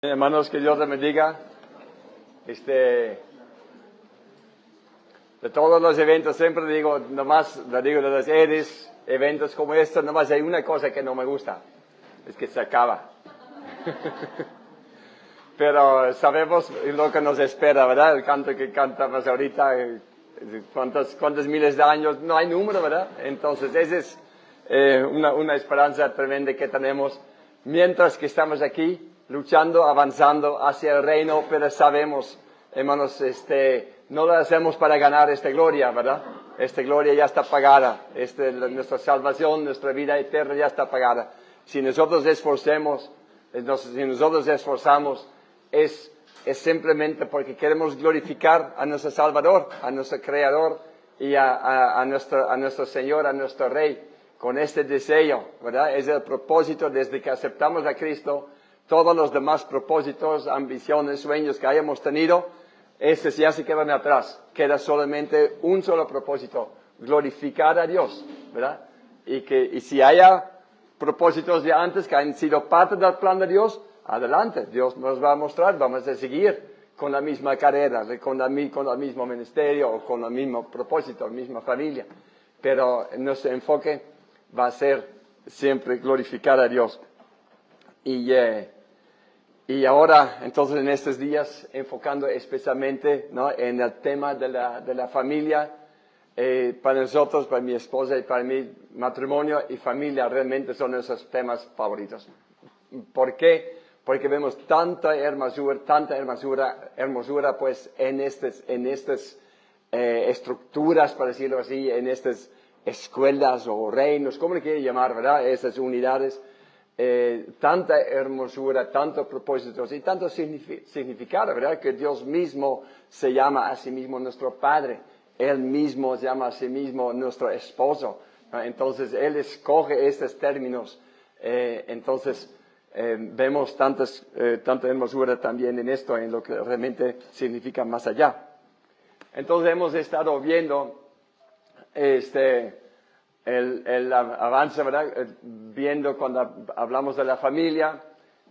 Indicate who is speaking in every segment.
Speaker 1: Hermanos, que Dios les bendiga. De todos los eventos, siempre digo, nomás, le digo de los eventos como estos, nomás hay una cosa que no me gusta, es que se acaba. Pero sabemos lo que nos espera, ¿verdad? El canto que cantamos ahorita, cuántos miles de años, no hay número, ¿verdad? Entonces, esa es una esperanza tremenda que tenemos mientras que estamos aquí, luchando, avanzando hacia el reino, pero sabemos, hermanos, no lo hacemos para ganar esta gloria, ¿verdad? Esta gloria ya está pagada, nuestra salvación, nuestra vida eterna ya está pagada. Si nosotros si nosotros esforzamos, es simplemente porque queremos glorificar a nuestro Salvador, a nuestro Creador y a nuestro Señor, a nuestro Rey, con este deseo, ¿verdad? Es el propósito desde que aceptamos a Cristo. Todos los demás propósitos, ambiciones, sueños que hayamos tenido, estos ya se quedan atrás. Queda solamente un solo propósito, glorificar a Dios, ¿verdad? Y si haya propósitos de antes que han sido parte del plan de Dios, adelante, Dios nos va a mostrar, vamos a seguir con la misma carrera, con el mismo ministerio o con el mismo propósito, la misma familia. Pero nuestro enfoque va a ser siempre glorificar a Dios. Y ahora, entonces, en estos días, enfocando especialmente, ¿no?, en el tema de la familia, para nosotros, para mi esposa y para mi matrimonio y familia, realmente son nuestros temas favoritos. ¿Por qué? Porque vemos tanta hermosura, pues, en estas estructuras, para decirlo así, en estas escuelas o reinos, como le quiere llamar, ¿verdad? Esas unidades. Tanta hermosura, tantos propósitos y tanto significado, ¿verdad? Que Dios mismo se llama a sí mismo nuestro Padre. Él mismo se llama a sí mismo nuestro esposo, ¿no? Entonces, Él escoge estos términos. Vemos tanta hermosura también en esto, en lo que realmente significa más allá. Entonces, hemos estado viendo el avance, ¿verdad? Viendo cuando hablamos de la familia,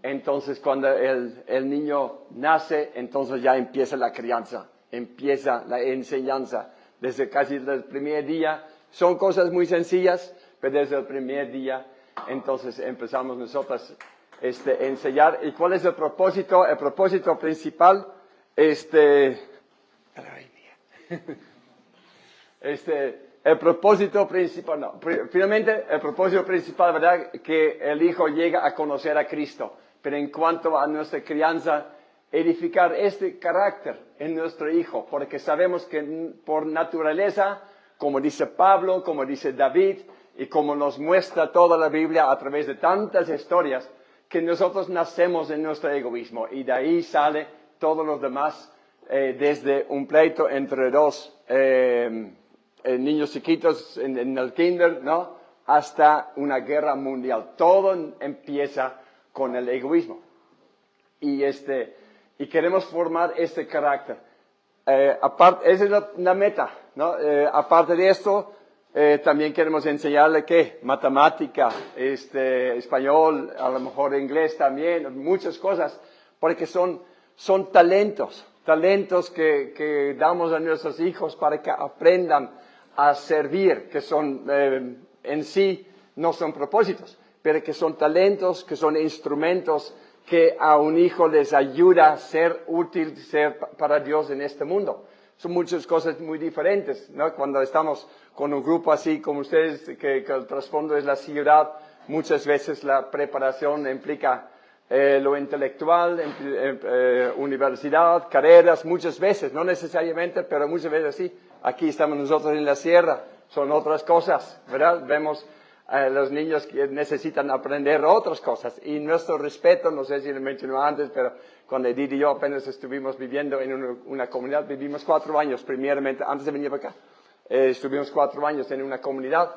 Speaker 1: entonces cuando el niño nace, entonces ya empieza la crianza, empieza la enseñanza, desde casi el primer día. Son cosas muy sencillas, pero desde el primer día, entonces empezamos nosotros a enseñar. ¿Y cuál es el propósito? El propósito principal, el propósito principal, finalmente el propósito principal, ¿verdad? Que el Hijo llega a conocer a Cristo. Pero en cuanto a nuestra crianza, edificar este carácter en nuestro Hijo, porque sabemos que por naturaleza, como dice Pablo, como dice David, y como nos muestra toda la Biblia a través de tantas historias, que nosotros nacemos en nuestro egoísmo, y de ahí sale todos los demás, desde un pleito entre dos niños chiquitos en el kinder, ¿no?, hasta una guerra mundial. Todo empieza con el egoísmo. Y queremos formar este carácter. Esa es la meta, ¿no? Aparte de esto, también queremos enseñarle matemática, español, a lo mejor inglés también, muchas cosas, porque son talentos que damos a nuestros hijos para que aprendan a servir, que son en sí no son propósitos, pero que son talentos, que son instrumentos que a un hijo les ayuda a ser útil, ser para Dios en este mundo. Son muchas cosas muy diferentes, ¿no? Cuando estamos con un grupo así como ustedes, que el trasfondo es la ciudad, muchas veces la preparación implica lo intelectual, universidad, carreras, muchas veces, no necesariamente, pero muchas veces sí. Aquí estamos nosotros en la sierra, son otras cosas, ¿verdad? Vemos a los niños que necesitan aprender otras cosas. Y nuestro respeto, no sé si lo mencionó antes, pero cuando Edith y yo apenas estuvimos viviendo en una comunidad, vivimos 4 años, primeramente, antes de venir para acá. Estuvimos 4 años en una comunidad.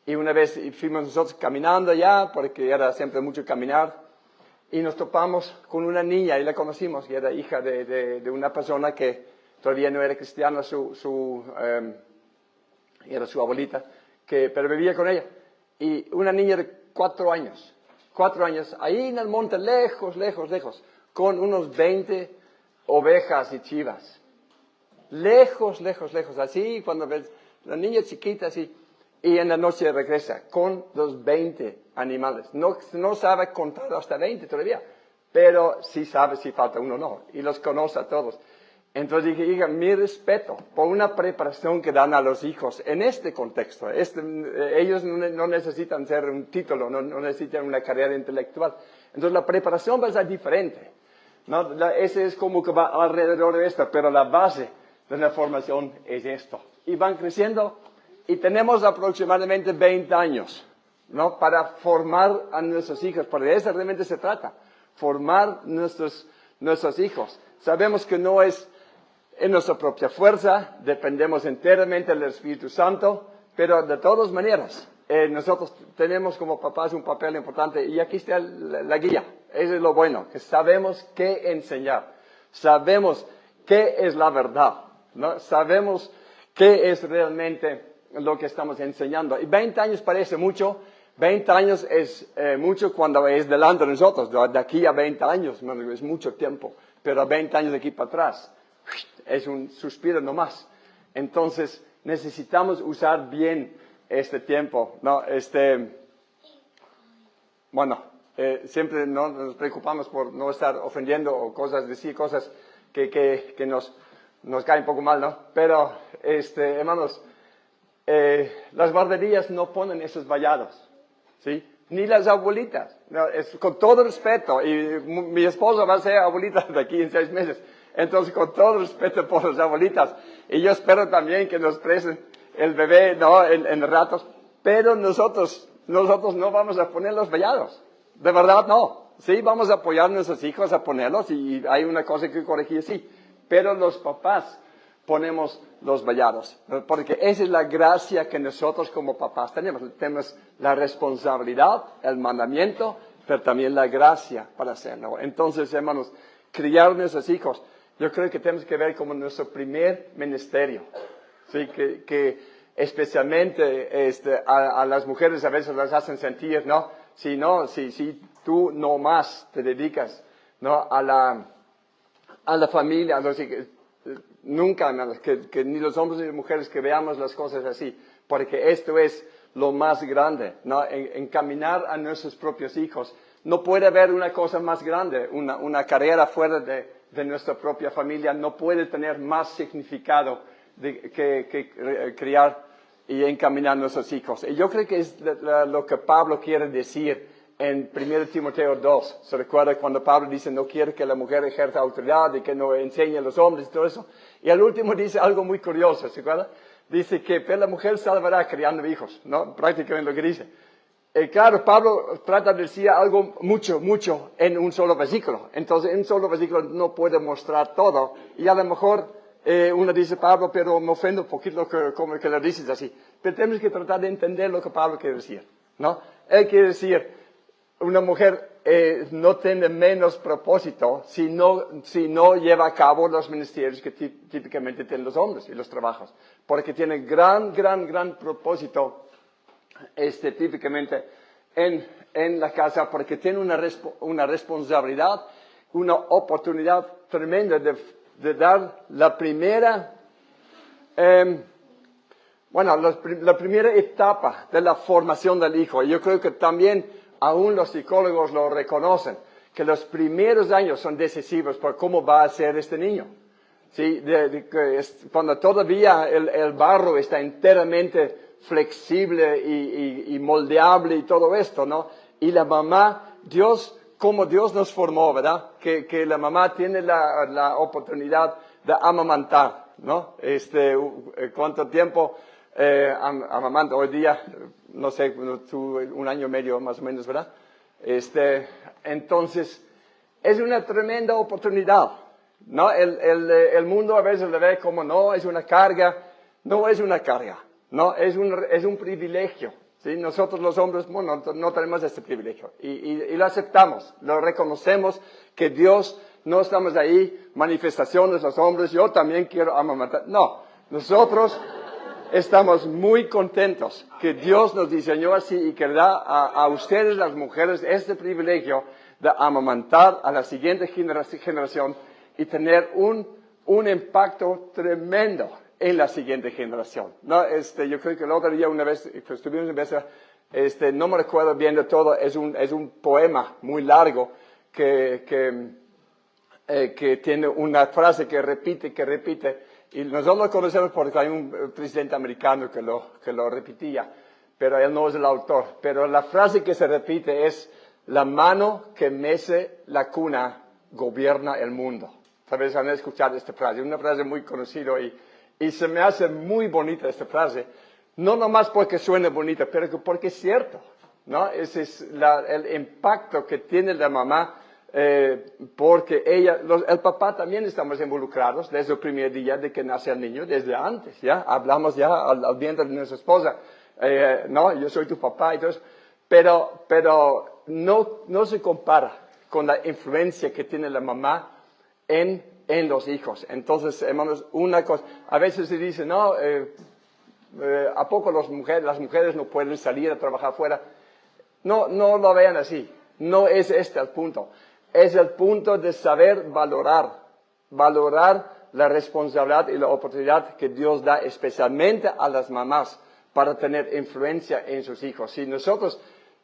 Speaker 1: Y una vez fuimos nosotros caminando allá, porque era siempre mucho caminar. Y nos topamos con una niña, y la conocimos, y era hija de una persona que todavía no era cristiana, era su abuelita, pero vivía con ella. Y una niña de 4 años, ahí en el monte, lejos, con unos 20 ovejas y chivas. Lejos, lejos, lejos, así cuando ves la niña chiquita así, y en la noche regresa con los 20 animales. No sabe contar hasta 20 todavía, pero sí sabe si falta uno o no, y los conoce a todos. Entonces dije, hija, mi respeto por una preparación que dan a los hijos en este contexto. Ellos no necesitan ser un título, no necesitan una carrera intelectual. Entonces la preparación va a ser diferente, ¿no? Ese es como que va alrededor de esto, pero la base de la formación es esto. Y van creciendo y tenemos aproximadamente 20 años, ¿no? Para formar a nuestros hijos, porque de eso realmente se trata, formar nuestros hijos. Sabemos que no es en nuestra propia fuerza, dependemos enteramente del Espíritu Santo, pero de todas maneras, nosotros tenemos como papás un papel importante y aquí está la guía. Eso es lo bueno, que sabemos qué enseñar, sabemos qué es la verdad, ¿no? Sabemos qué es realmente lo que estamos enseñando. Y 20 años parece mucho, 20 años es mucho cuando es delante de nosotros, de aquí a 20 años, es mucho tiempo, pero 20 años de aquí para atrás es un suspiro nomás. Entonces necesitamos usar bien este tiempo, ¿no? Siempre no nos preocupamos por no estar ofendiendo o decir cosas que nos caen un poco mal, ¿no? Pero, hermanos, las guarderías no ponen esos vallados, ¿sí? Ni las abuelitas, no, es con todo respeto, y mi esposa va a ser abuelita de aquí en 6 meses, entonces con todo respeto por las abuelitas, y yo espero también que nos presten el bebé, ¿no? En ratos, pero nosotros no vamos a poner los vallados, de verdad no, sí, vamos a apoyar a nuestros hijos a ponerlos, y hay una cosa que corregir, sí, pero los papás ponemos los vallados, porque esa es la gracia que nosotros como papás tenemos. Tenemos la responsabilidad, el mandamiento, pero también la gracia para hacerlo. Entonces, hermanos, criar a nuestros hijos, yo creo que tenemos que ver como nuestro primer ministerio. ¿Sí? Que especialmente a las mujeres a veces las hacen sentir, ¿no? Si tú no más te dedicas, ¿no? a la familia, nunca, que ni los hombres ni las mujeres que veamos las cosas así, porque esto es lo más grande, ¿no? Encaminar a nuestros propios hijos. No puede haber una cosa más grande, una carrera fuera de nuestra propia familia, no puede tener más significado que criar y encaminar a nuestros hijos. Y yo creo que es lo que Pablo quiere decir en 1 Timoteo 2, se recuerda cuando Pablo dice no quiere que la mujer ejerza autoridad y que no enseñe a los hombres y todo eso. Y al último dice algo muy curioso, ¿se acuerda? Dice que la mujer salvará criando hijos, ¿no? Prácticamente lo que dice. Claro, Pablo trata de decir algo mucho en un solo versículo. Entonces, en un solo versículo no puede mostrar todo. Y a lo mejor uno dice, Pablo, pero me ofende un poquito como que lo dices así. Pero tenemos que tratar de entender lo que Pablo quiere decir, ¿no? Él quiere decir, una mujer no tiene menos propósito si no lleva a cabo los ministerios que típicamente tienen los hombres y los trabajos. Porque tiene gran propósito típicamente en la casa, porque tiene una responsabilidad, una oportunidad tremenda de dar la primera, la primera etapa de la formación del hijo. Yo creo que también aún los psicólogos lo reconocen, que los primeros años son decisivos por cómo va a ser este niño. ¿Sí? Cuando todavía el barro está enteramente flexible y moldeable y todo esto, ¿no? Y la mamá, como Dios nos formó, ¿verdad? Que la mamá tiene la oportunidad de amamantar, ¿no? ¿Cuánto tiempo amamanta hoy día? No sé, un año y medio más o menos, ¿verdad? Entonces, es una tremenda oportunidad, ¿no? El mundo a veces le ve como, no, es una carga. No es una carga, no, es un privilegio, ¿sí? Nosotros los hombres, bueno, no tenemos este privilegio. Y lo aceptamos, lo reconocemos, que Dios, no estamos ahí, manifestaciones los hombres, yo también quiero amamantar. No, nosotros estamos muy contentos que Dios nos diseñó así y que da a ustedes, las mujeres, este privilegio de amamantar a la siguiente generación y tener un impacto tremendo en la siguiente generación. ¿No? Yo creo que el otro día, una vez, estuvimos en Besa, no me recuerdo bien de todo, es un poema muy largo que tiene una frase que repite, y nosotros lo conocemos porque hay un presidente americano que lo repetía, pero él no es el autor. Pero la frase que se repite es: la mano que mece la cuna gobierna el mundo. Tal vez han escuchado esta frase, es una frase muy conocida y se me hace muy bonita esta frase, no nomás porque suena bonita, pero porque es cierto, ¿no? Ese es el impacto que tiene la mamá, porque el papá también estamos involucrados desde el primer día de que nace el niño, desde antes, ¿ya? Hablamos ya al vientre de nuestra esposa, no, yo soy tu papá y todo eso, pero no se compara con la influencia que tiene la mamá en los hijos. Entonces, hermanos, una cosa, a veces se dice, no, ¿a poco las mujeres no pueden salir a trabajar fuera? No lo vean así. No es este el punto. Es el punto de saber valorar la responsabilidad y la oportunidad que Dios da especialmente a las mamás para tener influencia en sus hijos. Si nosotros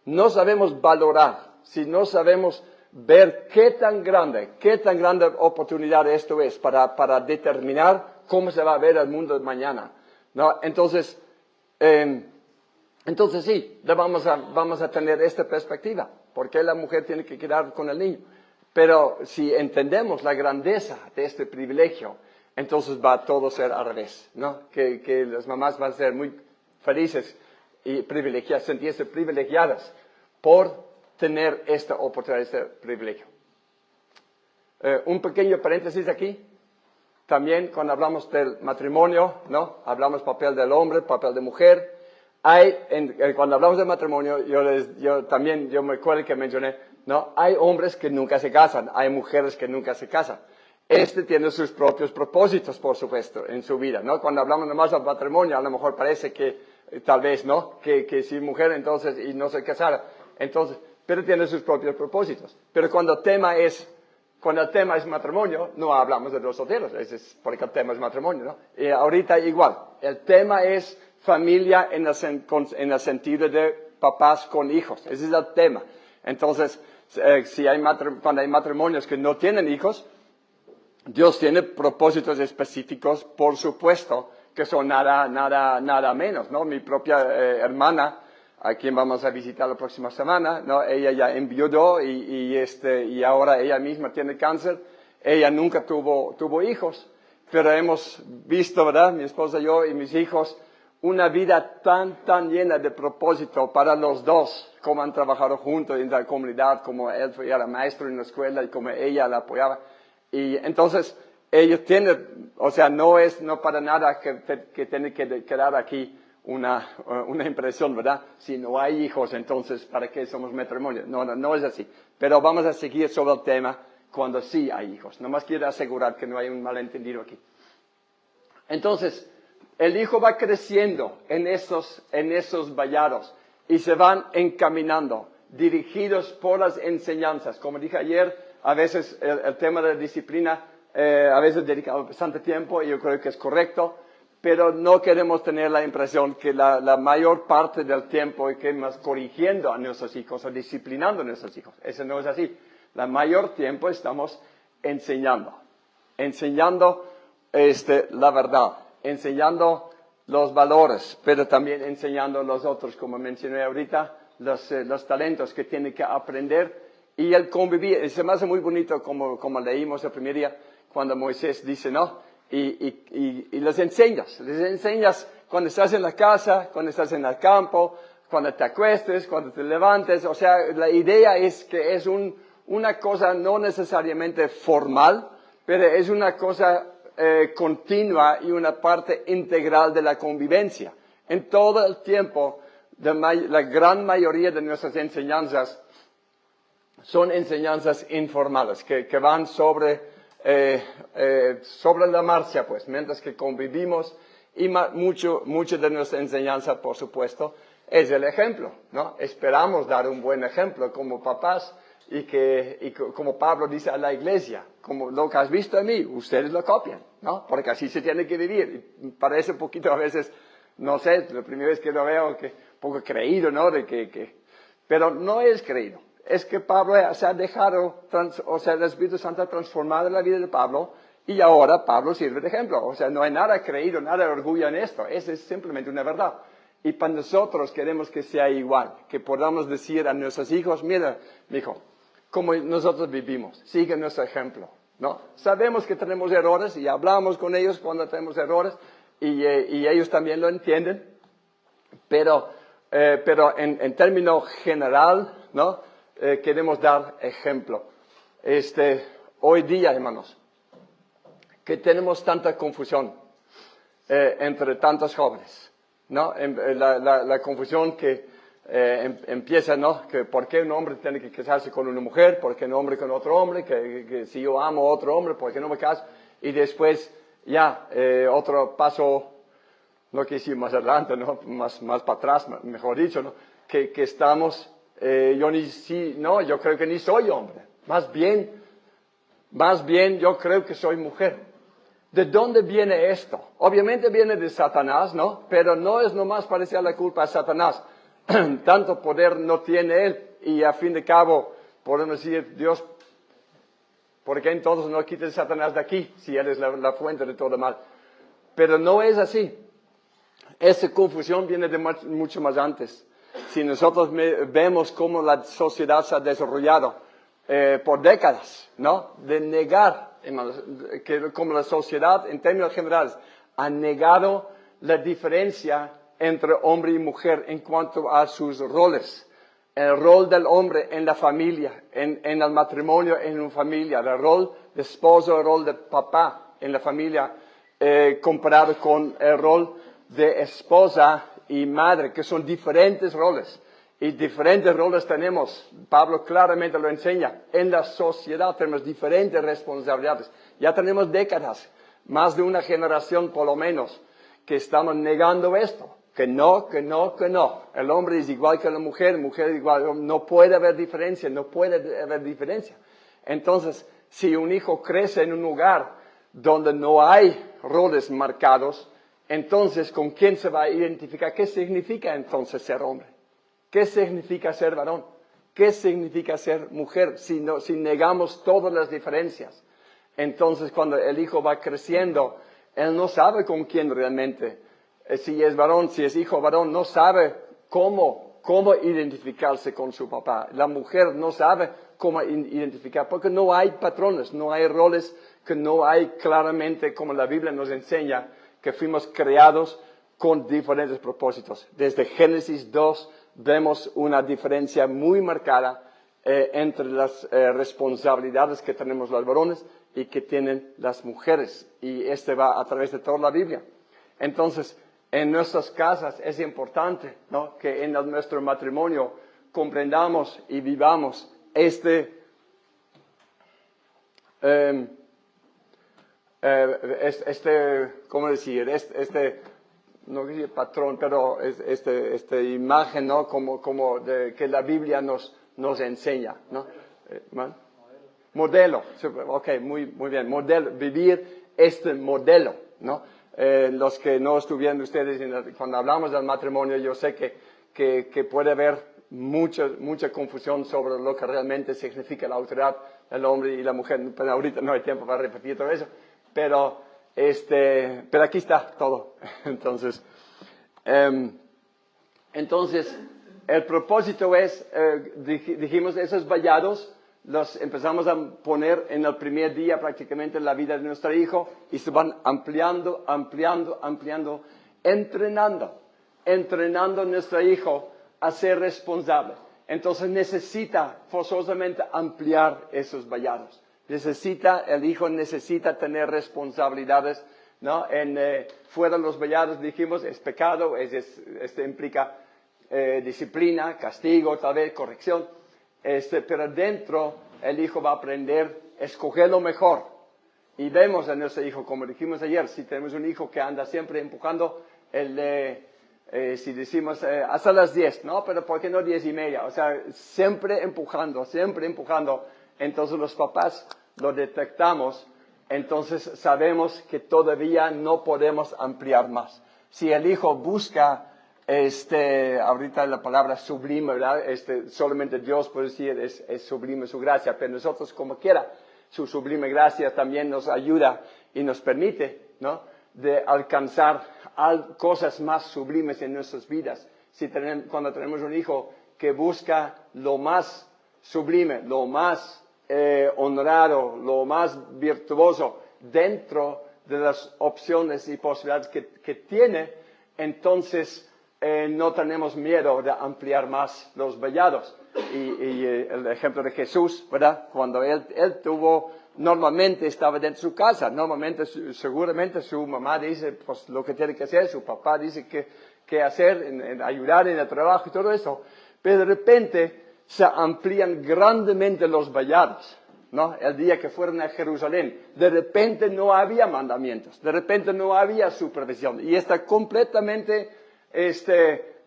Speaker 1: no sabemos valorar, si no sabemos ver qué tan grande oportunidad esto es para determinar cómo se va a ver el mundo de mañana, ¿no? Entonces sí, vamos a tener esta perspectiva. ¿Por qué la mujer tiene que quedar con el niño? Pero si entendemos la grandeza de este privilegio, entonces va a todo ser al revés, ¿no? Que las mamás van a ser muy felices y privilegiadas, sentirse privilegiadas por tener esta oportunidad, este privilegio. Un pequeño paréntesis aquí. También cuando hablamos del matrimonio, ¿no? Hablamos papel del hombre, papel de mujer. Cuando hablamos del matrimonio, yo me acuerdo que mencioné, ¿no? Hay hombres que nunca se casan, hay mujeres que nunca se casan. Tiene sus propios propósitos, por supuesto, en su vida, ¿no? Cuando hablamos nomás del matrimonio, a lo mejor parece que, tal vez, ¿no? Que si mujer entonces, y no se casara, entonces, pero tiene sus propios propósitos. Pero cuando el tema es matrimonio, no hablamos de los solteros, porque el tema es matrimonio, ¿no? Y ahorita igual, el tema es familia en el sentido de papás con hijos, ese es el tema. Entonces, cuando hay matrimonios que no tienen hijos, Dios tiene propósitos específicos, por supuesto, que son nada menos, ¿no? Mi propia hermana, a quien vamos a visitar la próxima semana, ¿no? Ella ya enviudó y ahora ella misma tiene cáncer. Ella nunca tuvo hijos, pero hemos visto, ¿verdad? Mi esposa, yo y mis hijos, una vida tan llena de propósito para los dos, como han trabajado juntos en la comunidad, como él era maestro en la escuela y como ella la apoyaba. Y entonces, ellos tienen, o sea, no para nada que tiene que quedar aquí una impresión, ¿verdad? Si no hay hijos, entonces, ¿para qué somos matrimonio? No es así. Pero vamos a seguir sobre el tema cuando sí hay hijos. Nomás quiero asegurar que no hay un malentendido aquí. Entonces, el hijo va creciendo en esos vallados y se van encaminando, dirigidos por las enseñanzas. Como dije ayer, a veces el tema de la disciplina, a veces dedicamos bastante tiempo y yo creo que es correcto, pero no queremos tener la impresión que la mayor parte del tiempo estamos corrigiendo a nuestros hijos o disciplinando a nuestros hijos. Eso no es así. La mayor tiempo estamos enseñando la verdad, enseñando los valores, pero también enseñando los otros, como mencioné ahorita, los talentos que tienen que aprender y el convivir. Se me hace muy bonito como leímos el primer día, cuando Moisés dice, ¿no? Y les enseñas cuando estás en la casa, cuando estás en el campo, cuando te acuestes, cuando te levantes. O sea, la idea es que es una cosa no necesariamente formal, pero es una cosa continua y una parte integral de la convivencia. En todo el tiempo, la gran mayoría de nuestras enseñanzas son enseñanzas informales, que van sobre la marcha, pues, mientras que convivimos Y mucho de nuestra enseñanza, por supuesto, es el ejemplo, ¿no? Esperamos dar un buen ejemplo como papás y como Pablo dice a la iglesia, como lo que has visto en mí, ustedes lo copian, ¿no? Porque así se tiene que vivir. Y parece un poquito a veces, no sé, la primera vez que lo veo, que un poco creído, ¿no? Pero no es creído. Es que Pablo se ha dejado, el Espíritu Santo ha transformado la vida de Pablo y ahora Pablo sirve de ejemplo. O sea, no hay nada creído, nada de orgullo en esto. Es simplemente una verdad. Y para nosotros queremos que sea igual, que podamos decir a nuestros hijos, mira, hijo, como nosotros vivimos, sigue nuestro ejemplo, ¿no? Sabemos que tenemos errores y hablamos con ellos cuando tenemos errores y ellos también lo entienden, pero en términos general, ¿no? Queremos dar ejemplo. Hoy día, hermanos, que tenemos tanta confusión entre tantos jóvenes, ¿no? La confusión que empieza, ¿no? Que por qué un hombre tiene que casarse con una mujer, por qué un hombre con otro hombre, que si yo amo a otro hombre, por qué no me caso, y después ya otro paso, no quiero decir más adelante, ¿no? Más para atrás, mejor dicho, ¿no? Que estamos, yo creo que ni soy hombre, más bien yo creo que soy mujer. ¿De dónde viene esto? Obviamente viene de Satanás, ¿no? Pero no es nomás parecer la culpa a Satanás. Tanto poder no tiene él y a fin de cabo podemos decir, Dios, ¿por qué entonces no quites Satanás de aquí si él es la fuente de todo mal? Pero no es así. Esa confusión viene de mucho más antes. Si nosotros vemos cómo la sociedad se ha desarrollado por décadas, ¿no? De negar, que como la sociedad en términos generales ha negado la diferencia entre hombre y mujer en cuanto a sus roles. El rol del hombre en la familia, en el matrimonio en una familia, el rol de esposo, el rol de papá en la familia, comparado con el rol de esposa y madre, que son diferentes roles. Y diferentes roles tenemos, Pablo claramente lo enseña, en la sociedad tenemos diferentes responsabilidades. Ya tenemos décadas, más de una generación por lo menos, que estamos negando esto. Que no. El hombre es igual que la mujer es igual. No puede haber diferencia. Entonces, si un hijo crece en un lugar donde no hay roles marcados, entonces, ¿con quién se va a identificar? ¿Qué significa entonces ser hombre? ¿Qué significa ser varón? ¿Qué significa ser mujer si negamos todas las diferencias? Entonces, cuando el hijo va creciendo, él no sabe con quién realmente, si es varón, si es hijo varón, no sabe cómo identificarse con su papá. La mujer no sabe cómo identificar, porque no hay patrones, no hay roles, que no hay claramente, como la Biblia nos enseña, que fuimos creados con diferentes propósitos. Desde Génesis 2 vemos una diferencia muy marcada entre las responsabilidades que tenemos los varones y que tienen las mujeres. Y va a través de toda la Biblia. Entonces, en nuestras casas es importante, ¿no? Que en nuestro matrimonio comprendamos y vivamos ¿cómo decir? No quiero decir patrón, pero esta imagen, ¿no? Que la Biblia nos enseña, ¿no? Modelo. Ok, muy bien. Modelo, vivir este modelo, ¿no? Los que no estuvieron ustedes cuando hablamos del matrimonio, yo sé que puede haber mucha confusión sobre lo que realmente significa la autoridad del hombre y la mujer. Pero ahorita no hay tiempo para repetir todo eso. Pero aquí está todo. Entonces, el propósito es, dijimos, esos vallados los empezamos a poner en el primer día prácticamente en la vida de nuestro hijo y se van ampliando, entrenando a nuestro hijo a ser responsable. Entonces necesita forzosamente ampliar esos vallados. El hijo necesita tener responsabilidades, ¿no? Fuera de los vallados dijimos, es pecado, esto implica disciplina, castigo, tal vez corrección. Pero dentro el hijo va a aprender a escoger lo mejor y vemos a nuestro hijo, como dijimos ayer, si tenemos un hijo que anda siempre empujando, si decimos hasta las 10, ¿no? Pero ¿por qué no 10:30? O sea, siempre empujando, entonces los papás lo detectamos, entonces sabemos que todavía no podemos ampliar más. Si el hijo busca, ahorita la palabra sublime, ¿verdad? Solamente Dios puede decir es sublime su gracia, pero nosotros como quiera, su sublime gracia también nos ayuda y nos permite, ¿no? De alcanzar cosas más sublimes en nuestras vidas. Cuando tenemos un hijo que busca lo más sublime, lo más honrado, lo más virtuoso dentro de las opciones y posibilidades que tiene, entonces no tenemos miedo de ampliar más los vallados. Y el ejemplo de Jesús, ¿verdad? Cuando él normalmente estaba dentro de su casa, seguramente su mamá dice pues lo que tiene que hacer, su papá dice qué hacer, en ayudar en el trabajo y todo eso, pero de repente se amplían grandemente los vallados, ¿no? El día que fueron a Jerusalén, de repente no había mandamientos, de repente no había supervisión, y está completamente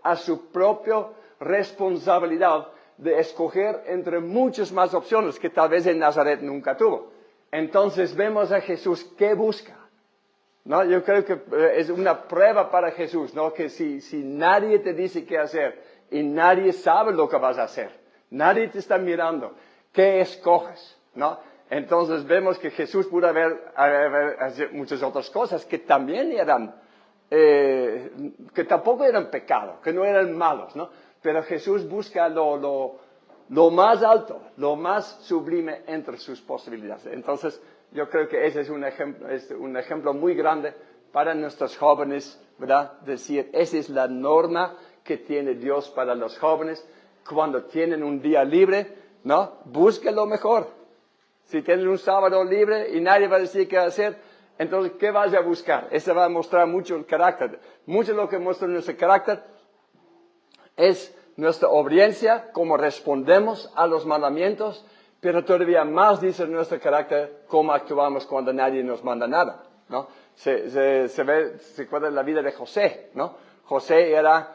Speaker 1: a su propia responsabilidad de escoger entre muchas más opciones que tal vez en Nazaret nunca tuvo. Entonces vemos a Jesús que busca, ¿no? Yo creo que es una prueba para Jesús, ¿no? Que si nadie te dice qué hacer y nadie sabe lo que vas a hacer, nadie te está mirando, ¿qué escoges? ¿No? Entonces vemos que Jesús pudo haber muchas otras cosas que también eran, que tampoco eran pecado, que no eran malos, ¿no? Pero Jesús busca lo más alto, lo más sublime entre sus posibilidades. Entonces, yo creo que ese es un ejemplo muy grande para nuestros jóvenes, ¿verdad? Decir, esa es la norma que tiene Dios para los jóvenes. Cuando tienen un día libre, ¿no? Busquen lo mejor. Si tienen un sábado libre y nadie va a decir qué hacer, entonces, ¿qué vas a buscar? Eso va a mostrar mucho el carácter. Mucho de lo que muestra nuestro carácter es nuestra obediencia, cómo respondemos a los mandamientos, pero todavía más dice nuestro carácter cómo actuamos cuando nadie nos manda nada, ¿no? Se acuerda de la vida de José, ¿no? José era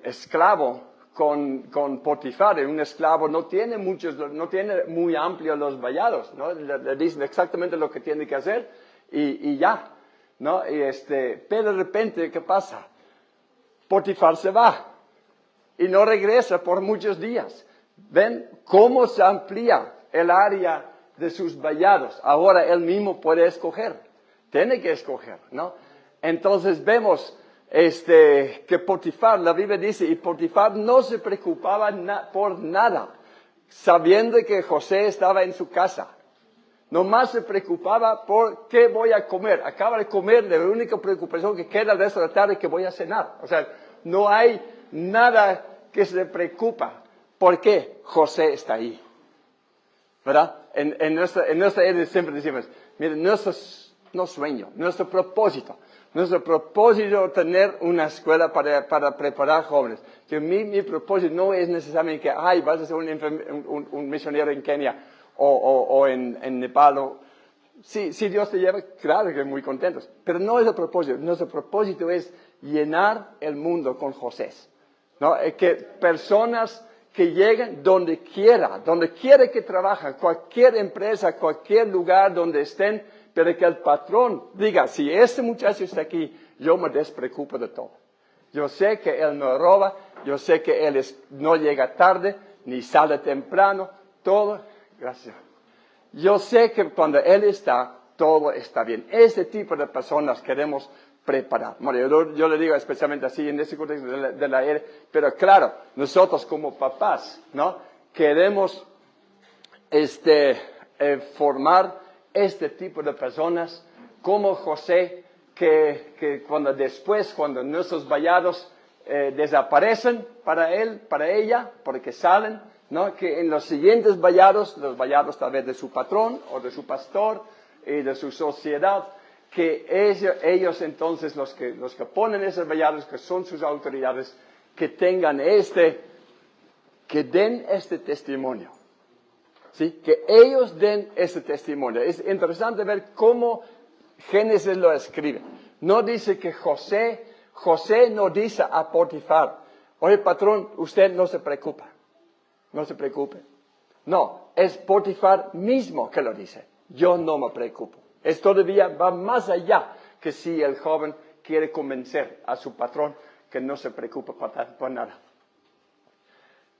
Speaker 1: esclavo con Potifar, y un esclavo no tiene muy amplios los vallados, ¿no? Le dicen exactamente lo que tiene que hacer y ya, ¿no? Pero de repente, ¿qué pasa? Potifar se va y no regresa por muchos días. ¿Ven cómo se amplía el área de sus vallados? Ahora él mismo puede escoger, tiene que escoger, ¿no? Entonces vemos que Potifar, la Biblia dice, y Potifar no se preocupaba por nada, sabiendo que José estaba en su casa. Nomás se preocupaba por qué voy a comer. Acaba de comer, la única preocupación que queda el resto de la tarde es que voy a cenar. O sea, no hay nada que se preocupa. ¿Por qué? José está ahí. ¿Verdad? En nuestra era siempre decimos, miren, nuestro propósito es tener una escuela para preparar jóvenes. Que mi propósito no es necesariamente que, vas a ser un misionero en Kenia o en Nepal. Si Dios te lleva, claro que muy contentos. Pero no es el propósito. Nuestro propósito es llenar el mundo con Josés, ¿no? Que personas que lleguen donde quiera que trabajen, cualquier empresa, cualquier lugar donde estén, pero que el patrón diga, si este muchacho está aquí, yo me despreocupo de todo. Yo sé que él no roba, yo sé que él no llega tarde, ni sale temprano, todo, gracias. Yo sé que cuando él está, todo está bien. Ese tipo de personas queremos preparar. Bueno, yo le digo especialmente así en ese contexto de la era, pero claro, nosotros como papás, ¿no? Queremos formar este tipo de personas como José, que cuando nuestros vallados desaparecen para él, para ella, porque salen, ¿no? Que en los siguientes vallados, los vallados tal vez de su patrón o de su pastor y de su sociedad, que ellos entonces, los que ponen esos vallados, que son sus autoridades, que den este testimonio. ¿sí? Que ellos den ese testimonio. Es interesante ver cómo Génesis lo escribe. No dice que José no dice a Potifar, oye patrón, usted no se preocupa, no se preocupe. No, es Potifar mismo que lo dice. Yo no me preocupo. Es todavía, va más allá que si el joven quiere convencer a su patrón que no se preocupe por nada.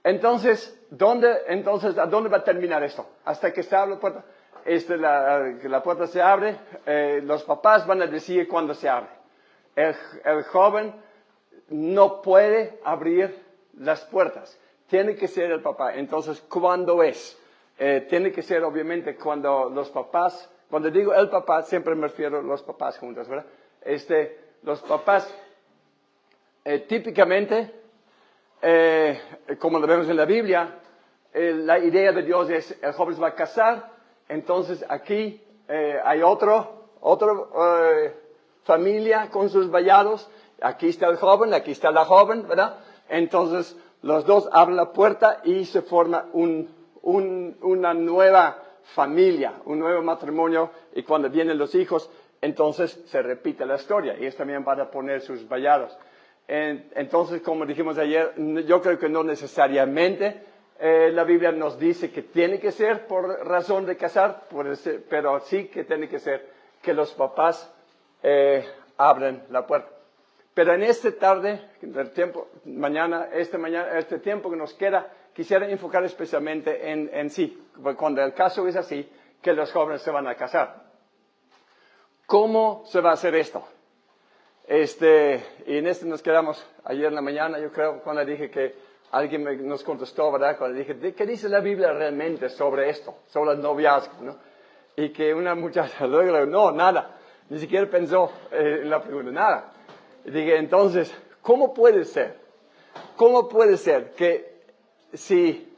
Speaker 1: Entonces, ¿a dónde va a terminar esto? Hasta que se abre la puerta. Que la puerta se abre, los papás van a decir cuándo se abre. El joven no puede abrir las puertas. Tiene que ser el papá. Entonces, ¿cuándo es? Tiene que ser, obviamente, cuando los papás, cuando digo el papá, siempre me refiero a los papás juntos, ¿verdad? Los papás, típicamente, como lo vemos en la Biblia, la idea de Dios es, el joven se va a casar, entonces aquí hay otra familia con sus vallados, aquí está el joven, aquí está la joven, ¿verdad? Entonces los dos abren la puerta y se forma una nueva familia, un nuevo matrimonio, y cuando vienen los hijos, entonces se repite la historia, y ellos también van a poner sus vallados. Entonces, como dijimos ayer, yo creo que no necesariamente la Biblia nos dice que tiene que ser por razón de casar, pero sí que tiene que ser que los papás abren la puerta. Pero en esta tarde, este tiempo que nos queda, quisiera enfocar especialmente en sí, cuando el caso es así, que los jóvenes se van a casar. ¿Cómo se va a hacer esto? Y en nos quedamos ayer en la mañana, yo creo, cuando dije que alguien nos contestó, ¿verdad? Cuando dije, ¿qué dice la Biblia realmente sobre esto? Sobre el noviazgo, ¿no? Y que una muchacha luego, no, nada. Ni siquiera pensó en la pregunta, nada. Y dije, entonces, ¿cómo puede ser? ¿Cómo puede ser que si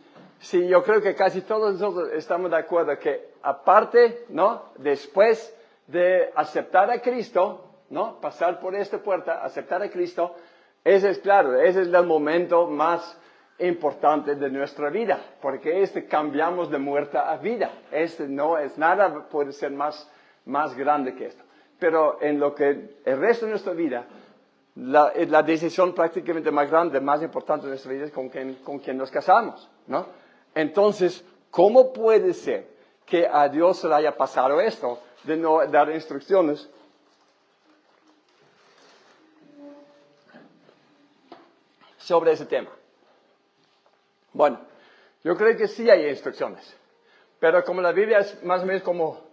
Speaker 1: yo creo que casi todos nosotros estamos de acuerdo que aparte, ¿no? Después de aceptar a Cristo, ¿no? Pasar por esta puerta, aceptar a Cristo, ese es claro, ese es el momento más importante de nuestra vida, porque cambiamos de muerte a vida. No es nada, puede ser más grande que esto. Pero en lo que el resto de nuestra vida, la decisión prácticamente más grande, más importante de nuestra vida es con quien nos casamos, ¿no? Entonces, ¿cómo puede ser que a Dios se le haya pasado esto de no dar instrucciones sobre ese tema? Bueno, yo creo que sí hay instrucciones, pero como la Biblia es más o menos como,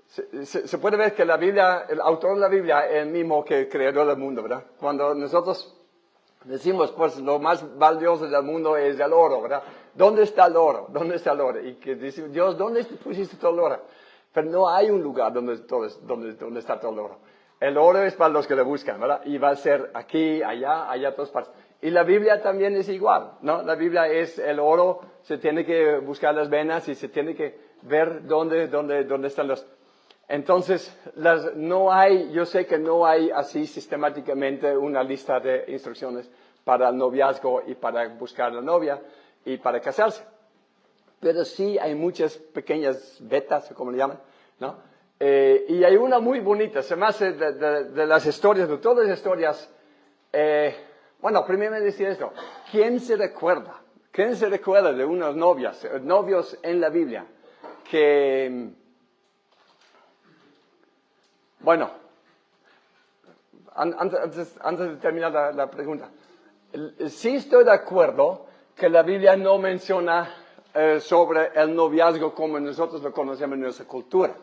Speaker 1: se puede ver que la Biblia, el autor de la Biblia es el mismo que el creador del mundo, ¿verdad? Cuando nosotros decimos, pues lo más valioso del mundo es el oro, ¿verdad? ¿Dónde está el oro? ¿Dónde está el oro? Y que dice, Dios, ¿dónde pusiste todo el oro? Pero no hay un lugar donde está todo el oro. El oro es para los que lo buscan, ¿verdad? Y va a ser aquí, allá, todas partes. Y la Biblia también es igual, ¿no? La Biblia es el oro, se tiene que buscar las venas y se tiene que ver dónde están los... Entonces, yo sé que no hay así sistemáticamente una lista de instrucciones para el noviazgo y para buscar a la novia y para casarse. Pero sí hay muchas pequeñas vetas, como le llaman, ¿no? Y hay una muy bonita, se me hace de las historias, de todas las historias. Bueno, primero me decía esto, ¿quién se recuerda de unos novios en la Biblia que, bueno, antes de terminar la pregunta, sí estoy de acuerdo que la Biblia no menciona sobre el noviazgo como nosotros lo conocemos en nuestra cultura,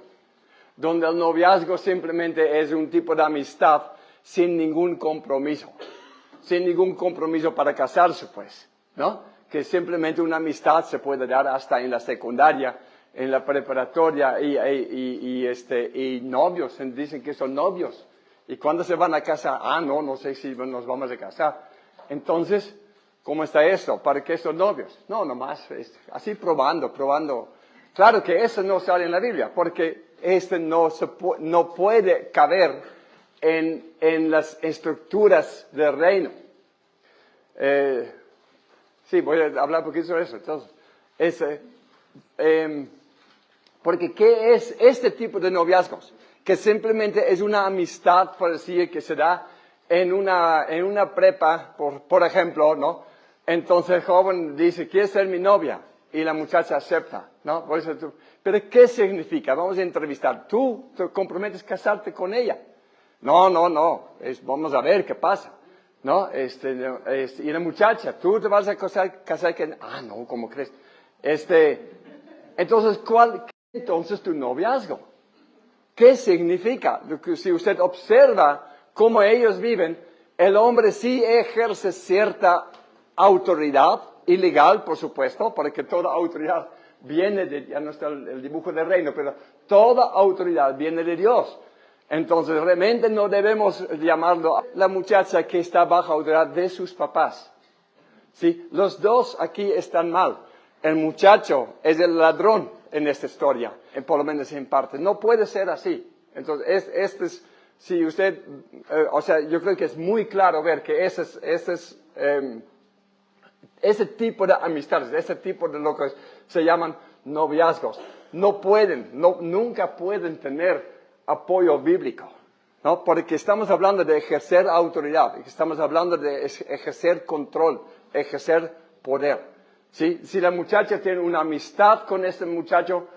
Speaker 1: donde el noviazgo simplemente es un tipo de amistad sin ningún compromiso para casarse, pues, ¿no? Que simplemente una amistad se puede dar hasta en la secundaria, en la preparatoria, y novios, dicen que son novios. ¿Y cuándo se van a casar? No sé si nos vamos a casar. Entonces, ¿cómo está esto? ¿Para qué son novios? No, nomás, así probando. Claro que eso no sale en la Biblia, porque no puede caber en las estructuras del reino. Sí, voy a hablar un poquito sobre eso. Entonces, Porque ¿qué es este tipo de noviazgos? Que simplemente es una amistad, por decir, que se da en una prepa, por ejemplo, ¿no? Entonces el joven dice, ¿quieres ser mi novia? Y la muchacha acepta, ¿no? Por eso pero ¿qué significa? Vamos a entrevistar. ¿Tú te comprometes a casarte con ella? No. Vamos a ver qué pasa, ¿no? Y la muchacha, ¿tú te vas a casar con? Ah, no, ¿cómo crees? Entonces, ¿cuál es entonces tu noviazgo? ¿Qué significa? Si usted observa cómo ellos viven, el hombre sí ejerce cierta autoridad, ilegal, por supuesto, porque toda autoridad viene de, ya no está el dibujo del reino, pero toda autoridad viene de Dios. Entonces, realmente no debemos llamarlo a la muchacha que está bajo autoridad de sus papás. ¿Sí? Los dos aquí están mal. El muchacho es el ladrón en esta historia, por lo menos en parte. No puede ser así. Entonces, si usted, yo creo que es muy claro ver que ese tipo de amistades, ese tipo de lo que se llaman noviazgos, nunca pueden tener apoyo bíblico, ¿no? Porque estamos hablando de ejercer autoridad, estamos hablando de ejercer control, ejercer poder, ¿sí? Si la muchacha tiene una amistad con este muchacho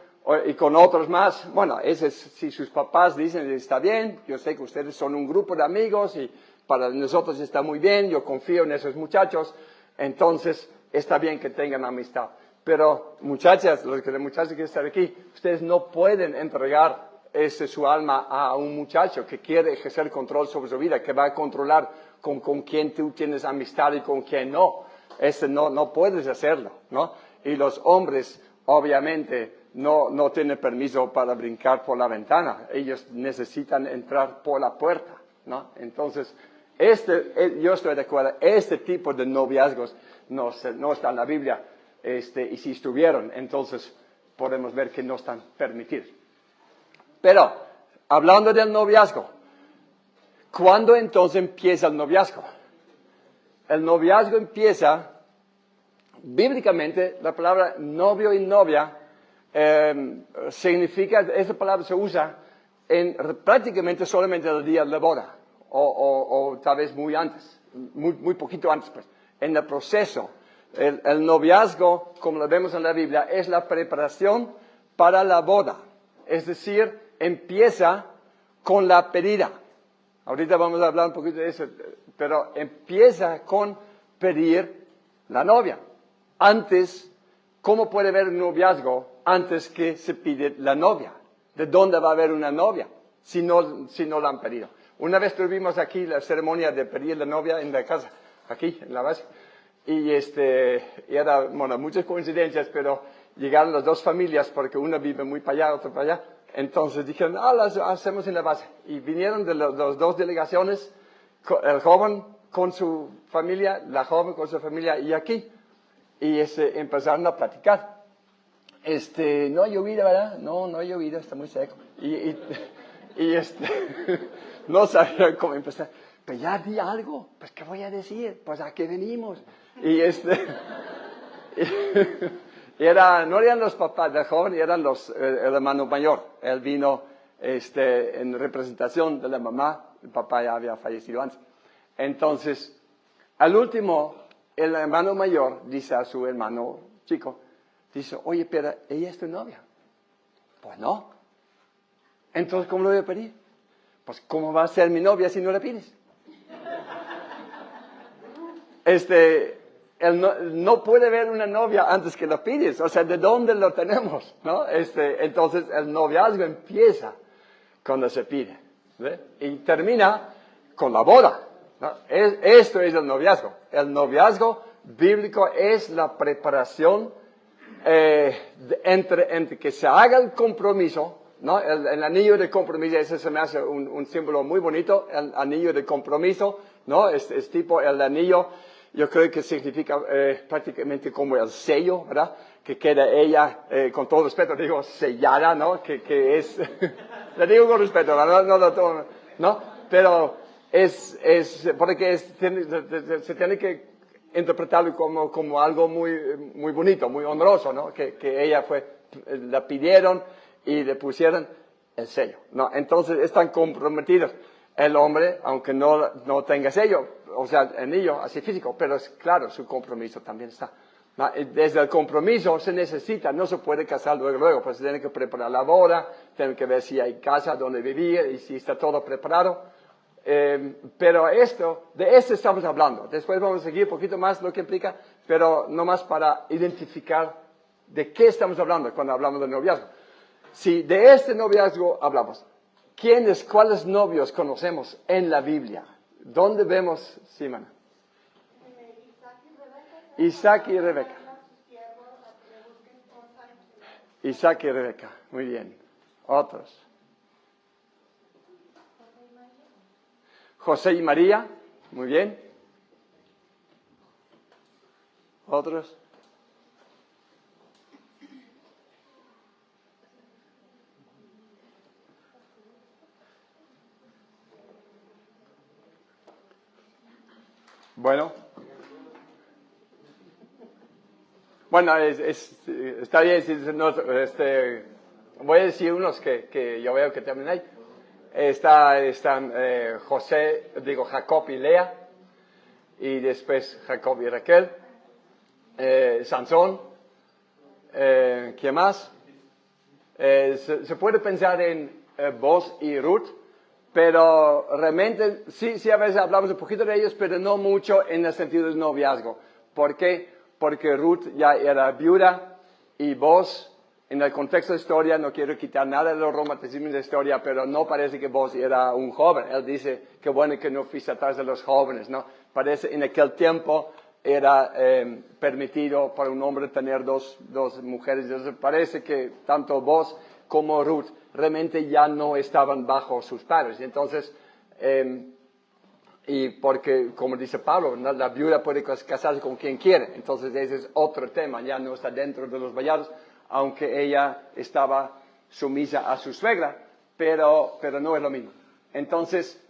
Speaker 1: y con otros más, bueno, si sus papás dicen, está bien, yo sé que ustedes son un grupo de amigos y para nosotros está muy bien, yo confío en esos muchachos, entonces está bien que tengan amistad. Pero muchachas, los muchachos que están aquí, ustedes no pueden entregar su alma a un muchacho que quiere ejercer control sobre su vida, que va a controlar con quién tú tienes amistad y con quién no. No puedes hacerlo, ¿no? Y los hombres, obviamente, no tienen permiso para brincar por la ventana. Ellos necesitan entrar por la puerta, ¿no? Entonces, yo estoy de acuerdo, este tipo de noviazgos no está en la Biblia, y si estuvieron, entonces podemos ver que no están permitidos. Pero, hablando del noviazgo, ¿cuándo entonces empieza el noviazgo? El noviazgo empieza, bíblicamente, la palabra novio y novia significa, esa palabra se usa prácticamente solamente el día de la boda, o tal vez muy antes, muy poquito antes, pues. En el proceso, el noviazgo, como lo vemos en la Biblia, es la preparación para la boda. Es decir, empieza con la pedida. Ahorita vamos a hablar un poquito de eso, pero empieza con pedir la novia. Antes, ¿cómo puede haber un noviazgo antes que se pide la novia? ¿De dónde va a haber una novia si no la han pedido? Una vez tuvimos aquí la ceremonia de pedir la novia en la casa, aquí en la base, y era, bueno, muchas coincidencias, pero llegaron las dos familias, porque una vive muy para allá, otra para allá. Entonces dijeron, las hacemos en la base. Y vinieron de las dos delegaciones, el joven con su familia, la joven con su familia y aquí. Y empezaron a platicar. No ha llovido, ¿verdad? No ha llovido, está muy seco. No sabía cómo empezar. Pero ya di algo, pues ¿qué voy a decir? Pues ¿a qué venimos? No eran los papás del joven, eran el hermano mayor. Él vino en representación de la mamá, el papá ya había fallecido antes. Entonces, al último, el hermano mayor dice a su hermano chico, dice, oye, pero ella es tu novia. Pues no. Entonces, ¿cómo lo voy a pedir? Pues, ¿cómo va a ser mi novia si no la pides? No puede haber una novia antes que la pides. O sea, ¿de dónde lo tenemos? ¿No? Entonces, el noviazgo empieza cuando se pide, ¿ve? Y termina con la boda, ¿no? Esto es el noviazgo. El noviazgo bíblico es la preparación entre que se haga el compromiso, ¿no? El anillo de compromiso, ese se me hace un símbolo muy bonito, el anillo de compromiso, ¿no? Es tipo el anillo, yo creo que significa prácticamente como el sello, ¿verdad? Que queda ella, con todo respeto, digo, sellada, ¿no? Que es, le digo con respeto, ¿verdad? No, pero porque se tiene que interpretarlo como algo muy bonito, muy honroso, ¿no? Que ella la pidieron y le pusieron el sello, ¿no? Entonces están comprometidos. El hombre, aunque no tenga sello, o sea, anillo así físico, pero es claro, su compromiso también está. ¿No? Desde el compromiso se necesita, no se puede casar luego, pues se tiene que preparar la boda, tiene que ver si hay casa donde vivir y si está todo preparado. Pero de esto estamos hablando. Después vamos a seguir un poquito más lo que implica, pero no más para identificar de qué estamos hablando cuando hablamos de noviazgo. Si de este noviazgo hablamos, ¿cuáles novios conocemos en la Biblia? ¿Dónde vemos, Simona? Isaac y Rebeca. Isaac y Rebeca, muy bien. Otros. José y María, muy bien. Otros. Bueno, está bien. Voy a decir unos que yo veo que también hay. Están Jacob y Lea, y después Jacob y Raquel, Sansón, ¿quién más? Se puede pensar en Boaz y Ruth, pero realmente sí a veces hablamos un poquito de ellos, pero no mucho en el sentido del noviazgo. ¿Por qué? Porque Ruth ya era viuda y Boaz, en el contexto de historia, no quiero quitar nada de los romanticismos de la historia, pero no parece que Boaz era un joven. Él dice que bueno que no fuiste atrás de los jóvenes, ¿no? Parece en aquel tiempo era permitido para un hombre tener dos mujeres. Entonces parece que tanto Boaz como Ruth realmente ya no estaban bajo sus padres. Entonces, y porque, como dice Pablo, la viuda puede casarse con quien quiere. Entonces ese es otro tema, ya no está dentro de los vallados, aunque ella estaba sumisa a su suegra, pero no es lo mismo. Entonces,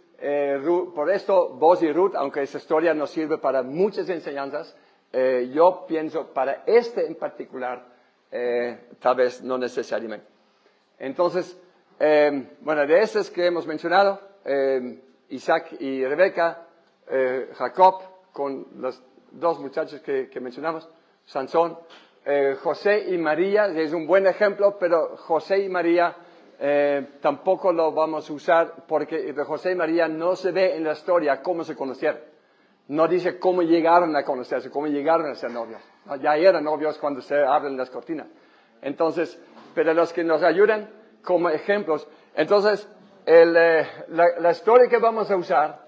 Speaker 1: por esto, Boaz y Ruth, aunque esa historia nos sirve para muchas enseñanzas, yo pienso para en particular, tal vez no necesariamente. Entonces, de estos que hemos mencionado, Isaac y Rebeca, Jacob, con los dos muchachos que mencionamos, Sansón, José y María, es un buen ejemplo, pero José y María tampoco lo vamos a usar porque de José y María no se ve en la historia cómo se conocieron. No dice cómo llegaron a conocerse, cómo llegaron a ser novios. Ya eran novios cuando se abren las cortinas. Entonces, pero los que nos ayudan como ejemplos. Entonces, la historia que vamos a usar,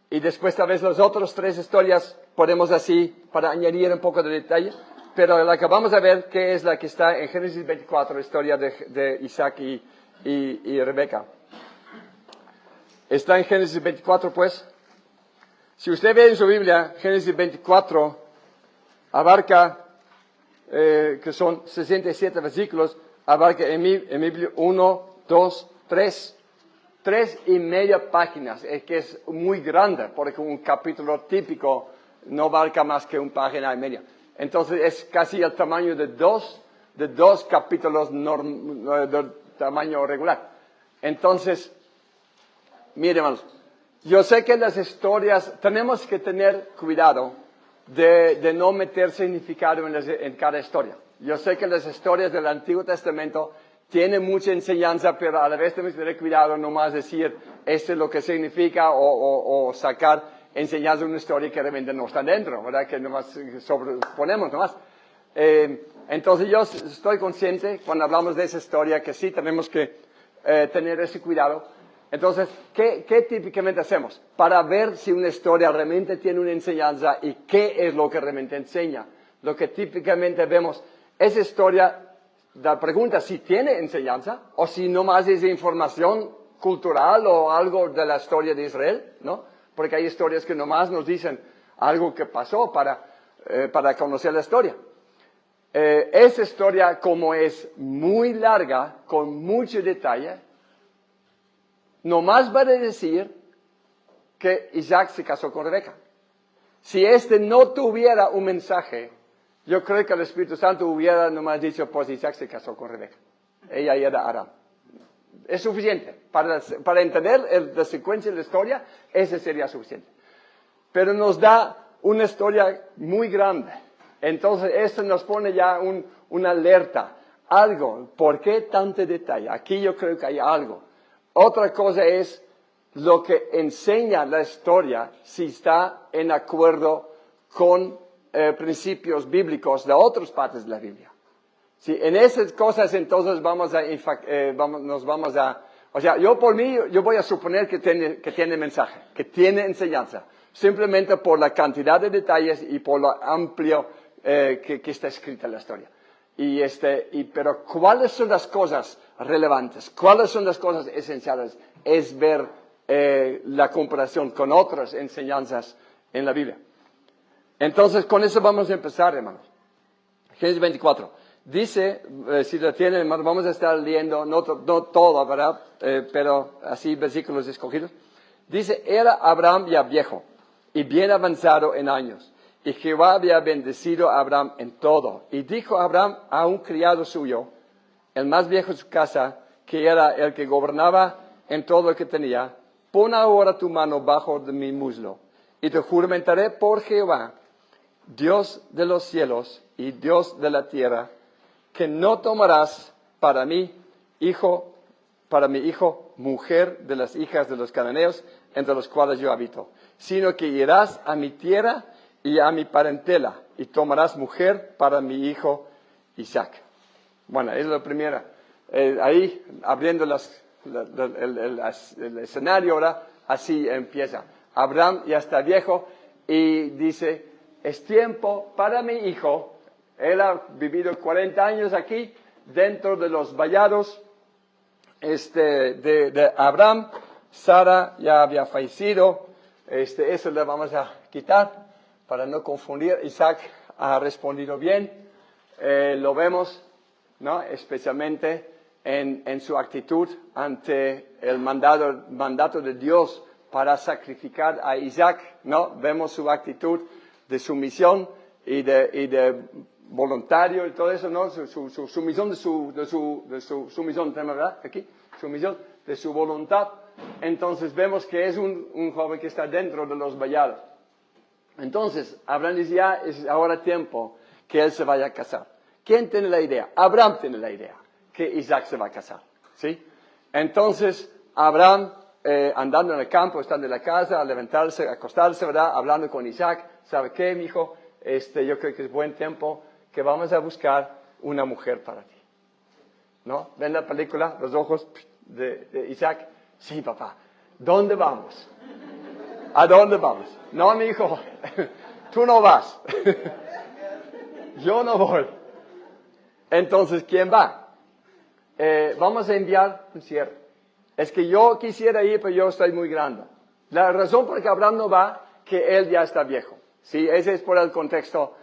Speaker 1: y después tal vez las otras tres historias podemos así, para añadir un poco de detalle, pero la que vamos a ver, que es la que está en Génesis 24, la historia de Isaac y Rebeca. Está en Génesis 24, pues. Si usted ve en su Biblia, Génesis 24 abarca, que son 67 versículos, abarca en mi Biblia 1, 2, 3 y media páginas, que es muy grande, porque un capítulo típico no abarca más que una página y media. Entonces es casi el tamaño de dos capítulos de tamaño regular. Entonces, miren, hermanos, yo sé que las historias, tenemos que tener cuidado de no meter significado en cada historia. Yo sé que las historias del Antiguo Testamento tienen mucha enseñanza, pero a la vez tenemos que tener cuidado no más decir, esto es lo que significa, o sacar enseñanza de una historia que realmente no está dentro, ¿verdad? Que nomás sobreponemos nomás. Entonces yo estoy consciente, cuando hablamos de esa historia, que sí tenemos que tener ese cuidado. Entonces, ¿qué típicamente hacemos? Para ver si una historia realmente tiene una enseñanza y qué es lo que realmente enseña. Lo que típicamente vemos, esa historia, la pregunta si tiene enseñanza o si nomás es información cultural o algo de la historia de Israel, ¿no? Porque hay historias que nomás nos dicen algo que pasó para conocer la historia. Esa historia, como es muy larga, con mucho detalle, nomás va a decir que Isaac se casó con Rebeca. Si no tuviera un mensaje, yo creo que el Espíritu Santo hubiera nomás dicho, pues Isaac se casó con Rebeca. Ella era Aram. Es suficiente. Para entender la secuencia de la historia, ese sería suficiente. Pero nos da una historia muy grande. Entonces, esto nos pone ya una alerta. Algo. ¿Por qué tanto detalle? Aquí yo creo que hay algo. Otra cosa es lo que enseña la historia si está en acuerdo con principios bíblicos de otras partes de la Biblia. Si en esas cosas entonces o sea, yo por mí, yo voy a suponer que tiene mensaje, que tiene enseñanza, simplemente por la cantidad de detalles y por lo amplio que está escrita la historia. Pero ¿cuáles son las cosas relevantes? ¿Cuáles son las cosas esenciales? Es ver la comparación con otras enseñanzas en la Biblia. Entonces, con eso vamos a empezar, hermanos. Génesis 24. Dice, si lo tienen, hermanos, vamos a estar leyendo, no todo, ¿verdad? Pero así versículos escogidos. Dice, era Abraham ya viejo y bien avanzado en años. Y Jehová había bendecido a Abraham en todo. Y dijo Abraham a un criado suyo, el más viejo de su casa, que era el que gobernaba en todo lo que tenía, pon ahora tu mano bajo de mi muslo, y te juramentaré por Jehová, Dios de los cielos y Dios de la tierra, que no tomarás para mi hijo, mujer de las hijas de los cananeos, entre los cuales yo habito, sino que irás a mi tierra y a mi parentela, y tomarás mujer para mi hijo Isaac. Bueno, es la primera. Ahí, abriendo el escenario ahora, así empieza. Abraham ya está viejo y dice, es tiempo para mi hijo. Él ha vivido 40 años aquí, dentro de los vallados de Abraham. Sara ya había fallecido. Eso le vamos a quitar para no confundir. Isaac ha respondido bien. Lo vemos, ¿no? Especialmente en su actitud ante el mandato de Dios para sacrificar a Isaac, ¿no? Vemos su actitud de sumisión y de voluntario y todo eso, ¿no? Su sumisión sumisión, ¿verdad? Aquí, sumisión de su voluntad. Entonces vemos que es un joven que está dentro de los vallados. Entonces, Abraham dice, ya es ahora tiempo que él se vaya a casar. ¿Quién tiene la idea? Abraham tiene la idea que Isaac se va a casar, ¿sí? Entonces, Abraham, andando en el campo, estando en la casa, a levantarse, a acostarse, ¿verdad? Hablando con Isaac, ¿sabe qué, mijo? Yo creo que es buen tiempo que vamos a buscar una mujer para ti. ¿No? ¿Ven la película? Los ojos de Isaac. Sí, papá. ¿Dónde vamos? ¿A dónde vamos? No, mi hijo, tú no vas. Yo no voy. Entonces, ¿quién va? Vamos a enviar un siervo. Es que yo quisiera ir, pero yo estoy muy grande. La razón por la que Abraham no va, que él ya está viejo. Sí, ese es por el contexto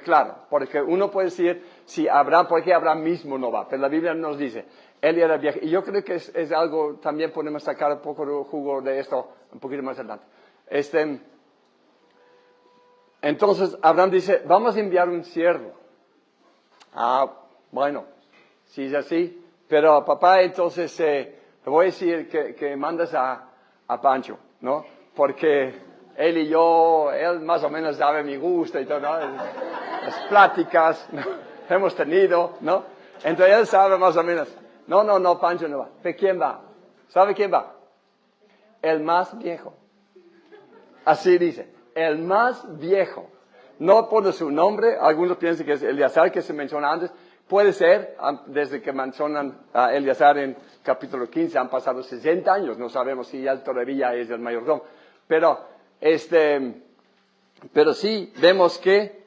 Speaker 1: claro. Porque uno puede decir, ¿por qué Abraham mismo no va? Pero la Biblia nos dice, él ya era viejo. Y yo creo que es algo, también podemos sacar un poco de jugo de esto un poquito más adelante. Entonces Abraham dice, vamos a enviar un siervo. Bueno, si es así. Pero papá, entonces te voy a decir que mandas a Pancho, ¿no? Porque él más o menos sabe mi gusto y todo, ¿no? Las pláticas, ¿no? Hemos tenido, ¿no? Entonces él sabe más o menos. No, Pancho no va. ¿Pero quién va? ¿Sabe quién va? El más viejo. Así dice, el más viejo. No por su nombre, algunos piensan que es Eleazar que se menciona antes. Puede ser, desde que mencionan a Eleazar en capítulo 15, han pasado 60 años, no sabemos si él todavía es el mayordomo. Pero sí, vemos que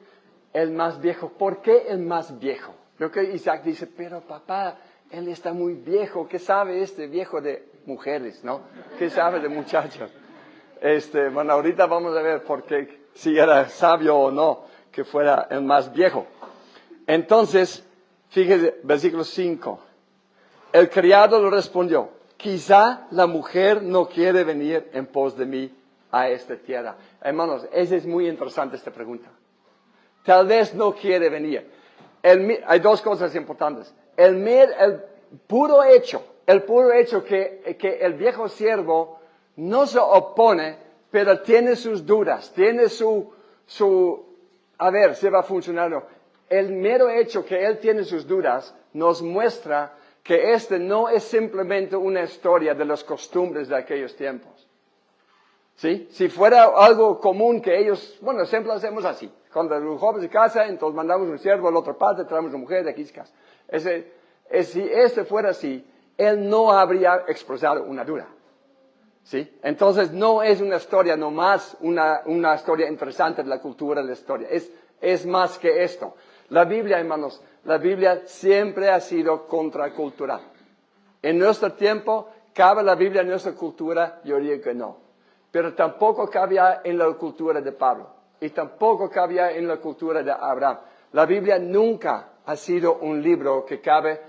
Speaker 1: el más viejo. ¿Por qué el más viejo? Creo que Isaac dice, pero papá, él está muy viejo. ¿Qué sabe este viejo de mujeres, no? ¿Qué sabe de muchachos? Bueno, ahorita vamos a ver por qué, si era sabio o no, que fuera el más viejo. Entonces, fíjese, versículo 5. El criado le respondió, quizá la mujer no quiere venir en pos de mí a esta tierra. Hermanos, esa es muy interesante esta pregunta. Tal vez no quiere venir. Hay dos cosas importantes. El puro hecho que el viejo siervo no se opone, pero tiene sus dudas, tiene a ver si va a funcionar o no. El mero hecho que él tiene sus dudas nos muestra que este no es simplemente una historia de las costumbres de aquellos tiempos. ¿Sí? Si fuera algo común que ellos, bueno, siempre lo hacemos así. Cuando los jóvenes se casan, entonces mandamos un siervo a la otra parte, traemos una mujer de aquí se casa. Si este fuera así, él no habría expresado una duda. ¿Sí? Entonces no es una historia nomás, una historia interesante de la cultura de la historia. Es más que esto. La Biblia, hermanos, la Biblia siempre ha sido contracultural. En nuestro tiempo, ¿cabe la Biblia en nuestra cultura? Yo diría que no. Pero tampoco cabía en la cultura de Pablo. Y tampoco cabía en la cultura de Abraham. La Biblia nunca ha sido un libro que cabe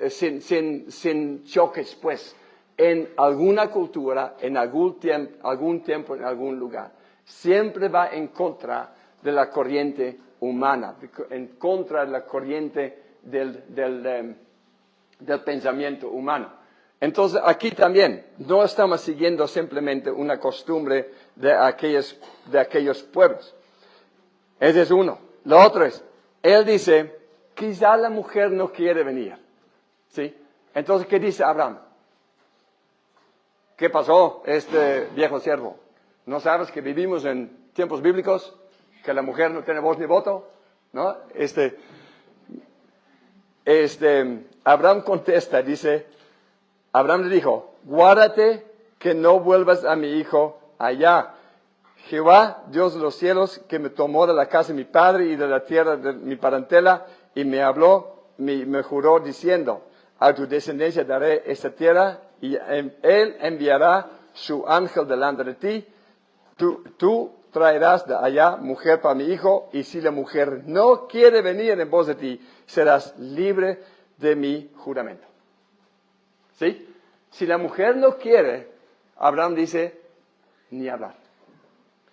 Speaker 1: sin choques, pues, en alguna cultura, en algún tiempo, en algún lugar. Siempre va en contra de la corriente humana, en contra de la corriente del pensamiento humano. Entonces, aquí también, no estamos siguiendo simplemente una costumbre de aquellos pueblos. Ese es uno. Lo otro es, él dice, quizá la mujer no quiere venir. ¿Sí? Entonces, ¿qué dice Abraham? ¿Qué pasó, este viejo siervo? ¿No sabes que vivimos en tiempos bíblicos? Que la mujer no tiene voz ni voto, ¿no? Abraham contesta, dice, Abraham le dijo, guárdate que no vuelvas a mi hijo allá. Jehová, Dios de los cielos, que me tomó de la casa de mi padre y de la tierra de mi parentela, y me habló, me juró diciendo, a tu descendencia daré esta tierra, y él enviará su ángel delante de ti. Tú traerás de allá mujer para mi hijo, y si la mujer no quiere venir en pos de ti, serás libre de mi juramento. ¿Sí? Si la mujer no quiere, Abraham dice, ni hablar.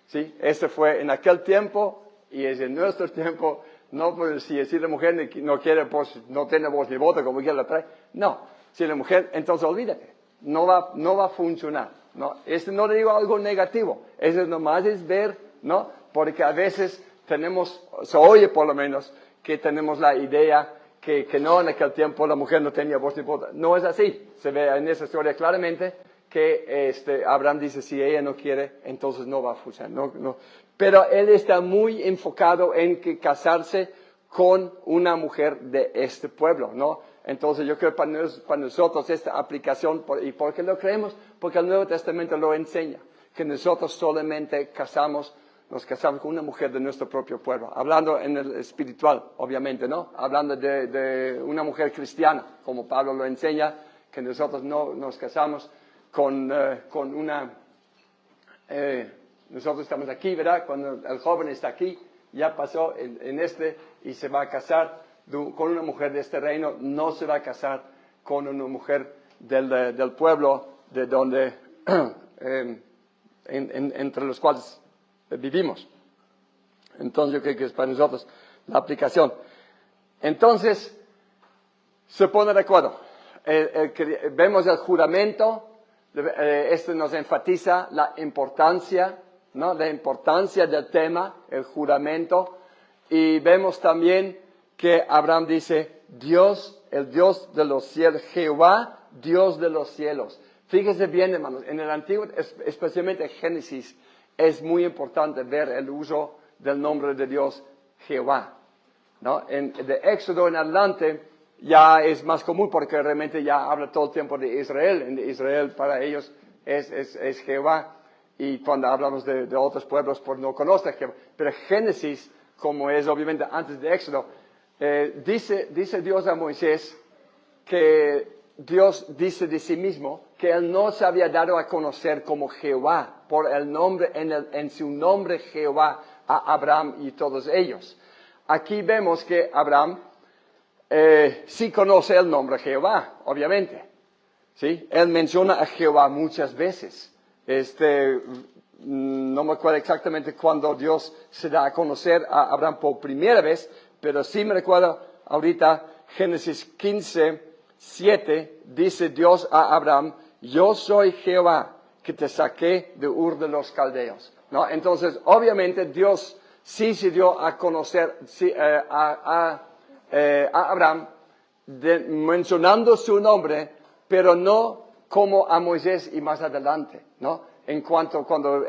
Speaker 1: ¿Sí? Este fue en aquel tiempo, y es en nuestro tiempo. No, pues si la mujer no quiere, pues no tiene voz ni voto, como quiera la trae. No, si la mujer, entonces olvídate. No va a funcionar. ¿No? No le digo algo negativo. Eso nomás es ver, ¿no? Porque a veces se oye por lo menos, que tenemos la idea que no, en aquel tiempo la mujer no tenía voz ni voto. No es así. Se ve en esa historia claramente que Abraham dice, si ella no quiere, entonces no va a funcionar. No. Pero él está muy enfocado en casarse con una mujer de este pueblo, ¿no? Entonces yo creo para nosotros esta aplicación, ¿y por qué lo creemos? Porque el Nuevo Testamento lo enseña, que nosotros solamente nos casamos con una mujer de nuestro propio pueblo, hablando en el espiritual, obviamente, ¿no? Hablando de una mujer cristiana, como Pablo lo enseña, que nosotros no nos casamos con una... nosotros estamos aquí, ¿verdad? Cuando el joven está aquí, ya pasó y se va a casar con una mujer de este reino, no se va a casar con una mujer del pueblo de donde, entre los cuales vivimos. Entonces yo creo que es para nosotros la aplicación. Entonces, se pone de acuerdo. Vemos el juramento, esto nos enfatiza la importancia, ¿no? La importancia del tema, el juramento, y vemos también que Abraham dice, Dios, el Dios de los cielos, Jehová, Dios de los cielos. Fíjese bien, hermanos, en el Antiguo, especialmente en Génesis, es muy importante ver el uso del nombre de Dios, Jehová, ¿no? De Éxodo en adelante ya es más común porque realmente ya habla todo el tiempo de Israel. En Israel para ellos es Jehová. Y cuando hablamos de otros pueblos, pues no conocen Jehová. Pero Génesis, como es obviamente antes de Éxodo, dice Dios a Moisés que Dios dice de sí mismo que Él no se había dado a conocer como Jehová, por el nombre, en su nombre Jehová, a Abraham y todos ellos. Aquí vemos que Abraham sí conoce el nombre Jehová, obviamente. ¿sí? Él menciona a Jehová muchas veces. No me acuerdo exactamente cuándo Dios se da a conocer a Abraham por primera vez, pero sí me recuerdo ahorita Génesis 15:7, dice Dios a Abraham, yo soy Jehová que te saqué de Ur de los Caldeos, ¿no? Entonces, obviamente Dios sí se dio a conocer a Abraham mencionando su nombre, pero no como a Moisés y más adelante, ¿no? Cuando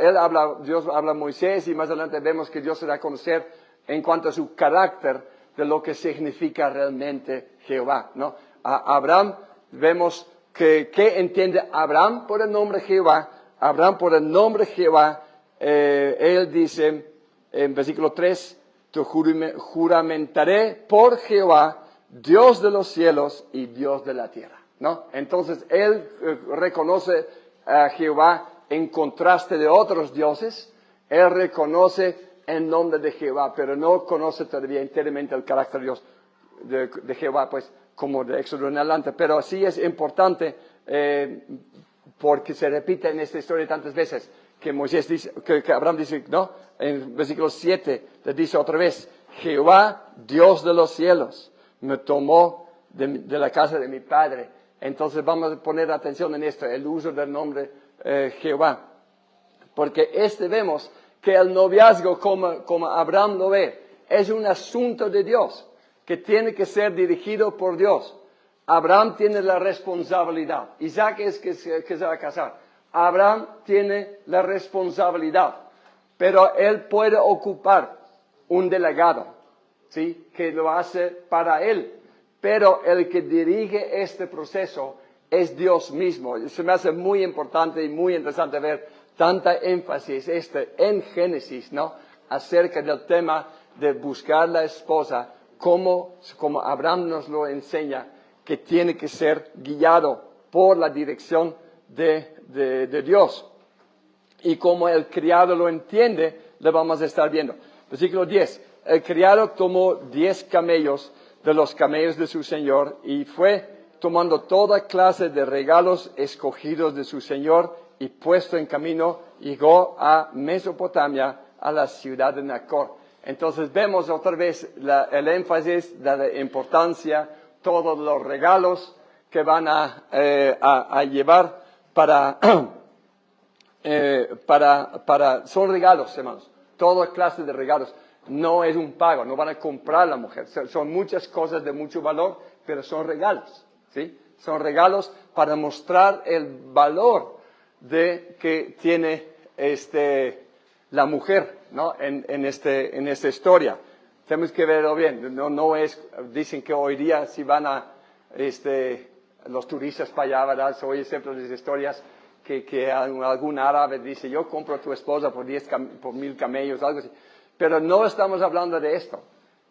Speaker 1: Dios habla a Moisés y más adelante vemos que Dios se da a conocer en cuanto a su carácter de lo que significa realmente Jehová, ¿no? A Abraham vemos ¿qué entiende Abraham por el nombre Jehová? Abraham por el nombre Jehová, él dice en versículo 3, te juramentaré por Jehová, Dios de los cielos y Dios de la tierra, ¿no? Entonces él reconoce a Jehová en contraste de otros dioses, él reconoce el nombre de Jehová, pero no conoce todavía enteramente el carácter de Dios de Jehová, pues como de Éxodo en adelante, pero sí es importante porque se repite en esta historia tantas veces que Moisés dice, que Abraham dice, ¿no? En versículo 7 le dice otra vez, Jehová, Dios de los cielos, me tomó de la casa de mi padre. Entonces vamos a poner atención en esto, el uso del nombre Jehová, porque vemos que el noviazgo como Abraham lo ve, es un asunto de Dios, que tiene que ser dirigido por Dios. Abraham tiene la responsabilidad. Isaac es que se va a casar. Abraham tiene la responsabilidad, pero él puede ocupar un delegado, ¿sí? Que lo hace para él. Pero el que dirige este proceso es Dios mismo. Se me hace muy importante y muy interesante ver tanta énfasis en Génesis, ¿no? Acerca del tema de buscar la esposa, como Abraham nos lo enseña, que tiene que ser guiado por la dirección de Dios. Y como el criado lo entiende, lo vamos a estar viendo. Versículo 10. El criado tomó 10 camellos de los camellos de su señor y fue tomando toda clase de regalos escogidos de su señor y puesto en camino, llegó a Mesopotamia, a la ciudad de Nacor. Entonces vemos otra vez el énfasis de la importancia, todos los regalos que van a llevar son regalos, hermanos, toda clase de regalos. No es un pago, no van a comprar a la mujer. Son muchas cosas de mucho valor, pero son regalos, ¿sí? Son regalos para mostrar el valor que tiene la mujer, ¿no? En esta historia. Tenemos que verlo bien. Dicen que hoy día si van los turistas para allá, ¿verdad? Se oye siempre las historias que algún árabe dice, yo compro a tu esposa por 1,000 camellos, algo así. Pero no estamos hablando de esto.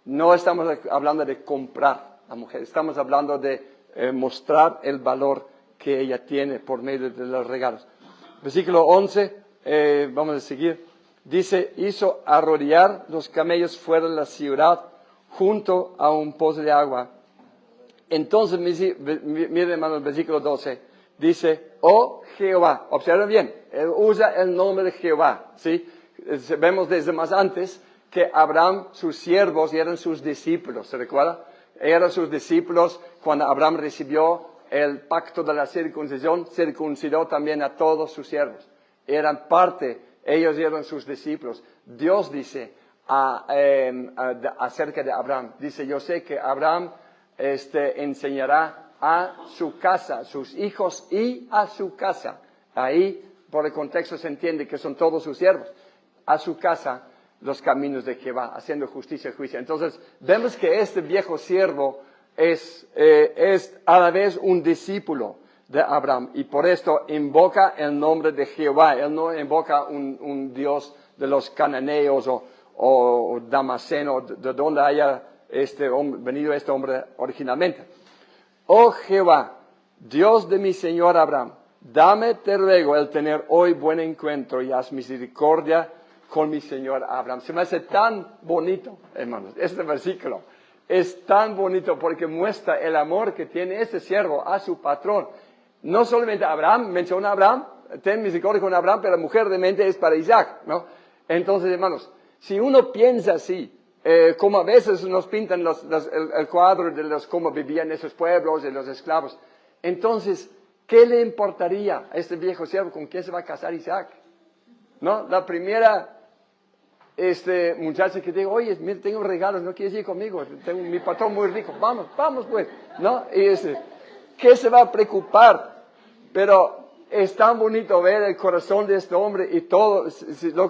Speaker 1: No estamos hablando de comprar a la mujer. Estamos hablando de mostrar el valor que ella tiene por medio de los regalos. Versículo 11, vamos a seguir. Dice, hizo arrodillar los camellos fuera de la ciudad junto a un pozo de agua. Entonces, miren hermano, el versículo 12, dice, oh Jehová, observen bien, él usa el nombre de Jehová, ¿sí? Vemos desde más antes que Abraham, sus siervos, eran sus discípulos, ¿se recuerda? Eran sus discípulos cuando Abraham recibió el pacto de la circuncisión, circuncidó también a todos sus siervos. Eran parte, ellos eran sus discípulos. Dios dice acerca de Abraham, dice, yo sé que Abraham enseñará a su casa, a sus hijos y a su casa. Ahí, por el contexto se entiende que son todos sus siervos. A su casa los caminos de Jehová, haciendo justicia y juicio. Entonces, vemos que este viejo siervo es a la vez un discípulo de Abraham y por esto invoca el nombre de Jehová. Él no invoca un Dios de los cananeos o damaseno, de donde haya venido este hombre originalmente. Oh Jehová, Dios de mi señor Abraham, dame, te ruego, el tener hoy buen encuentro y haz misericordia con mi señor Abraham. Se me hace tan bonito, hermanos, este versículo. Es tan bonito porque muestra el amor que tiene este siervo a su patrón. no solamente Abraham, menciona a Abraham, ten misericordia con Abraham, pero la mujer de mente es para Isaac, ¿no? Entonces, hermanos, si uno piensa así, como a veces nos pintan el cuadro de cómo vivían esos pueblos, de los esclavos, entonces, ¿qué le importaría a este viejo siervo con quién se va a casar Isaac? ¿No? La primera muchacha que digo, oye, mira, tengo regalos, ¿no quieres ir conmigo? Tengo mi patrón muy rico, vamos pues, ¿no? Y ¿qué se va a preocupar? Pero es tan bonito ver el corazón de este hombre y todo,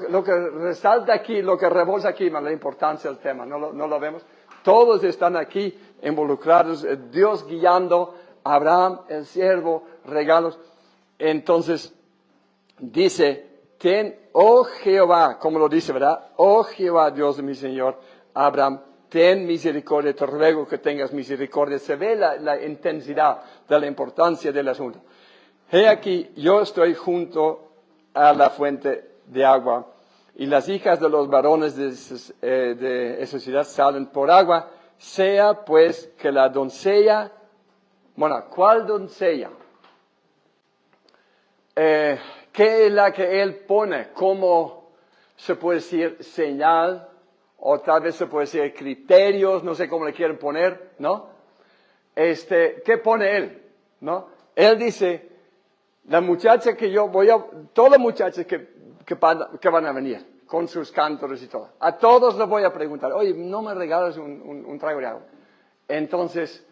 Speaker 1: lo que resalta aquí, lo que rebosa aquí, la importancia del tema, ¿no lo vemos? Todos están aquí involucrados, Dios guiando a Abraham, el siervo, regalos. Entonces, dice, oh Jehová, como lo dice, ¿verdad? Oh Jehová, Dios de mi Señor, Abraham, ten misericordia, te ruego que tengas misericordia. Se ve la intensidad de la importancia del asunto. He aquí, yo estoy junto a la fuente de agua, y las hijas de los varones de esa ciudad salen por agua, sea pues que la doncella, bueno, ¿cuál doncella? ¿Qué es la que él pone como, se puede decir, señal, o tal vez se puede decir criterios, no sé cómo le quieren poner, ¿no? ¿Qué pone él? ¿No? Él dice, la muchacha que yo todas las muchachas que van a venir, con sus cántaros y todo, a todos les voy a preguntar, oye, ¿no me regalas un trago de agua? Entonces,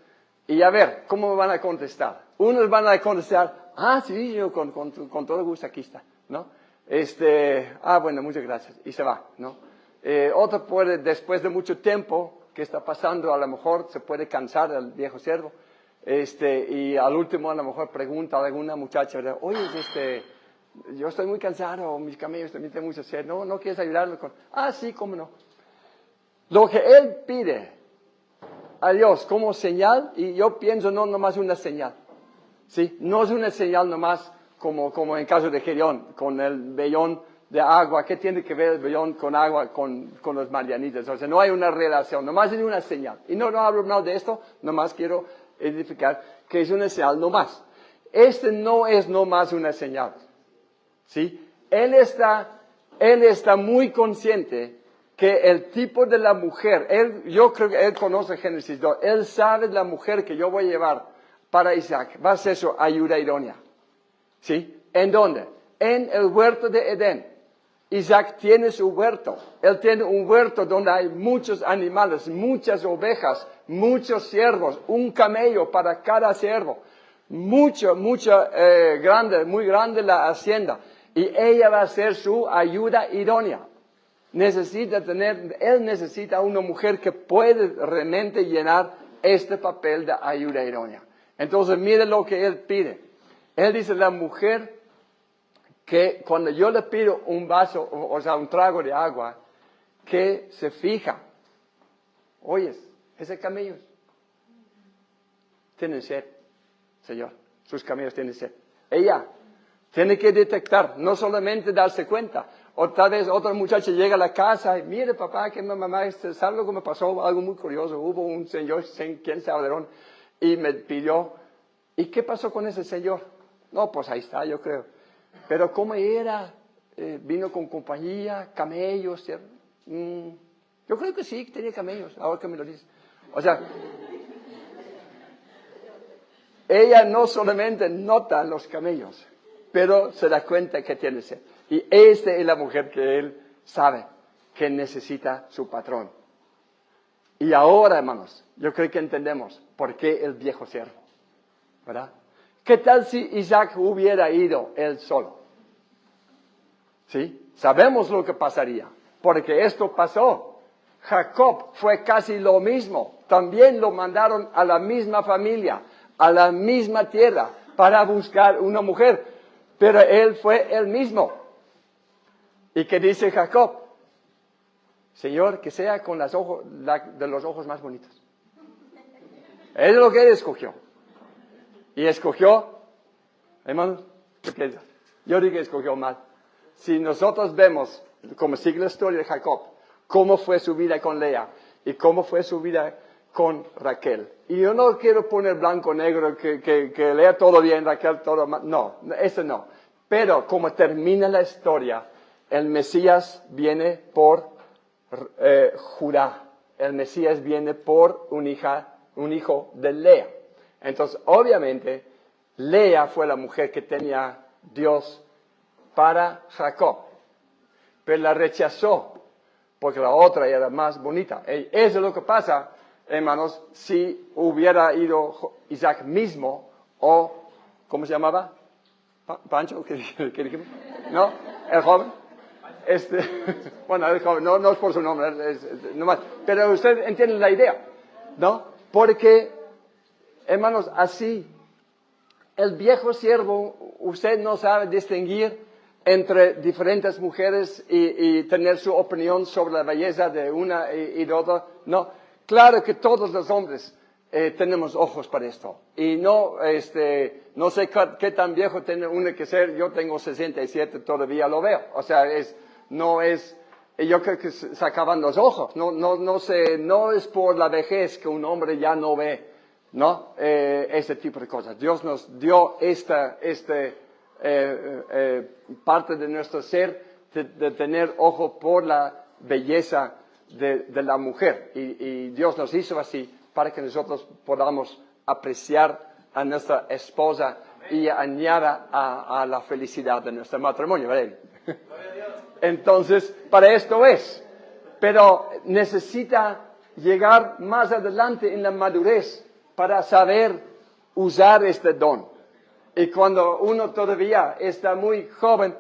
Speaker 1: y a ver, ¿cómo me van a contestar? Unos van a contestar, sí, yo con todo gusto aquí está, ¿no? Bueno, muchas gracias, y se va, ¿no? Otro puede, después de mucho tiempo que está pasando, a lo mejor se puede cansar del viejo siervo, y al último a lo mejor pregunta a alguna muchacha, ¿verdad? Oye, yo estoy muy cansado, mis camellos también tienen mucha sed, ¿no quieres ayudarme con? Sí, cómo no. Lo que él pide a Dios como señal, y yo pienso no nomás una señal, ¿sí? No es una señal nomás como en caso de Gedeón, con el vellón de agua. ¿Qué tiene que ver el vellón con agua con los madianitas? O sea, no hay una relación, nomás es una señal. Y no hablo mal de esto, nomás quiero identificar que es una señal nomás. No es nomás una señal, ¿sí? Él está muy consciente que el tipo de la mujer, yo creo que él conoce Génesis 2, él sabe la mujer que yo voy a llevar para Isaac, va a ser su ayuda idónea, ¿sí? ¿En dónde? En el huerto de Edén. Isaac tiene su huerto, él tiene un huerto donde hay muchos animales, muchas ovejas, muchos ciervos, un camello para cada ciervo, muy grande la hacienda, y ella va a ser su ayuda idónea. Él necesita una mujer que puede realmente llenar este papel de ayuda idónea. Entonces, mire lo que él pide. Él dice, la mujer que cuando yo le pido un vaso, o sea, un trago de agua, que se fija. Oyes, ese camello tiene sed, Señor. Sus camellos tienen sed. Ella tiene que detectar, no solamente darse cuenta. O tal vez otra muchacha llega a la casa y, mire papá, que mi mamá, ¿sabe lo que me pasó? Algo muy curioso. Hubo un señor, quién sabe de dónde, y me pidió, ¿y qué pasó con ese señor? No, pues ahí está, yo creo. Pero ¿cómo era? Vino con compañía, camellos. Yo creo que sí, tenía camellos, ahora que me lo dices. O sea, ella no solamente nota los camellos, pero se da cuenta que tiene sed. Y esta es la mujer que él sabe que necesita su patrón. Y ahora, hermanos, yo creo que entendemos por qué el viejo siervo, ¿verdad? ¿Qué tal si Isaac hubiera ido él solo? ¿Sí? Sabemos lo que pasaría, porque esto pasó. Jacob fue casi lo mismo. También lo mandaron a la misma familia, a la misma tierra, para buscar una mujer. Pero él fue el mismo. ¿Y qué dice Jacob? Señor, que sea con de los ojos más bonitos. Es lo que él escogió. Y escogió, hermanos, yo digo que escogió mal. Si nosotros vemos, como sigue la historia de Jacob, cómo fue su vida con Lea y cómo fue su vida con Raquel. Y yo no quiero poner blanco o negro, que lea todo bien, Raquel todo mal. No, eso no. Pero como termina la historia, el Mesías viene por Judá. El Mesías viene por un hijo de Lea. Entonces, obviamente, Lea fue la mujer que tenía Dios para Jacob. Pero la rechazó, porque la otra era más bonita. Eso es lo que pasa, hermanos, si hubiera ido Isaac mismo, o, ¿cómo se llamaba? ¿Pancho? ¿Qué dijimos? ¿No? ¿El joven? Bueno, el joven, no es por su nombre, nomás. Pero usted entiende la idea, ¿no? Porque, hermanos, así, el viejo siervo, usted no sabe distinguir entre diferentes mujeres y tener su opinión sobre la belleza de una y de otra. No, claro que todos los hombres tenemos ojos para esto. Y no sé qué tan viejo tiene uno que ser. Yo tengo 67, todavía lo veo. O sea, yo creo que se acaban los ojos. No es por la vejez que un hombre ya no ve, ¿no? Ese tipo de cosas. Dios nos dio parte de nuestro ser de tener ojo por la belleza de la mujer. Y Dios nos hizo así para que nosotros podamos apreciar a nuestra esposa y añada a la felicidad de nuestro matrimonio, ¿verdad? Entonces, para esto es. Pero necesita llegar más adelante en la madurez para saber usar este don. Y cuando uno todavía está muy joven,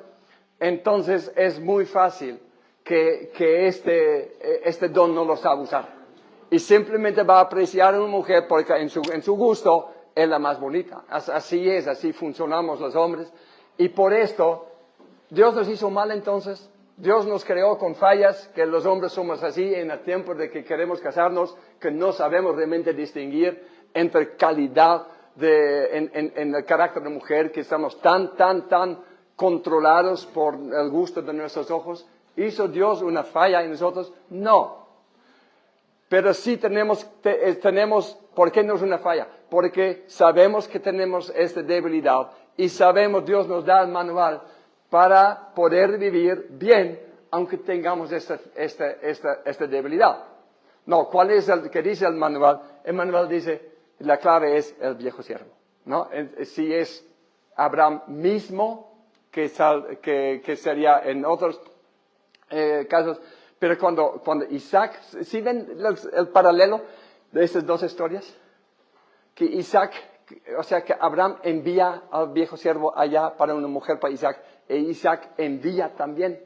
Speaker 1: entonces es muy fácil que este don no lo sabe usar. Y simplemente va a apreciar a una mujer porque en su gusto es la más bonita. Así es, así funcionamos los hombres. Y por esto, Dios nos hizo mal entonces. Dios nos creó con fallas, que los hombres somos así en el tiempo de que queremos casarnos, que no sabemos realmente distinguir entre calidad en el carácter de mujer, que estamos tan controlados por el gusto de nuestros ojos. ¿Hizo Dios una falla en nosotros? No. Pero sí tenemos, ¿por qué no es una falla? Porque sabemos que tenemos esta debilidad y sabemos, Dios nos da el manual para poder vivir bien, aunque tengamos esta debilidad. No, ¿cuál es el que dice el manual? El manual dice, la clave es el viejo siervo, ¿no? Si es Abraham mismo, que sería en otros casos, pero cuando Isaac, ¿sí ven el paralelo de estas dos historias? Que Isaac, o sea que Abraham envía al viejo siervo allá para una mujer para Isaac, e Isaac envía también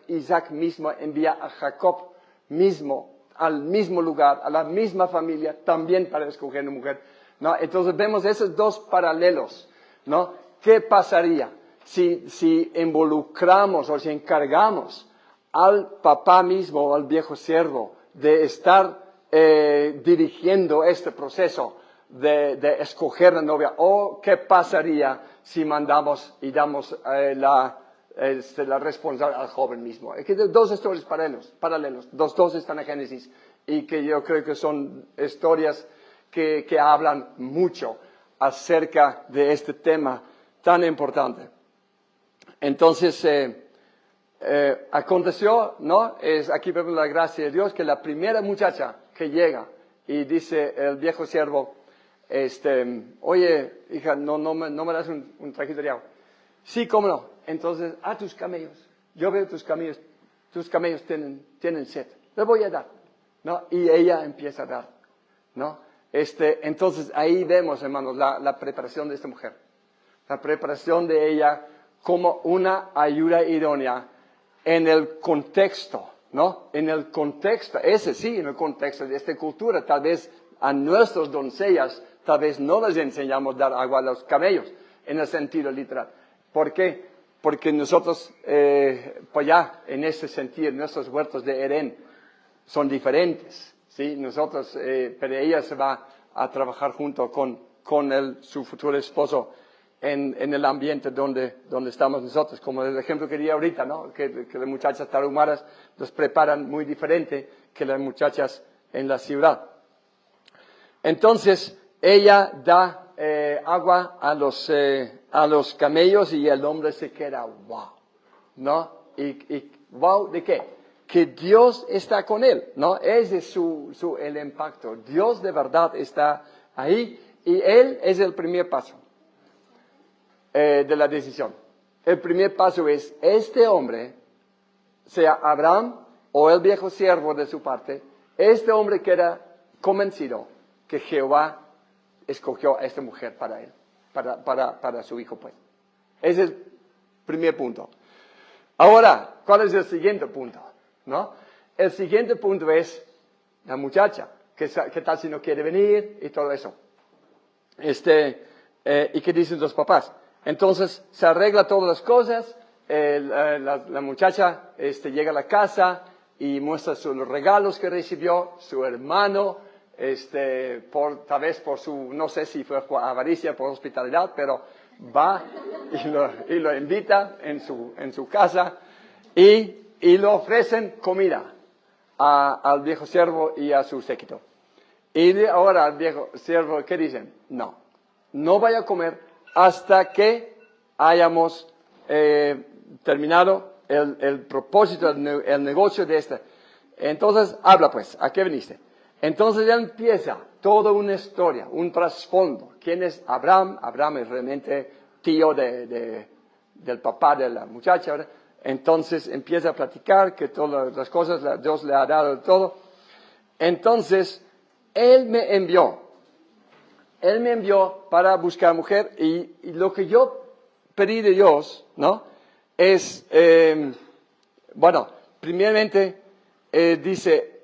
Speaker 1: Isaac mismo envía a Jacob mismo, al mismo lugar, a la misma familia, también para escoger una mujer, ¿no? Entonces vemos esos dos paralelos, ¿no? ¿Qué pasaría si involucramos o si encargamos al papá mismo, al viejo siervo, de estar dirigiendo este proceso de escoger la novia? ¿O qué pasaría si mandamos y damos la responsabilidad al joven mismo? Es que dos historias paralelos, los dos están en Génesis, y que yo creo que son historias que hablan mucho acerca de este tema tan importante. Entonces, aconteció, ¿no? Aquí vemos la gracia de Dios, que la primera muchacha que llega y dice el viejo siervo, oye, hija, no me das un trajito de agua. Sí, cómo no. Entonces, a tus camellos. Yo veo tus camellos tienen sed. Les voy a dar, ¿no? Y ella empieza a dar, ¿no? Entonces, ahí vemos, hermanos, la preparación de esta mujer. La preparación de ella como una ayuda idónea en el contexto, ¿no? En el contexto, en el contexto de esta cultura. Tal vez a nuestras doncellas, tal vez no les enseñamos a dar agua a los camellos, en el sentido literal. ¿Por qué? Porque nosotros, pues ya, en ese sentido, nuestros huertos de Edén son diferentes, ¿sí? Nosotros, pero ella se va a trabajar junto con su futuro esposo en el ambiente donde estamos nosotros, como el ejemplo que di ahorita, ¿no? Que las muchachas tarahumaras los preparan muy diferente que las muchachas en la ciudad. Entonces, ella da agua a los camellos y el hombre se queda, wow, ¿no? Y wow, ¿de qué? Que Dios está con él, ¿no? Ese es el impacto. Dios de verdad está ahí y él es el primer paso de la decisión. El primer paso es, este hombre, sea Abraham o el viejo siervo de su parte, este hombre queda convencido que Jehová escogió a esta mujer para él, para su hijo, pues. Ese es el primer punto. Ahora, ¿cuál es el siguiente punto? ¿No? El siguiente punto es la muchacha. ¿Qué tal si no quiere venir? Y todo eso. ¿Y qué dicen los papás? Entonces, se arregla todas las cosas. La muchacha llega a la casa y muestra los regalos que recibió, su hermano, tal vez por no sé si fue por avaricia, por hospitalidad, pero va y lo invita en su casa y le ofrecen comida al viejo siervo y a su séquito. Y ahora al viejo siervo, ¿qué dicen? No vaya a comer hasta que hayamos terminado el propósito, el negocio de este. Entonces, habla pues, ¿a qué viniste? Entonces ya empieza toda una historia, un trasfondo. ¿Quién es Abraham? Abraham es realmente tío del papá de la muchacha, ¿verdad? Entonces empieza a platicar que todas las cosas Dios le ha dado todo. Entonces, Él me envió para buscar mujer y lo que yo pedí de Dios, ¿no? Es, primeramente, dice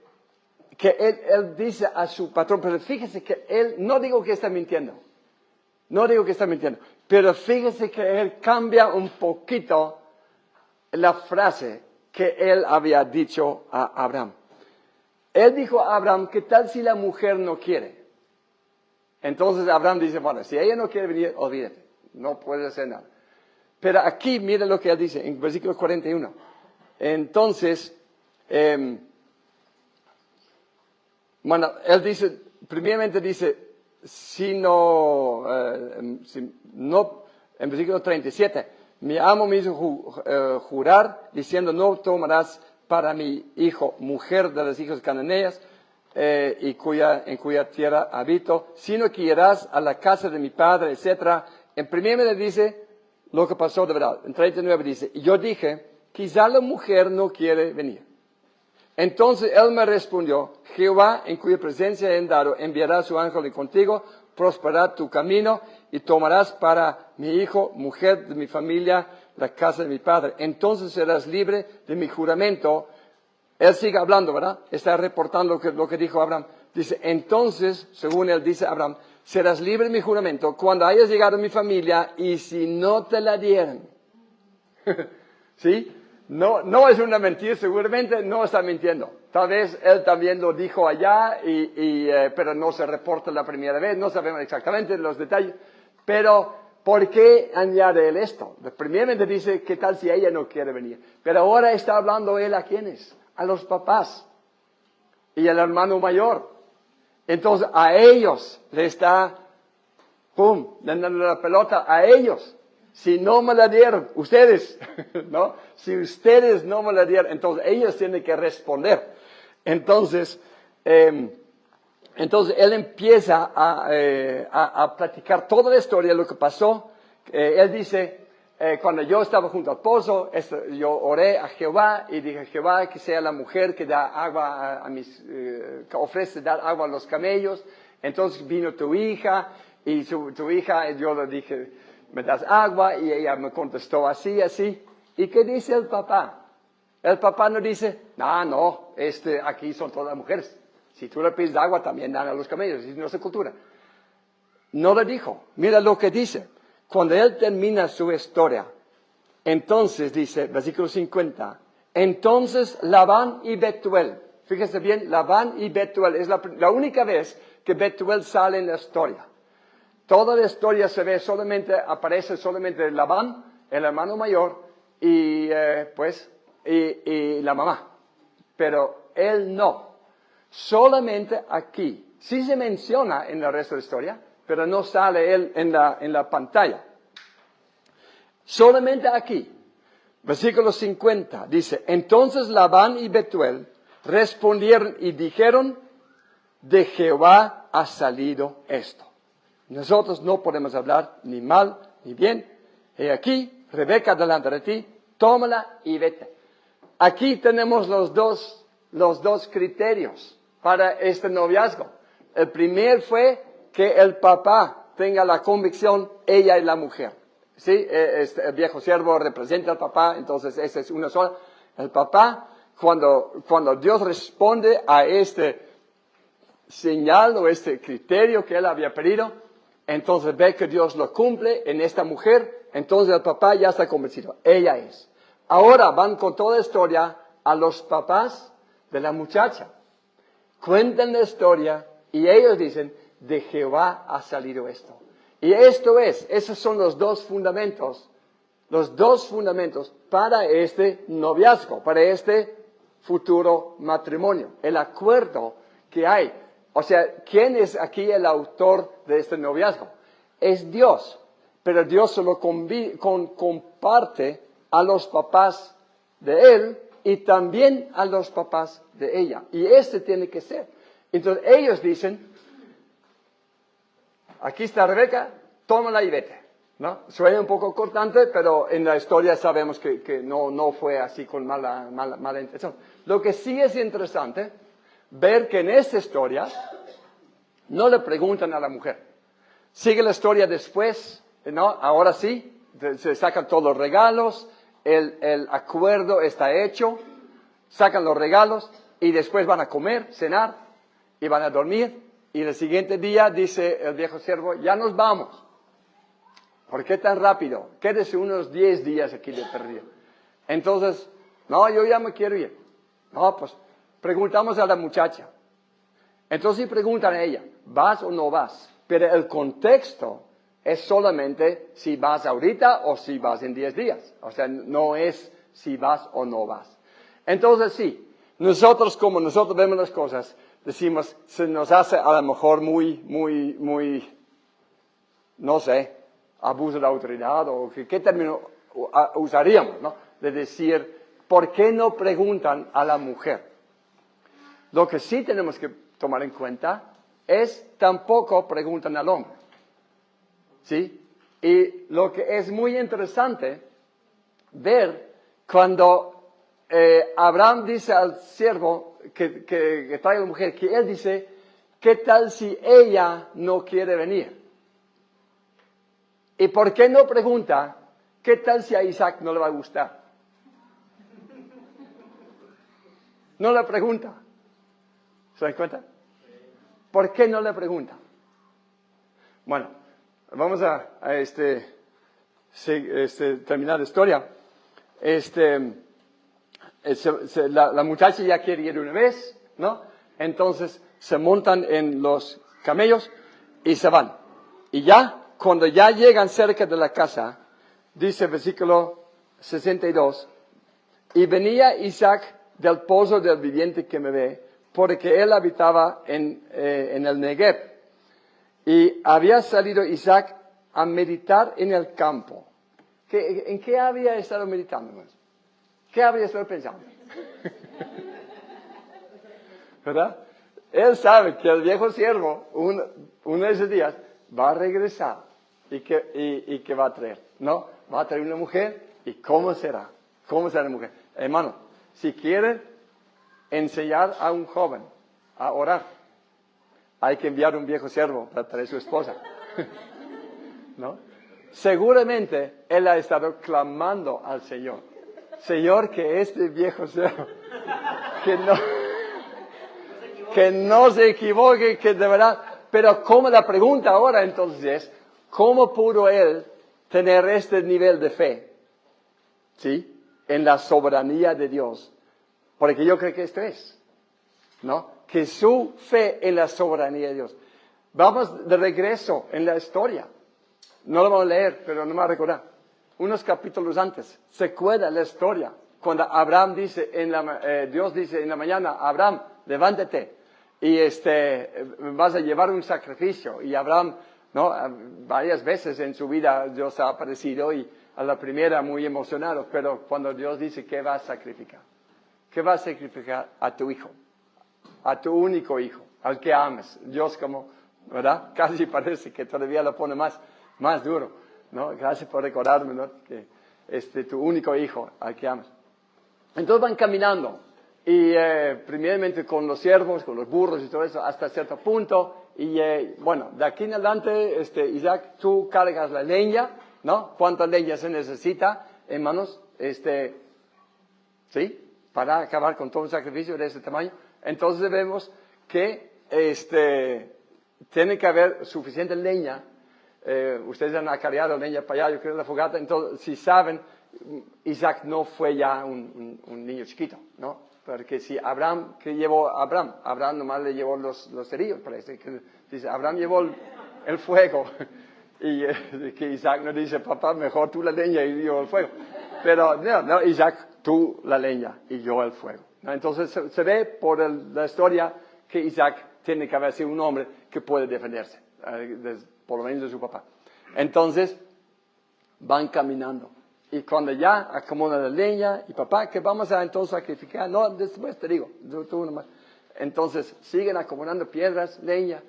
Speaker 1: que él dice a su patrón, pero fíjese que él, no digo que está mintiendo, pero fíjese que él cambia un poquito la frase que él había dicho a Abraham. Él dijo a Abraham, ¿qué tal si la mujer no quiere? Entonces Abraham dice, bueno, si ella no quiere venir, olvídate, no puede hacer nada. Pero aquí, mira lo que él dice, en versículo 41. Entonces, él dice, primeramente dice, en versículo 37, mi amo me hizo jurar, diciendo, no tomarás para mi hijo mujer de los hijos cananeas, en cuya tierra habito, sino que irás a la casa de mi padre, etc. En primer le dice lo que pasó de verdad. En 39 dice, y yo dije, quizá la mujer no quiere venir. Entonces él me respondió, Jehová, en cuya presencia he andado, enviará su ángel contigo, prosperará tu camino, y tomarás para mi hijo, mujer de mi familia, la casa de mi padre. Entonces serás libre de mi juramento. Él sigue hablando, ¿verdad? Está reportando lo que dijo Abraham. Dice, entonces, según él dice Abraham, serás libre de mi juramento cuando hayas llegado a mi familia y si no te la dieran. ¿Sí? No es una mentira, seguramente no está mintiendo. Tal vez él también lo dijo allá, pero no se reporta la primera vez, no sabemos exactamente los detalles. Pero, ¿por qué añade él esto? Primeramente dice, ¿qué tal si ella no quiere venir? Pero ahora está hablando él a quiénes? A los papás y al hermano mayor. Entonces a ellos le está, dando la pelota a ellos. Si no me la dieron, ustedes, ¿no? Si ustedes no me la dieron, entonces ellos tienen que responder. Entonces él empieza a platicar toda la historia de lo que pasó. Él dice, cuando yo estaba junto al pozo, yo oré a Jehová y dije, Jehová, que sea la mujer que da agua que ofrece dar agua a los camellos. Entonces vino tu hija y tu hija, yo le dije, me das agua, y ella me contestó así. ¿Y qué dice el papá? El papá no dice, no, aquí son todas mujeres. Si tú le pides agua, también dan a los camellos, es nuestra cultura. No le dijo. Mira lo que dice. Cuando él termina su historia, entonces dice, versículo 50, entonces Labán y Betuel, fíjese bien, Labán y Betuel, es la única vez que Betuel sale en la historia. Toda la historia aparece solamente Labán, el hermano mayor, y la mamá. Pero él no. Solamente aquí Sí se menciona en el resto de la historia, pero no sale él en la pantalla. Solamente aquí, versículo 50, dice, entonces Labán y Betuel respondieron y dijeron, de Jehová ha salido esto. Nosotros no podemos hablar ni mal ni bien. Y aquí, Rebeca delante de ti, tómala y vete. Aquí tenemos los dos criterios para este noviazgo. El primer fue que el papá tenga la convicción, ella es la mujer. ¿Sí? El viejo siervo representa al papá, entonces esa es una sola. El papá, cuando Dios responde a este señal o este criterio que él había pedido, entonces ve que Dios lo cumple en esta mujer, entonces el papá ya está convencido, ella es. Ahora van con toda la historia a los papás de la muchacha. Cuentan la historia y ellos dicen, de Jehová ha salido esto. Y esos son los dos fundamentos para este noviazgo, para este futuro matrimonio, el acuerdo que hay. O sea, ¿quién es aquí el autor de este noviazgo? Es Dios, pero Dios se lo comparte a los papás de él y también a los papás de ella. Y tiene que ser. Entonces ellos dicen, aquí está Rebeca, tómala y vete. ¿No? Suena un poco cortante, pero en la historia sabemos que no fue así con mala intención. Lo que sí es interesante, ver que en esta historia no le preguntan a la mujer. Sigue la historia después, ¿no? Ahora sí, se sacan todos los regalos, el acuerdo está hecho, sacan los regalos y después van a comer, cenar y van a dormir. Y el siguiente día dice el viejo siervo, ya nos vamos. ¿Por qué tan rápido? Quédese unos 10 días aquí de perdido. Entonces, no, yo ya me quiero ir. No, pues preguntamos a la muchacha. Entonces sí preguntan a ella, ¿vas o no vas? Pero el contexto es solamente si vas ahorita o si vas en 10 días. O sea, no es si vas o no vas. Entonces sí, como nosotros vemos las cosas, decimos, se nos hace a lo mejor muy, no sé, abuso de autoridad o qué término usaríamos, ¿no? De decir, ¿por qué no preguntan a la mujer? Lo que sí tenemos que tomar en cuenta es tampoco preguntan al hombre. ¿Sí? Y lo que es muy interesante ver cuando Abraham dice al siervo que traiga a la mujer, que él dice, ¿qué tal si ella no quiere venir? ¿Y por qué no pregunta, qué tal si a Isaac no le va a gustar? No le pregunta. ¿Se dan cuenta? ¿Por qué no le pregunta? Bueno, vamos a terminar la historia. La muchacha ya quiere ir una vez, ¿no? Entonces se montan en los camellos y se van. Y ya, cuando ya llegan cerca de la casa, dice el versículo 62, y venía Isaac del pozo del viviente que me ve, porque él habitaba en el Negev. Y había salido Isaac a meditar en el campo. ¿En qué había estado meditando? ¿Qué había estado pensando? ¿Verdad? Él sabe que el viejo siervo, uno de esos días, va a regresar y que va a traer, ¿no? Va a traer una mujer y ¿cómo será? ¿Cómo será la mujer? Hermano, si quieren enseñar a un joven a orar, hay que enviar un viejo siervo para traer su esposa, ¿no? Seguramente él ha estado clamando al Señor. Señor, que este viejo siervo, que no se equivoque, que de verdad. Pero como la pregunta ahora entonces es, ¿cómo pudo él tener este nivel de fe? ¿Sí? En la soberanía de Dios. Porque yo creo que esto es, ¿no? Que su fe en la soberanía de Dios. Vamos de regreso en la historia. No lo vamos a leer, pero no me voy a recordar. Unos capítulos antes, se cuenta la historia. Cuando Abraham dice, Dios dice en la mañana, Abraham, levántate. y vas a llevar un sacrificio. Y Abraham, ¿no? Varias veces en su vida Dios ha aparecido y a la primera muy emocionado, pero cuando Dios dice que va a sacrificar, ¿qué va a sacrificar? A tu hijo, a tu único hijo, al que ames. Dios como, ¿verdad? Casi parece que todavía lo pone más duro, ¿no? Gracias por recordarme, ¿no? Que tu único hijo, al que amas. Entonces van caminando. Y primeramente con los siervos, con los burros y todo eso, hasta cierto punto. Y bueno, de aquí en adelante, Isaac, tú cargas la leña, ¿no? ¿Cuánta leña se necesita, hermanos? ¿Sí? Para acabar con todo un sacrificio de ese tamaño. Entonces vemos que tiene que haber suficiente leña. Ustedes han acarreado leña para allá, yo creo, en la fogata. Entonces, si saben, Isaac no fue ya un niño chiquito, ¿no? Porque si Abraham nomás le llevó los cerillos, parece que dice, Abraham llevó el fuego. Y que Isaac no dice, papá, mejor tú la leña y yo el fuego. Pero no, Isaac, tú la leña y yo el fuego, ¿no? Entonces se ve por la historia que Isaac tiene que haber sido un hombre que puede defenderse, por lo menos de su papá. Entonces van caminando. Y cuando ya acomodan la leña, y papá, ¿qué vamos a entonces sacrificar? No, después te digo, tú nomás. Entonces siguen acomodando piedras, leña.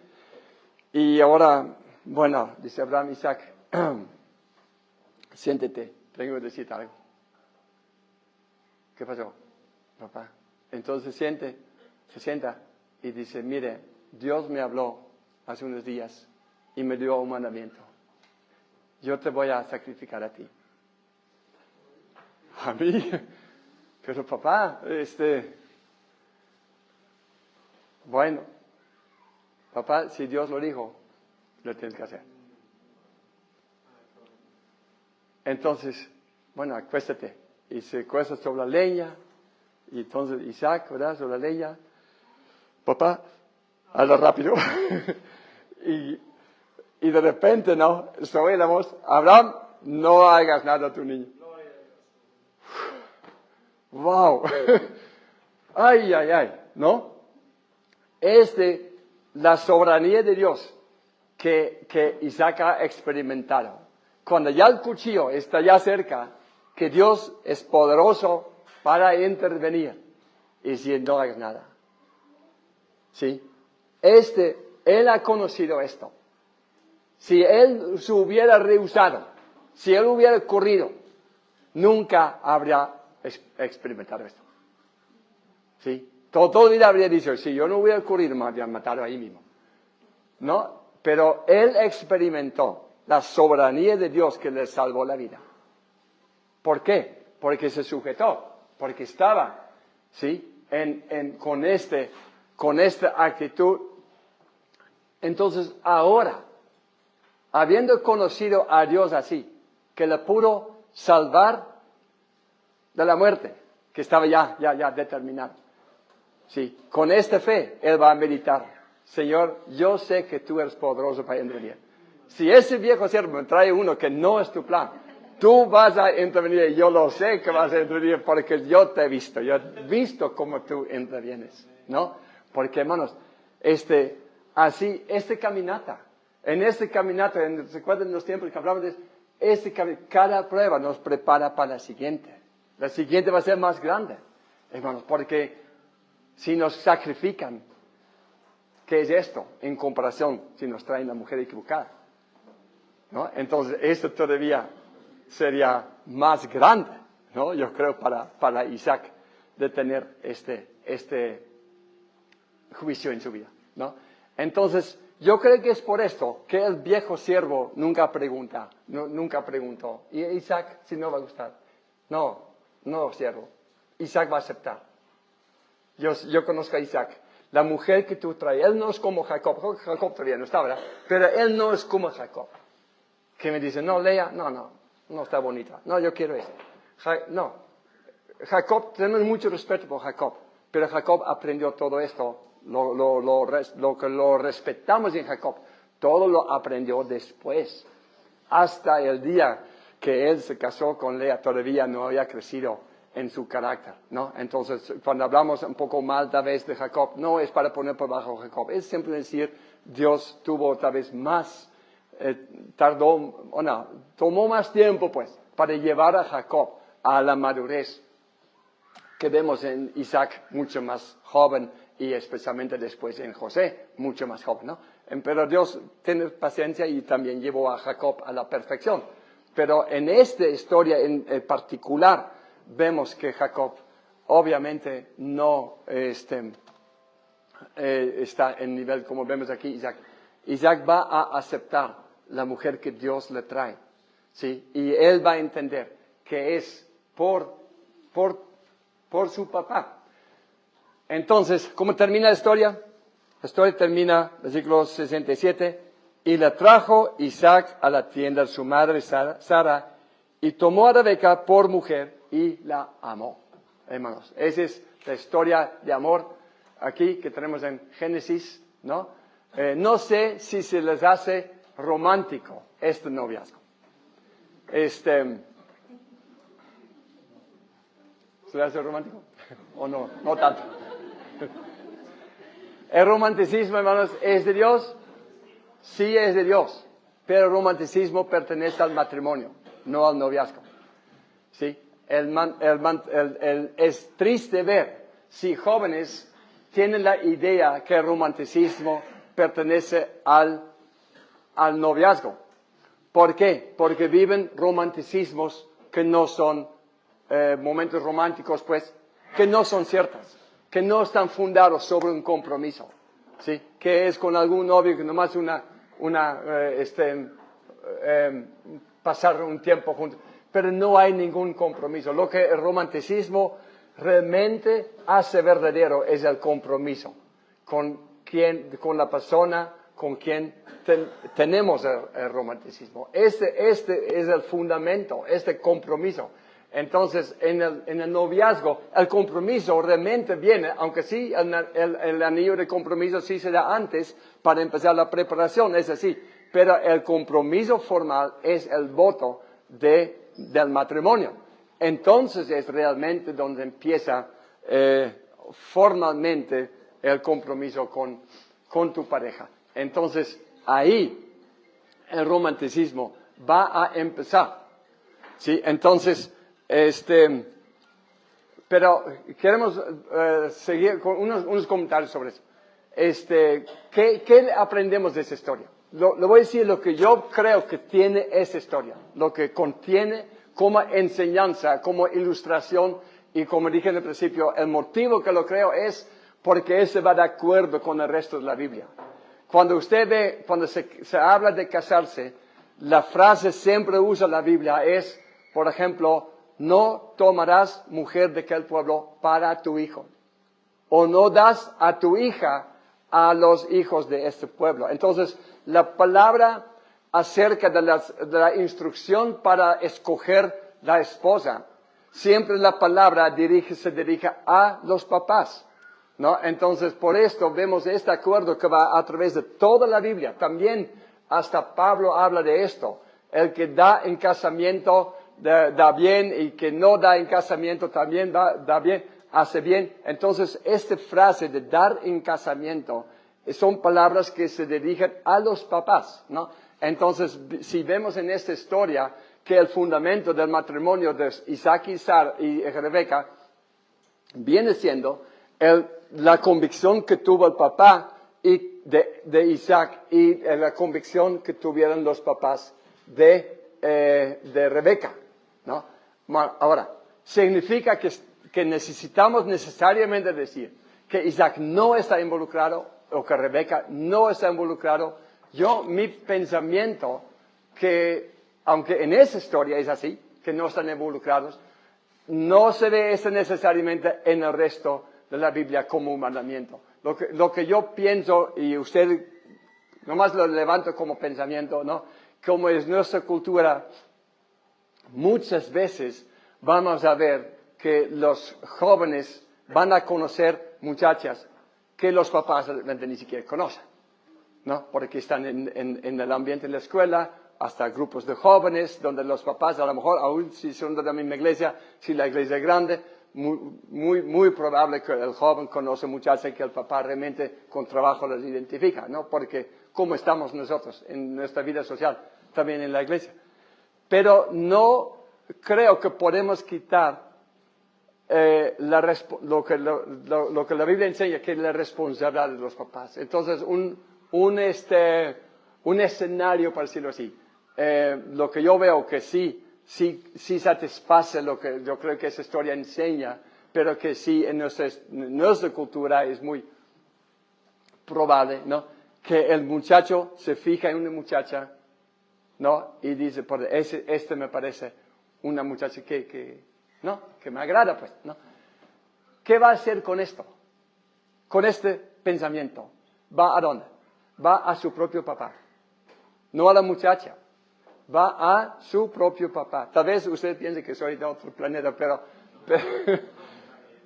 Speaker 1: Y ahora, bueno, dice Abraham, Isaac, siéntete, tengo que decirte algo. ¿Qué pasó, papá? Entonces se sienta y dice, mire, Dios me habló hace unos días y me dio un mandamiento. Yo te voy a sacrificar a ti. A mí, pero papá, bueno, papá, si Dios lo dijo, lo tienes que hacer. Entonces, bueno, acuéstate. Y se acuesta sobre la leña, y entonces Isaac, ¿verdad? Sobre la leña. Papá, hazlo rápido. y de repente, ¿no? Sobre la voz, Abraham, no hagas nada a tu niño. Wow. Ay, ¿no? La soberanía de Dios que Isaac ha experimentado. Cuando ya el cuchillo está ya cerca, que Dios es poderoso para intervenir. Y si no hagas nada. ¿Sí? Él ha conocido esto. Si él se hubiera rehusado, si él hubiera corrido, nunca habría experimentado esto. ¿Sí? Todo el día habría dicho, si yo no hubiera corrido, me habrían matado ahí mismo. ¿No? Pero él experimentó la soberanía de Dios que le salvó la vida. ¿Por qué? Porque se sujetó, porque estaba, ¿sí? Con esta actitud. Entonces, ahora, habiendo conocido a Dios así, que le pudo salvar de la muerte, que estaba ya determinado. Sí, con esta fe, él va a meditar. Señor, yo sé que tú eres poderoso para intervenir. Si ese viejo siervo me trae uno que no es tu plan, tú vas a intervenir. Yo lo sé que vas a intervenir porque yo te he visto. Yo he visto cómo tú intervienes, ¿no? Porque, hermanos, caminata. En este caminata, ¿se acuerdan los tiempos que hablamos de cada prueba nos prepara para la siguiente. La siguiente va a ser más grande, hermanos, porque si nos sacrifican, ¿qué es esto en comparación si nos traen la mujer equivocada? ¿No? Entonces, esto todavía sería más grande, ¿no? Yo creo para Isaac de tener este juicio en su vida, ¿no? Entonces, yo creo que es por esto que el viejo siervo nunca preguntó. ¿Y Isaac si no va a gustar? No, siervo. Isaac va a aceptar. Yo conozco a Isaac. La mujer que tú traes, él no es como Jacob. Jacob todavía no está, ¿verdad? Pero él no es como Jacob. Que me dice, no, Lea, no está bonita. No, yo quiero eso. No. Jacob, tenemos mucho respeto por Jacob. Pero Jacob aprendió todo esto. Lo que lo respetamos en Jacob, todo lo aprendió después. Hasta el día que él se casó con Lea, todavía no había crecido en su carácter, ¿no? Entonces, cuando hablamos un poco mal tal vez de Jacob, no es para poner por bajo a Jacob, es siempre decir, Dios tuvo tal vez más, tomó más tiempo pues, para llevar a Jacob a la madurez, que vemos en Isaac mucho más joven y especialmente después en José, mucho más joven, ¿no? Pero Dios tiene paciencia y también llevó a Jacob a la perfección. Pero en esta historia en particular, vemos que Jacob obviamente no está en nivel como vemos aquí Isaac. Isaac va a aceptar la mujer que Dios le trae, ¿sí? Y él va a entender que es por su papá. Entonces, ¿cómo termina la historia? La historia termina, versículo 67, y la trajo Isaac a la tienda de su madre Sara, y tomó a Rebeca por mujer y la amó. Hermanos, esa es la historia de amor aquí que tenemos en Génesis, ¿no? No sé si se les hace romántico este noviazgo. ¿Se les hace romántico? ¿O no? No tanto. ¿El romanticismo, hermanos, es de Dios? Sí, es de Dios. Pero el romanticismo pertenece al matrimonio, no al noviazgo. ¿Sí? Es triste ver si jóvenes tienen la idea que el romanticismo pertenece al noviazgo. ¿Por qué? Porque viven romanticismos que no son momentos románticos, pues, que no son ciertos, que no están fundados sobre un compromiso, ¿sí? Que es con algún novio que nomás pasar un tiempo juntos, pero no hay ningún compromiso. Lo que el romanticismo realmente hace verdadero es el compromiso con la persona con quien tenemos el romanticismo. Este es el fundamento, este compromiso. Entonces, en el noviazgo, el compromiso realmente viene, aunque sí, el anillo de compromiso sí se da antes para empezar la preparación, es así. Pero el compromiso formal es el voto del matrimonio. Entonces es realmente donde empieza formalmente el compromiso con tu pareja. Entonces, ahí el romanticismo va a empezar. ¿Sí? Entonces, pero queremos seguir con unos comentarios sobre eso. ¿Qué aprendemos de esa historia? Lo voy a decir lo que yo creo que tiene esa historia, lo que contiene como enseñanza, como ilustración, y como dije en el principio, el motivo que lo creo es porque ese va de acuerdo con el resto de la Biblia. Cuando se habla de casarse, la frase siempre usa la Biblia es, por ejemplo, no tomarás mujer de aquel pueblo para tu hijo, o no das a tu hija a los hijos de este pueblo. Entonces, la palabra acerca de la instrucción para escoger la esposa, siempre la palabra se dirige a los papás, ¿no? Entonces, por esto vemos este acuerdo que va a través de toda la Biblia. También hasta Pablo habla de esto. El que da en casamiento da bien, y que no da en casamiento también da bien, hace bien. Entonces, esta frase de dar en casamiento son palabras que se dirigen a los papás, ¿no? Entonces, si vemos en esta historia que el fundamento del matrimonio de Isaac y Rebeca viene siendo la convicción que tuvo el papá de Isaac y la convicción que tuvieron los papás de Rebeca, ¿no? Ahora, significa que necesitamos necesariamente decir que Isaac no está involucrado o que Rebeca no está involucrado. Mi pensamiento que, aunque en esa historia es así, que no están involucrados, no se ve eso necesariamente en el resto de la Biblia como un mandamiento. Lo que yo pienso, y usted nomás lo levanto como pensamiento, ¿no? Como es nuestra cultura, muchas veces vamos a ver que los jóvenes van a conocer muchachas que los papás realmente ni siquiera conocen, ¿no? Porque están en el ambiente de la escuela hasta grupos de jóvenes, donde los papás, a lo mejor, aún si son de la misma iglesia, si la iglesia es grande, muy probable que el joven conoce muchachas que el papá realmente con trabajo las identifica, ¿no? Porque cómo estamos nosotros en nuestra vida social, también en la iglesia. Pero no creo que podemos quitar lo que la Biblia enseña, que es la responsabilidad de los papás. Entonces, un escenario, para decirlo así, lo que yo veo que sí satisface lo que yo creo que esa historia enseña, pero que sí en nuestra cultura es muy probable, ¿no? Que el muchacho se fija en una muchacha, ¿no? Y dice, este me parece una muchacha que me agrada, pues, ¿no? ¿Qué va a hacer con esto? Con este pensamiento. ¿Va a dónde? Va a su propio papá. No a la muchacha. Va a su propio papá. Tal vez usted piense que soy de otro planeta,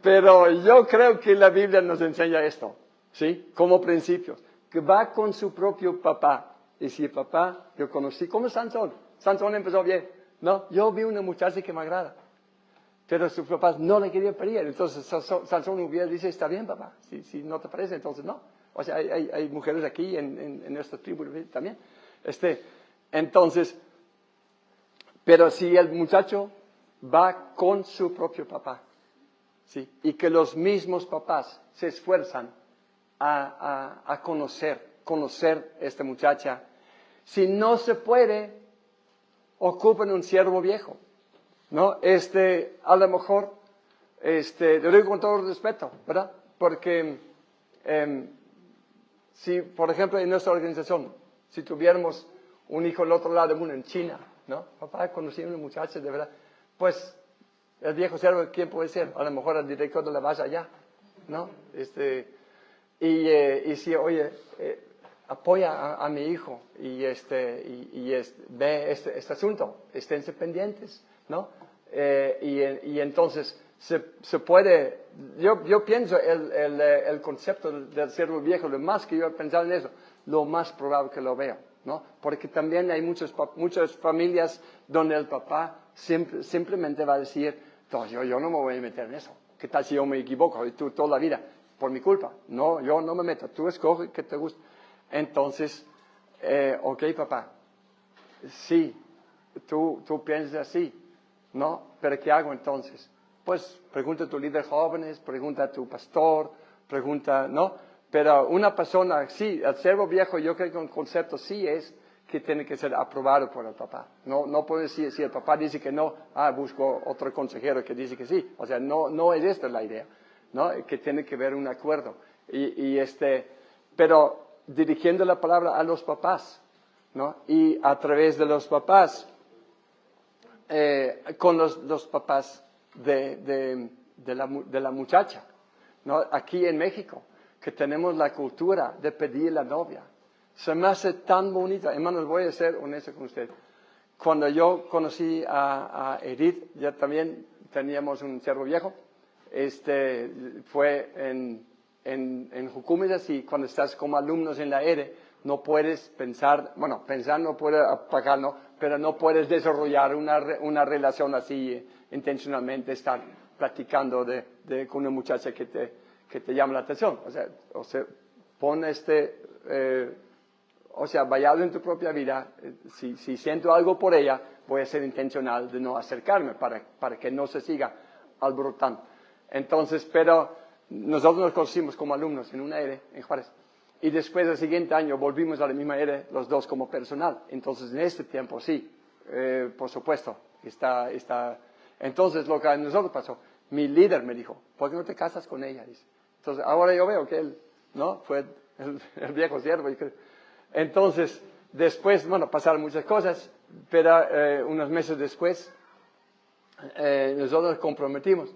Speaker 1: pero yo creo que la Biblia nos enseña esto, ¿sí? Como principios. Que va con su propio papá. Y si el papá, yo conocí, como Sansón. Sansón empezó bien, ¿no? Yo vi una muchacha que me agrada. Pero sus papás no le querían pedir. Entonces Sansón hubiera dicho, está bien, papá. Si no te parece, entonces no. O sea, hay mujeres aquí en nuestra tribu también. Entonces, pero si el muchacho va con su propio papá, ¿sí? Y que los mismos papás se esfuerzan a conocer esta muchacha. Si no se puede, ocupen un siervo viejo, ¿no? A lo mejor, lo digo con todo respeto, ¿verdad? Porque, si, por ejemplo, en nuestra organización, si tuviéramos un hijo al otro lado del mundo, en China, ¿no? Papá, conocí a una muchacha, de verdad, pues, el viejo siervo, ¿quién puede ser? A lo mejor el director de la base allá, ¿no? Y si, oye, apoya a mi hijo y ve este asunto, esténse pendientes, ¿no? Y entonces se puede, yo pienso el concepto del siervo viejo, lo más que yo he pensado en eso, lo más probable que lo veo, ¿no? Porque también hay muchas familias donde el papá simplemente va a decir, yo no me voy a meter en eso. ¿Qué tal si yo me equivoco? Y tú toda la vida, por mi culpa. No, yo no me meto. Tú escoge que te guste. Entonces, ok, papá. Sí, tú piensas así, ¿no? Pero ¿qué hago entonces? Pues pregunta a tu líder jóvenes, pregunta a tu pastor, pregunta, ¿no? Pero una persona, sí, el siervo viejo, yo creo que un concepto sí es que tiene que ser aprobado por el papá. No puede decir, si el papá dice que no, busco otro consejero que dice que sí. O sea, no es esta la idea, ¿no? Que tiene que haber un acuerdo. Pero dirigiendo la palabra a los papás, ¿no? Y a través de los papás, con los papás de la muchacha, ¿no? Aquí en México, que tenemos la cultura de pedir la novia. Se me hace tan bonito. Hermanos, voy a ser honesto con usted. Cuando yo conocí a Edith, ya también teníamos un siervo viejo. Fue en Jucúmedes, así, cuando estás como alumnos en la ERE, no puedes pensar no puedes apagar, ¿no? Pero no puedes desarrollar una relación así intencionalmente, estar platicando con una muchacha que te llama la atención. O sea pon vayado en tu propia vida, si siento algo por ella, voy a ser intencional de no acercarme para que no se siga alborotando. Entonces, pero nosotros nos conocimos como alumnos en una ERE en Juárez. Y después del siguiente año volvimos a la misma ERE, los dos como personal. Entonces, en este tiempo, sí, por supuesto, está. Entonces, lo que a nosotros pasó, mi líder me dijo, ¿por qué no te casas con ella? Dice. Entonces, ahora yo veo que él, ¿no? Fue el viejo siervo. Entonces, después, pasaron muchas cosas, pero unos meses después, nosotros nos comprometimos.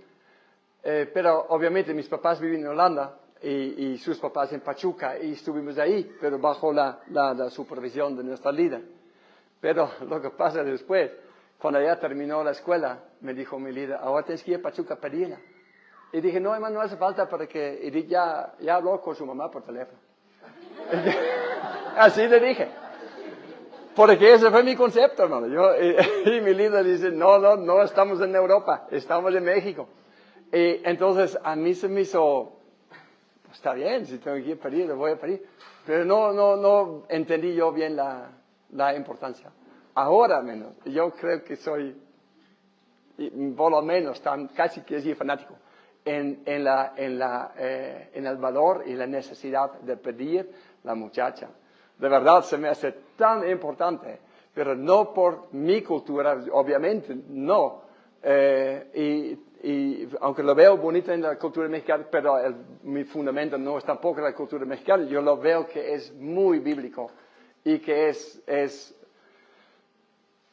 Speaker 1: Pero obviamente mis papás viven en Holanda y sus papás en Pachuca y estuvimos ahí, pero bajo la supervisión de nuestra líder. Pero lo que pasa después, cuando ya terminó la escuela, me dijo mi líder, ahora tienes que ir a Pachuca a pedirla. Y dije, no, hermano, no hace falta porque Edith ya habló con su mamá por teléfono. Así le dije. Porque ese fue mi concepto, hermano. Y mi líder dice, no estamos en Europa, estamos en México. Y entonces a mí se me hizo, pues, está bien, si tengo que ir a pedir, lo voy a pedir. Pero no entendí yo bien la importancia. Ahora menos, yo creo que soy, por lo menos, casi quiero decir fanático, en el valor y la necesidad de pedir la muchacha. De verdad se me hace tan importante, pero no por mi cultura, obviamente, no. Y aunque lo veo bonito en la cultura mexicana, pero mi fundamento no es tampoco la cultura mexicana, yo lo veo que es muy bíblico y que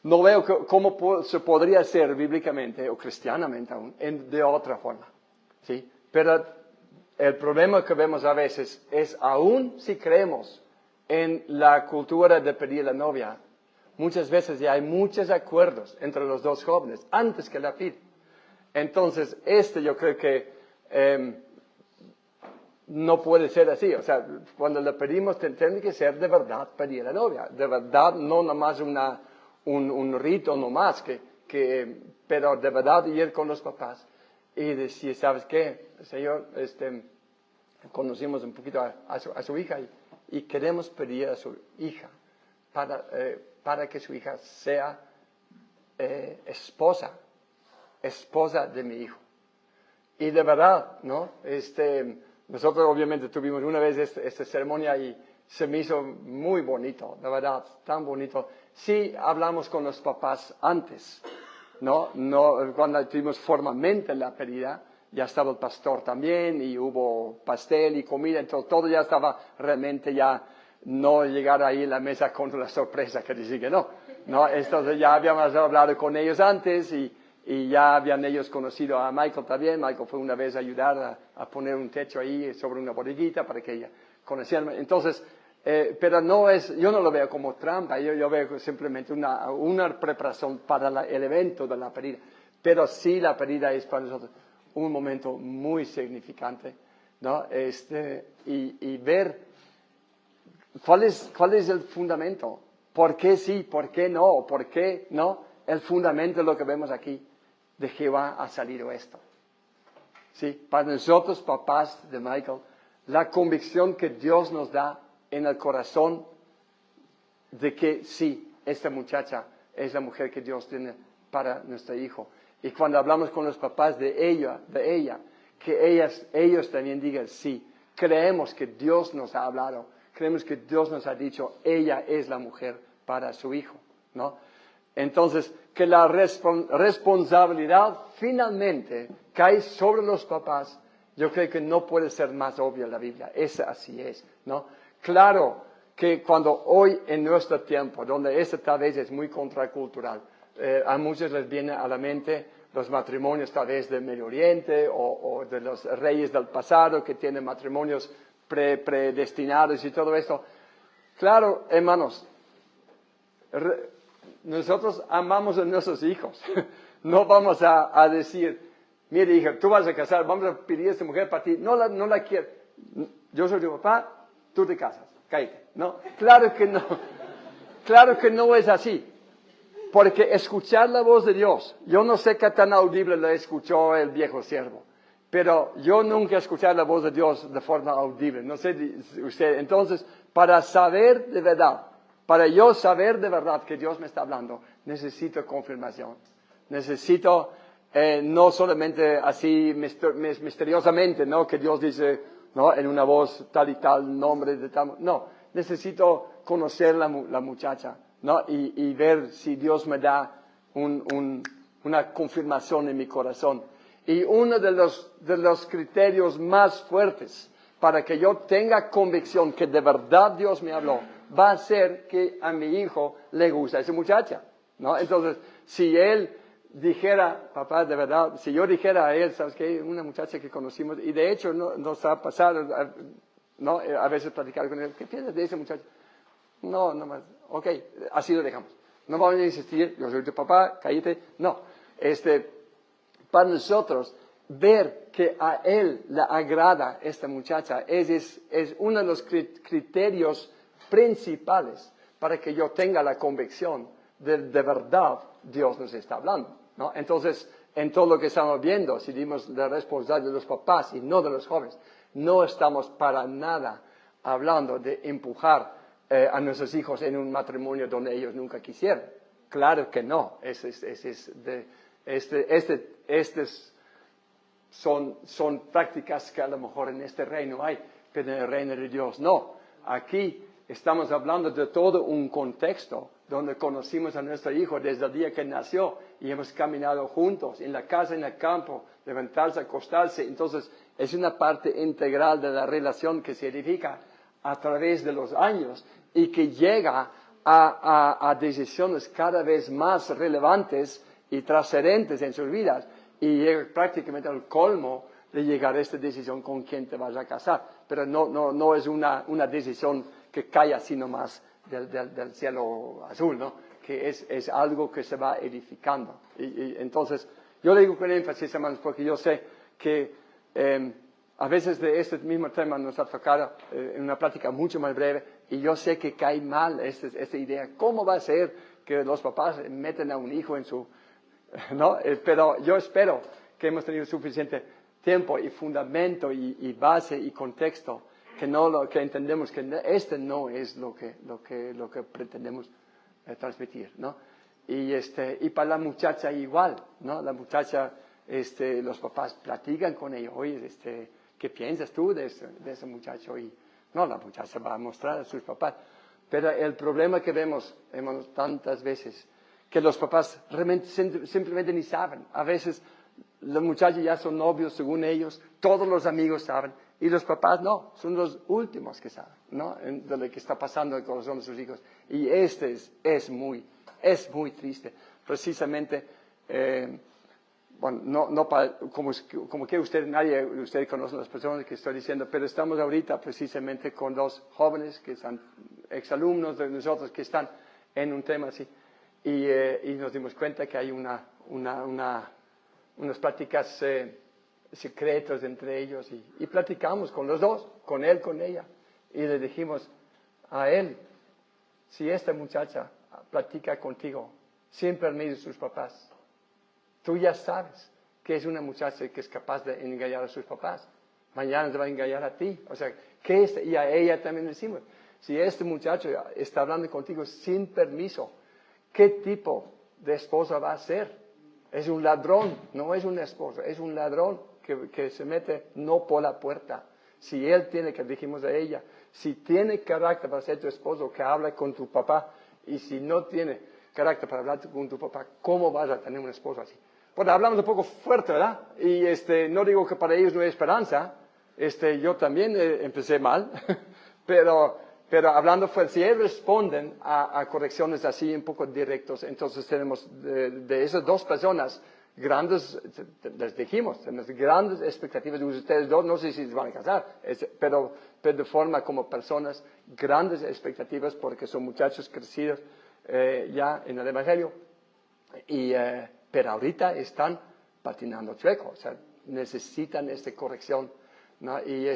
Speaker 1: no veo cómo se podría hacer bíblicamente o cristianamente aún de otra forma. ¿Sí? Pero el problema que vemos a veces es, aún si creemos en la cultura de pedir la novia, muchas veces ya hay muchos acuerdos entre los dos jóvenes antes que la piden. Entonces, yo creo que no puede ser así. O sea, cuando la pedimos, tiene que ser de verdad pedir la novia. De verdad, no nomás un rito nomás, pero de verdad ir con los papás y decir, ¿sabes qué? Señor, conocimos un poquito a su hija y queremos pedir a su hija para que su hija sea esposa de mi hijo. Y de verdad, ¿no? Nosotros obviamente tuvimos una vez esta ceremonia y se me hizo muy bonito, de verdad, tan bonito. Sí hablamos con los papás antes, ¿no? Cuando tuvimos formalmente la pedida, ya estaba el pastor también y hubo pastel y comida, entonces todo ya estaba realmente ya, no llegar ahí a la mesa con la sorpresa que decir que no. Entonces ya habíamos hablado con ellos antes y ya habían ellos conocido a Michael también. Michael fue una vez a ayudar a poner un techo ahí sobre una bodeguita para que ella conociera. Entonces, pero yo no lo veo como trampa, yo veo simplemente una preparación para el evento de la pedida. Pero sí, la pedida es para nosotros un momento muy significante, ¿no? Y ver cuál es el fundamento, por qué sí, por qué no, por qué no. El fundamento es lo que vemos aquí. De Jehová ha salido esto. ¿Sí? Para nosotros, papás de Michael, la convicción que Dios nos da en el corazón de que sí, esta muchacha es la mujer que Dios tiene para nuestro hijo. Y cuando hablamos con los papás de ella, que ellos también digan sí, creemos que Dios nos ha hablado, creemos que Dios nos ha dicho, ella es la mujer para su hijo, ¿no? Entonces, que la responsabilidad finalmente cae sobre los papás, yo creo que no puede ser más obvia en la Biblia. Así es, ¿no? Claro que cuando hoy en nuestro tiempo, donde tal vez es muy contracultural, a muchos les viene a la mente los matrimonios tal vez del Medio Oriente o de los reyes del pasado que tienen matrimonios predestinados y todo esto. Claro, hermanos, nosotros amamos a nuestros hijos. No vamos a decir, mire hija, tú vas a casar, vamos a pedir a esta mujer para ti. No la quiero. Yo soy tu papá, tú te casas. Cállate. No, claro que no. Claro que no es así. Porque escuchar la voz de Dios, yo no sé qué tan audible la escuchó el viejo siervo, pero yo nunca he escuchado la voz de Dios de forma audible. No sé usted. Entonces, para saber de verdad, para yo saber de verdad que Dios me está hablando, necesito confirmación. Necesito no solamente así misteriosamente, ¿no? Que Dios dice, ¿no? En una voz tal y tal, nombre de tal. No, necesito conocer la muchacha, ¿no? Y ver si Dios me da una confirmación en mi corazón. Y uno de los criterios más fuertes para que yo tenga convicción que de verdad Dios me habló, va a ser que a mi hijo le gusta esa muchacha, ¿no? Entonces, si él dijera, papá, de verdad, si yo dijera a él, ¿sabes qué? Una muchacha que conocimos, y de hecho nos ha pasado, ¿no? A veces platicar con él, ¿qué piensas de esa muchacha? No más, ok, así lo dejamos. No vamos a insistir, yo soy tu papá, cállate. No, para nosotros, ver que a él le agrada esta muchacha es uno de los criterios principales para que yo tenga la convicción de verdad Dios nos está hablando, ¿no? Entonces, en todo lo que estamos viendo, si dimos la responsabilidad de los papás y no de los jóvenes, no estamos para nada hablando de empujar a nuestros hijos en un matrimonio donde ellos nunca quisieron. Claro que no. Son prácticas que a lo mejor en este reino hay, pero en el reino de Dios no. Aquí estamos hablando de todo un contexto donde conocimos a nuestro hijo desde el día que nació y hemos caminado juntos, en la casa, en el campo, levantarse, acostarse. Entonces, es una parte integral de la relación que se edifica a través de los años y que llega a decisiones cada vez más relevantes y trascendentes en sus vidas. Y llega prácticamente al colmo de llegar a esta decisión con quién te vas a casar. Pero no es una decisión que cae así nomás del cielo azul, ¿no? Que es algo que se va edificando. Y entonces, yo le digo con énfasis, hermanos, porque yo sé que a veces de este mismo tema nos ha tocado en una plática mucho más breve, y yo sé que cae mal esta idea. ¿Cómo va a ser que los papás meten a un hijo en su... ¿no? Pero yo espero que hemos tenido suficiente tiempo y fundamento y base y contexto que entendemos que este no es lo que pretendemos transmitir, ¿no? Y para la muchacha igual, ¿no? La muchacha, los papás platican con ella, oye, ¿qué piensas tú de ese muchacho? Y no, la muchacha va a mostrar a sus papás. Pero el problema que vemos tantas veces, que los papás realmente simplemente ni saben. A veces los muchachos ya son novios según ellos, todos los amigos saben, y los papás no, son los últimos que saben, ¿no? De lo que está pasando en el corazón de sus hijos. Y es muy triste. Precisamente, bueno, como que nadie de ustedes conoce a las personas que estoy diciendo, pero estamos ahorita precisamente con dos jóvenes que son exalumnos de nosotros que están en un tema así. Y nos dimos cuenta que hay unas pláticas secretas entre ellos y platicamos con los dos, con él, con ella. Y le dijimos a él, si esta muchacha platica contigo sin permiso de sus papás, tú ya sabes que es una muchacha que es capaz de engañar a sus papás. Mañana te va a engañar a ti. O sea, y a ella también decimos, si este muchacho está hablando contigo sin permiso, ¿qué tipo de esposa va a ser? Es un ladrón, no es una esposa, es un ladrón que se mete no por la puerta. Si él tiene, que dijimos a ella, si tiene carácter para ser tu esposo, que habla con tu papá, y si no tiene carácter para hablar con tu papá, ¿cómo vas a tener un esposo así? Bueno, hablamos un poco fuerte, ¿verdad? Y no digo que para ellos no hay esperanza, yo también empecé mal, pero hablando fuerte, si ellos responden a correcciones así un poco directos, entonces tenemos de esas dos personas grandes, les dijimos, tenemos grandes expectativas de ustedes dos, no sé si se van a casar, pero de forma como personas, grandes expectativas porque son muchachos crecidos ya en el Evangelio, pero ahorita están patinando chueco, o sea, necesitan esta corrección, ¿no? Y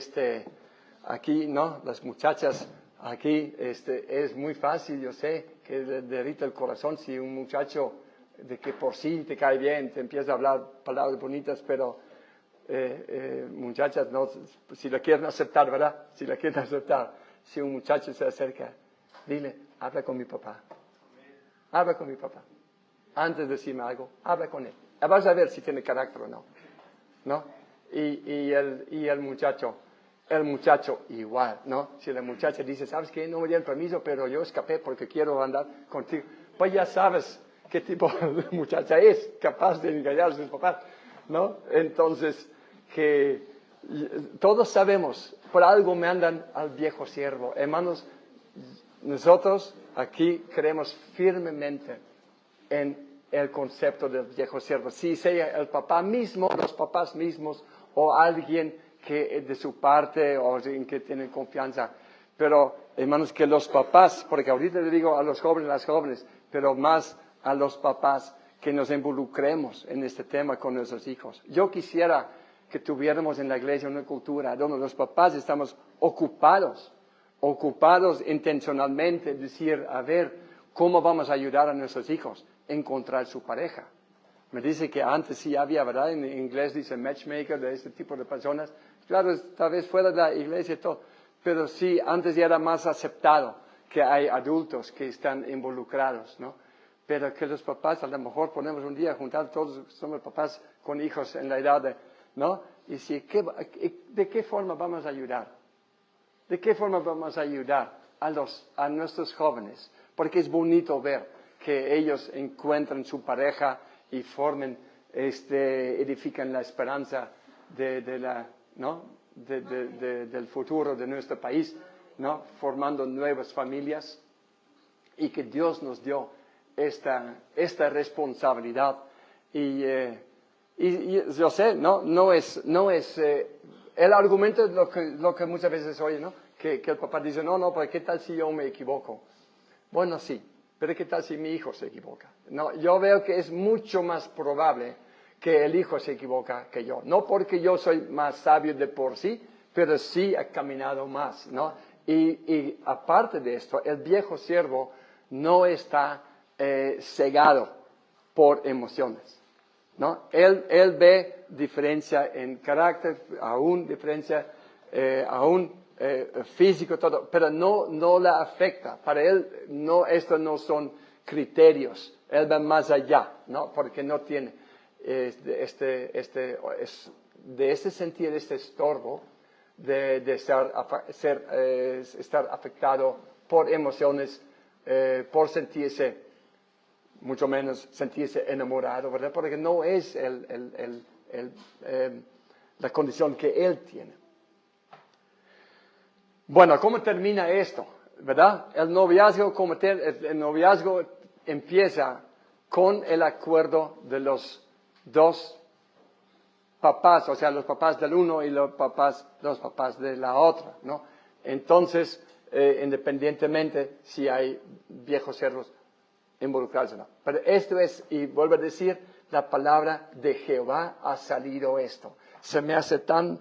Speaker 1: aquí, ¿no? Las muchachas, aquí, es muy fácil, yo sé, que derrita el corazón si un muchacho de que por sí te cae bien, te empieza a hablar palabras bonitas, pero muchachas, no, si la quieren aceptar, ¿verdad? Si la quieren aceptar, si un muchacho se acerca, dile, habla con mi papá. Habla con mi papá. Antes de decirme algo, habla con él. Vas a ver si tiene carácter o no. ¿No? Y el muchacho igual, ¿no? Si la muchacha dice, ¿sabes qué? No me dieron permiso, pero yo escapé porque quiero andar contigo. Pues ya sabes qué tipo de muchacha es, capaz de engañar a sus papás, ¿no? Entonces, que todos sabemos, por algo me andan al viejo siervo. Hermanos, nosotros aquí creemos firmemente en el concepto del viejo siervo. Si sea el papá mismo, los papás mismos, o alguien que de su parte, o en que tienen confianza. Pero, hermanos, que los papás, porque ahorita le digo a los jóvenes, las jóvenes, pero más a los papás, que nos involucremos en este tema con nuestros hijos. Yo quisiera que tuviéramos en la iglesia una cultura donde los papás estamos ocupados ocupados intencionalmente, decir, a ver, ¿cómo vamos a ayudar a nuestros hijos a encontrar su pareja? Me dice que antes sí había, ¿verdad? En inglés dice matchmaker, de este tipo de personas. Claro, tal vez fuera de la iglesia y todo, pero sí, antes ya era más aceptado que hay adultos que están involucrados, ¿no? Pero que los papás, a lo mejor ponemos un día juntar todos, somos papás con hijos en la edad de, ¿no? Y si, ¿de qué forma vamos a ayudar? ¿De qué forma vamos a ayudar a nuestros jóvenes? Porque es bonito ver que ellos encuentran su pareja y edifican la esperanza ¿no? Del futuro de nuestro país, ¿no? Formando nuevas familias, y que Dios nos dio esta responsabilidad. Y yo sé, no es el argumento es lo que muchas veces oye, ¿no? Que el papá dice, no, pero ¿qué tal si yo me equivoco? Bueno, sí, pero ¿qué tal si mi hijo se equivoca? No, yo veo que es mucho más probable que el hijo se equivoca que yo. No porque yo soy más sabio de por sí, pero sí he caminado más, ¿no? Y aparte de esto, el viejo siervo no está cegado por emociones, ¿no? Él ve diferencia en carácter, aún diferencia, físico, todo, pero no la afecta. Para él, esto no son criterios. Él va más allá, ¿no? Porque no tiene de este sentir, este estorbo de estar afectado por emociones, por sentirse, mucho menos sentirse enamorado, ¿verdad? Porque no es la condición que él tiene. Bueno, ¿cómo termina esto? ¿Verdad? El noviazgo empieza con el acuerdo de los dos papás, o sea, los papás del uno y los papás de la otra, ¿no? Entonces, independientemente si hay viejos siervos involucrados o no. Pero esto es, y vuelvo a decir, la palabra de Jehová ha salido esto. Se me hace tan,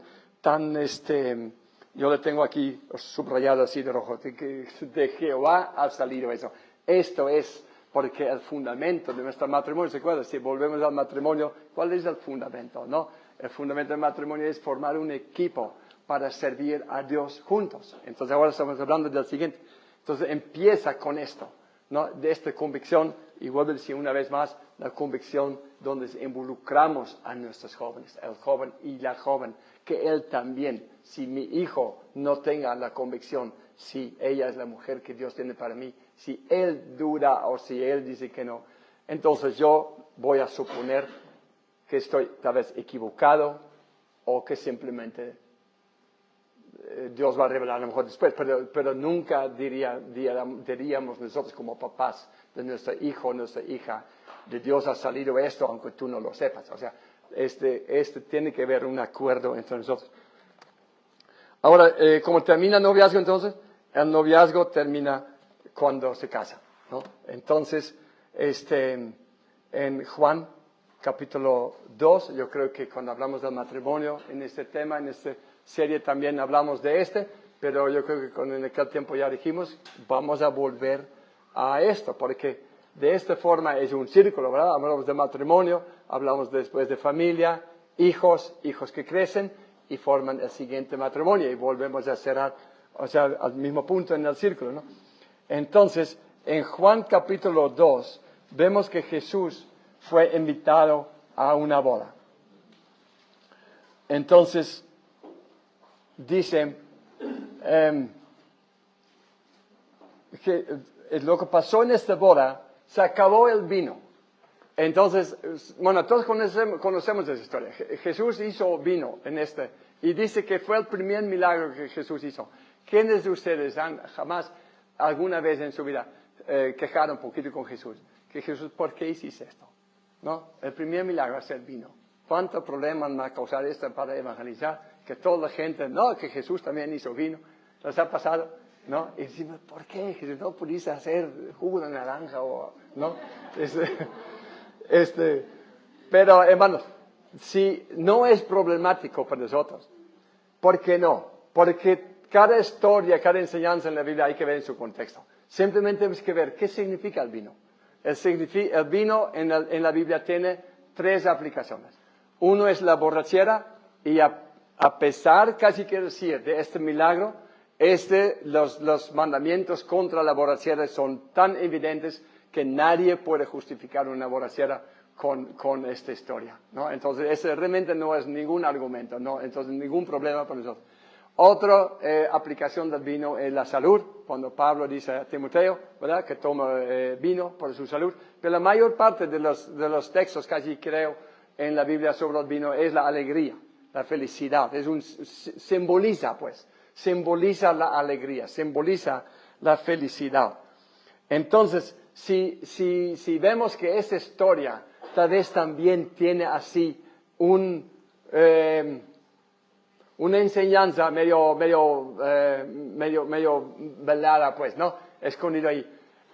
Speaker 1: yo le tengo aquí subrayado así de rojo, de Jehová ha salido eso. Esto es porque el fundamento de nuestro matrimonio, ¿se acuerdan? Si volvemos al matrimonio, ¿cuál es el fundamento? ¿No? El fundamento del matrimonio es formar un equipo para servir a Dios juntos. Entonces ahora estamos hablando del siguiente. Entonces empieza con esto, ¿no? De esta convicción, y vuelvo a decir una vez más, la convicción donde involucramos a nuestros jóvenes, el joven y la joven, que él también, si mi hijo no tenga la convicción, si ella es la mujer que Dios tiene para mí, si él duda o si él dice que no, entonces yo voy a suponer que estoy tal vez equivocado o que simplemente Dios va a revelar a lo mejor después, pero nunca diríamos nosotros como papás de nuestro hijo, nuestra hija, de Dios ha salido esto aunque tú no lo sepas. O sea, tiene que haber un acuerdo entre nosotros. Ahora, ¿cómo termina el noviazgo entonces? El noviazgo termina cuando se casa, ¿no? Entonces, en Juan capítulo 2, yo creo que cuando hablamos del matrimonio en este tema, en esta serie también hablamos de pero yo creo que en aquel tiempo ya dijimos, vamos a volver a esto, porque de esta forma es un círculo, ¿verdad? Hablamos de matrimonio, hablamos después de familia, hijos que crecen y forman el siguiente matrimonio y volvemos a cerrar, o sea, al mismo punto en el círculo, ¿no? Entonces, en Juan capítulo 2, vemos que Jesús fue invitado a una boda. Entonces, dice que lo que pasó en esta boda, se acabó el vino. Entonces, bueno, todos conocemos esa historia. Jesús hizo vino y dice que fue el primer milagro que Jesús hizo. ¿Quiénes de ustedes han jamás, alguna vez en su vida, quejado un poquito con Jesús? Que Jesús, ¿por qué hiciste esto? ¿No? El primer milagro es el vino. ¿Cuánto problema va a causar esto para evangelizar? Que toda la gente, no, que Jesús también hizo vino. ¿Les ha pasado? ¿No? Y decimos, ¿por qué Jesús no pudiste hacer jugo de naranja o no? Pero hermanos, si no es problemático para nosotros, ¿por qué no? Porque cada historia, cada enseñanza en la Biblia hay que ver en su contexto. Simplemente tenemos que ver qué significa el vino. El vino en la Biblia tiene 3 aplicaciones. Uno es la borrachera y a pesar, casi quiero decir, de este milagro, los mandamientos contra la borrachera son tan evidentes que nadie puede justificar una borrachera con esta historia, ¿no? Entonces, ese realmente no es ningún argumento, ¿no? Entonces, ningún problema para nosotros. Otra aplicación del vino es la salud, cuando Pablo dice a Timoteo, ¿verdad?, que toma vino por su salud. Pero la mayor parte de los textos, casi creo, en la Biblia sobre el vino es la alegría, la felicidad. Simboliza la alegría, simboliza la felicidad. Entonces, si vemos que esta historia tal vez también tiene así una enseñanza medio velada, pues, ¿no? Escondido ahí.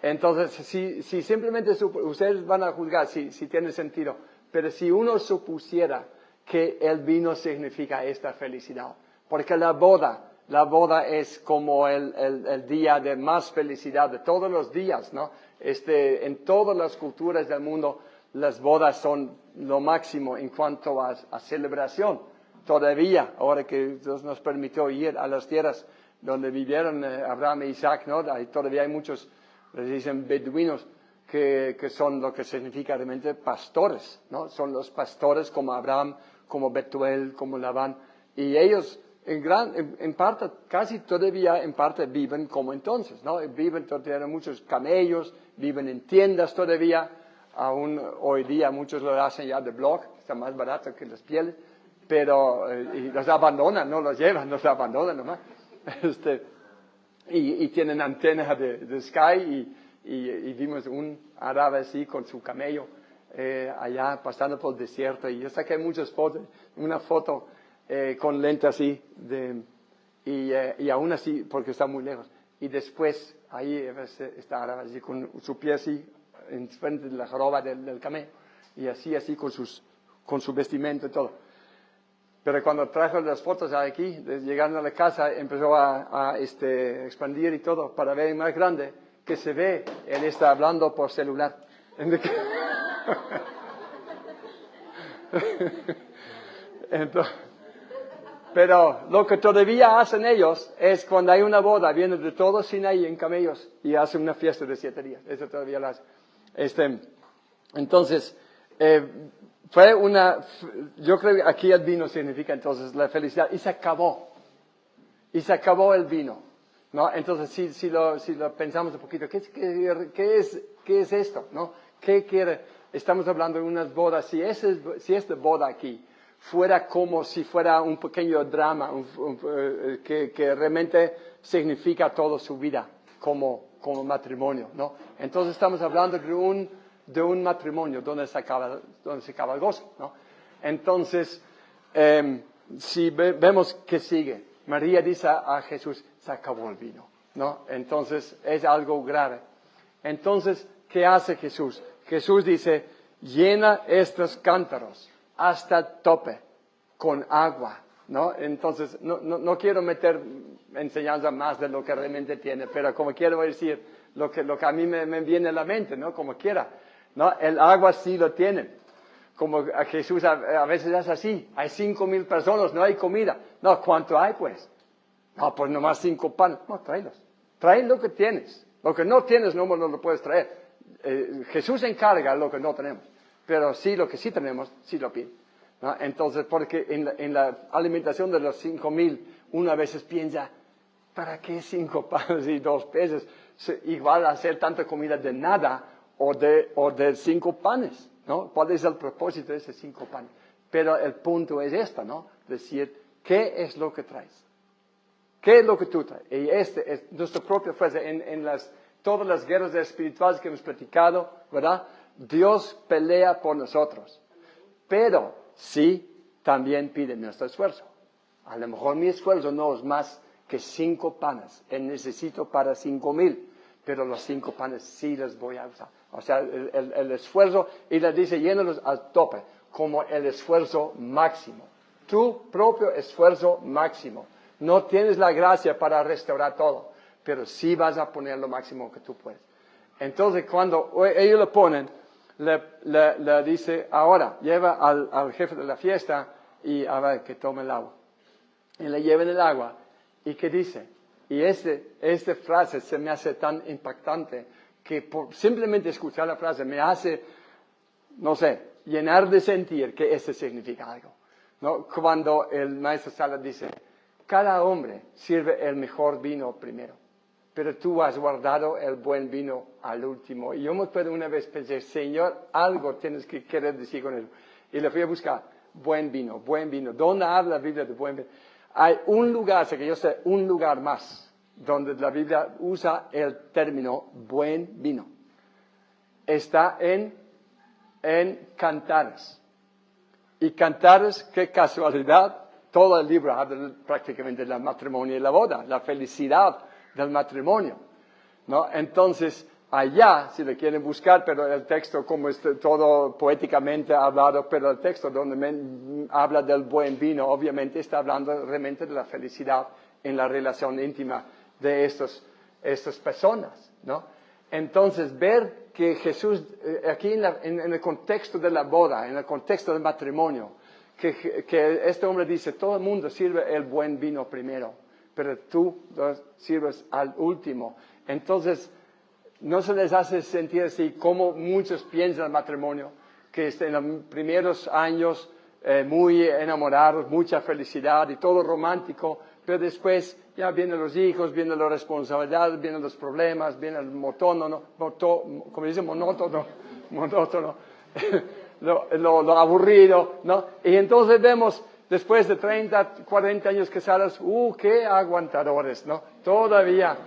Speaker 1: Entonces, si simplemente ustedes van a juzgar si tiene sentido, pero si uno supusiera que el vino significa esta felicidad, porque la boda es como el día de más felicidad de todos los días, ¿no? En todas las culturas del mundo, las bodas son lo máximo en cuanto a celebración. Todavía, ahora que Dios nos permitió ir a las tierras donde vivieron Abraham e Isaac, ¿no? Todavía hay muchos, les dicen beduinos, que son lo que significa realmente pastores, ¿no? Son los pastores como Abraham, como Betuel, como Labán, y ellos en parte, casi todavía en parte viven como entonces, ¿no? Tienen muchos camellos, viven en tiendas todavía, aún hoy día muchos lo hacen ya de block, está más barato que las pieles, pero y los abandonan, no los llevan, los abandonan nomás. Y tienen antenas de Sky y vimos un árabe así con su camello allá pasando por el desierto y yo saqué muchas fotos, una foto con lente así y aún así porque está muy lejos y después ahí está árabe así con su pie así en frente de la joroba del camello y así con su vestimenta y todo. Pero cuando trajo las fotos aquí, llegando a la casa, empezó a expandir y todo para ver más grande que se ve, él está hablando por celular. Entonces, pero lo que todavía hacen ellos es cuando hay una boda, vienen de todos Sinaí en camellos y hacen una fiesta de 7 días. Eso todavía lo hacen. Entonces, yo creo que aquí el vino significa entonces la felicidad y se acabó el vino, ¿no? Entonces si lo pensamos un poquito, ¿qué es esto, no? ¿Qué quiere? Estamos hablando de unas bodas, si esta boda aquí fuera como si fuera un pequeño drama, que realmente significa toda su vida como matrimonio, ¿no? Entonces estamos hablando de un matrimonio donde se acaba el gozo, ¿no? Entonces, si vemos que sigue, María dice a Jesús, se acabó el vino, ¿no? Entonces, es algo grave. Entonces, ¿qué hace Jesús? Jesús dice, llena estos cántaros hasta tope con agua, ¿no? Entonces, no quiero meter enseñanza más de lo que realmente tiene, pero como quiero decir, lo que a mí me viene a la mente, ¿no? Como quiera. No, el agua sí lo tienen. Como a Jesús a veces es así. Hay 5,000 personas, no hay comida. No, ¿cuánto hay pues? No, pues nomás 5 panes. No, tráelos. Trae lo que tienes. Lo que no tienes no lo puedes traer. Jesús encarga lo que no tenemos. Pero sí, lo que sí tenemos, sí lo pide, ¿no? Entonces, porque en la alimentación de los 5,000, uno a veces piensa, ¿para qué 5 panes y 2 peces? Igual hacer tanta comida de nada. O de 5 panes, ¿no? ¿Cuál es el propósito de esos 5 panes? Pero el punto es esto, ¿no? Decir, ¿qué es lo que traes? ¿Qué es lo que tú traes? Y este es nuestra propia fuerza. En todas las guerras espirituales que hemos platicado, ¿verdad? Dios pelea por nosotros. Pero sí, también pide nuestro esfuerzo. A lo mejor mi esfuerzo no es más que 5 panes. Necesito para 5,000. Pero los 5 panes sí los voy a usar. O sea, el esfuerzo, y le dice, llénalos al tope, como el esfuerzo máximo. Tu propio esfuerzo máximo. No tienes la gracia para restaurar todo, pero sí vas a poner lo máximo que tú puedes. Entonces, cuando ellos lo ponen, le dice, ahora, lleva al jefe de la fiesta y a ver, que tome el agua. Y le llevan el agua. ¿Y qué dice? Y esta frase se me hace tan impactante que por simplemente escuchar la frase me hace, no sé, llenar de sentir que esto significa algo, ¿no? Cuando el maestro Sala dice, cada hombre sirve el mejor vino primero, pero tú has guardado el buen vino al último. Y yo me acuerdo una vez pensé, Señor, algo tienes que querer decir con eso. Y le fui a buscar, buen vino, buen vino. ¿Dónde habla la Biblia de buen vino? Hay un lugar, sé que yo sé, un lugar más, donde la Biblia usa el término buen vino. Está en Cantares. Y Cantares, qué casualidad, todo el libro habla prácticamente del matrimonio y la boda, la felicidad del matrimonio, ¿no? Entonces, allá, si le quieren buscar, pero el texto, como es todo poéticamente hablado, pero el texto donde habla del buen vino, obviamente está hablando realmente de la felicidad en la relación íntima de estas personas, ¿no? Entonces, ver que Jesús, aquí en el contexto de la boda, en el contexto del matrimonio, que este hombre dice, todo el mundo sirve el buen vino primero, pero tú lo sirves al último. Entonces, no se les hace sentir así como muchos piensan el matrimonio, que en los primeros años muy enamorados, mucha felicidad y todo romántico, pero después ya vienen los hijos, vienen las responsabilidades, vienen los problemas, viene el monótono, lo aburrido, ¿no? Y entonces vemos, después de 30, 40 años casados, qué aguantadores, ¿no? Todavía.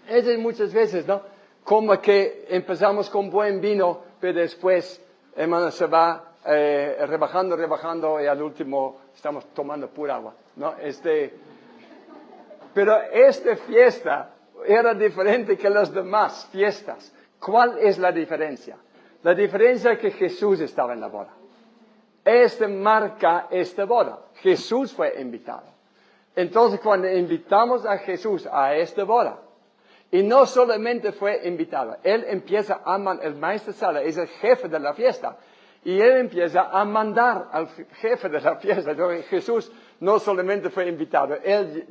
Speaker 1: Eso es muchas veces, ¿no? Como que empezamos con buen vino, pero después, hermano, se va rebajando y al último estamos tomando pura agua, ¿no? Pero esta fiesta era diferente que las demás fiestas. ¿Cuál es la diferencia? La diferencia es que Jesús estaba en la boda. Marca esta boda. Jesús fue invitado. Entonces, cuando invitamos a Jesús a esta boda, y no solamente fue invitado, él empieza el maestro Sala es el jefe de la fiesta, y él empieza a mandar al jefe de la fiesta. Entonces, Jesús no solamente fue invitado, él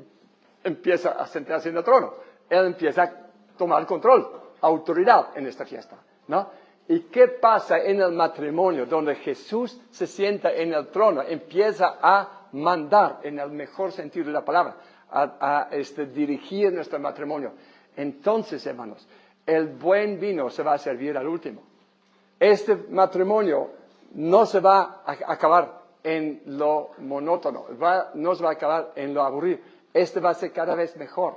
Speaker 1: empieza a sentarse en el trono, él empieza a tomar control, autoridad en esta fiesta, ¿no? ¿Y qué pasa en el matrimonio donde Jesús se sienta en el trono? Empieza a mandar en el mejor sentido de la palabra, a dirigir nuestro matrimonio. Entonces, hermanos, el buen vino se va a servir al último. Este matrimonio no se va a acabar en lo monótono, no se va a acabar en lo aburrido. Va a ser cada vez mejor.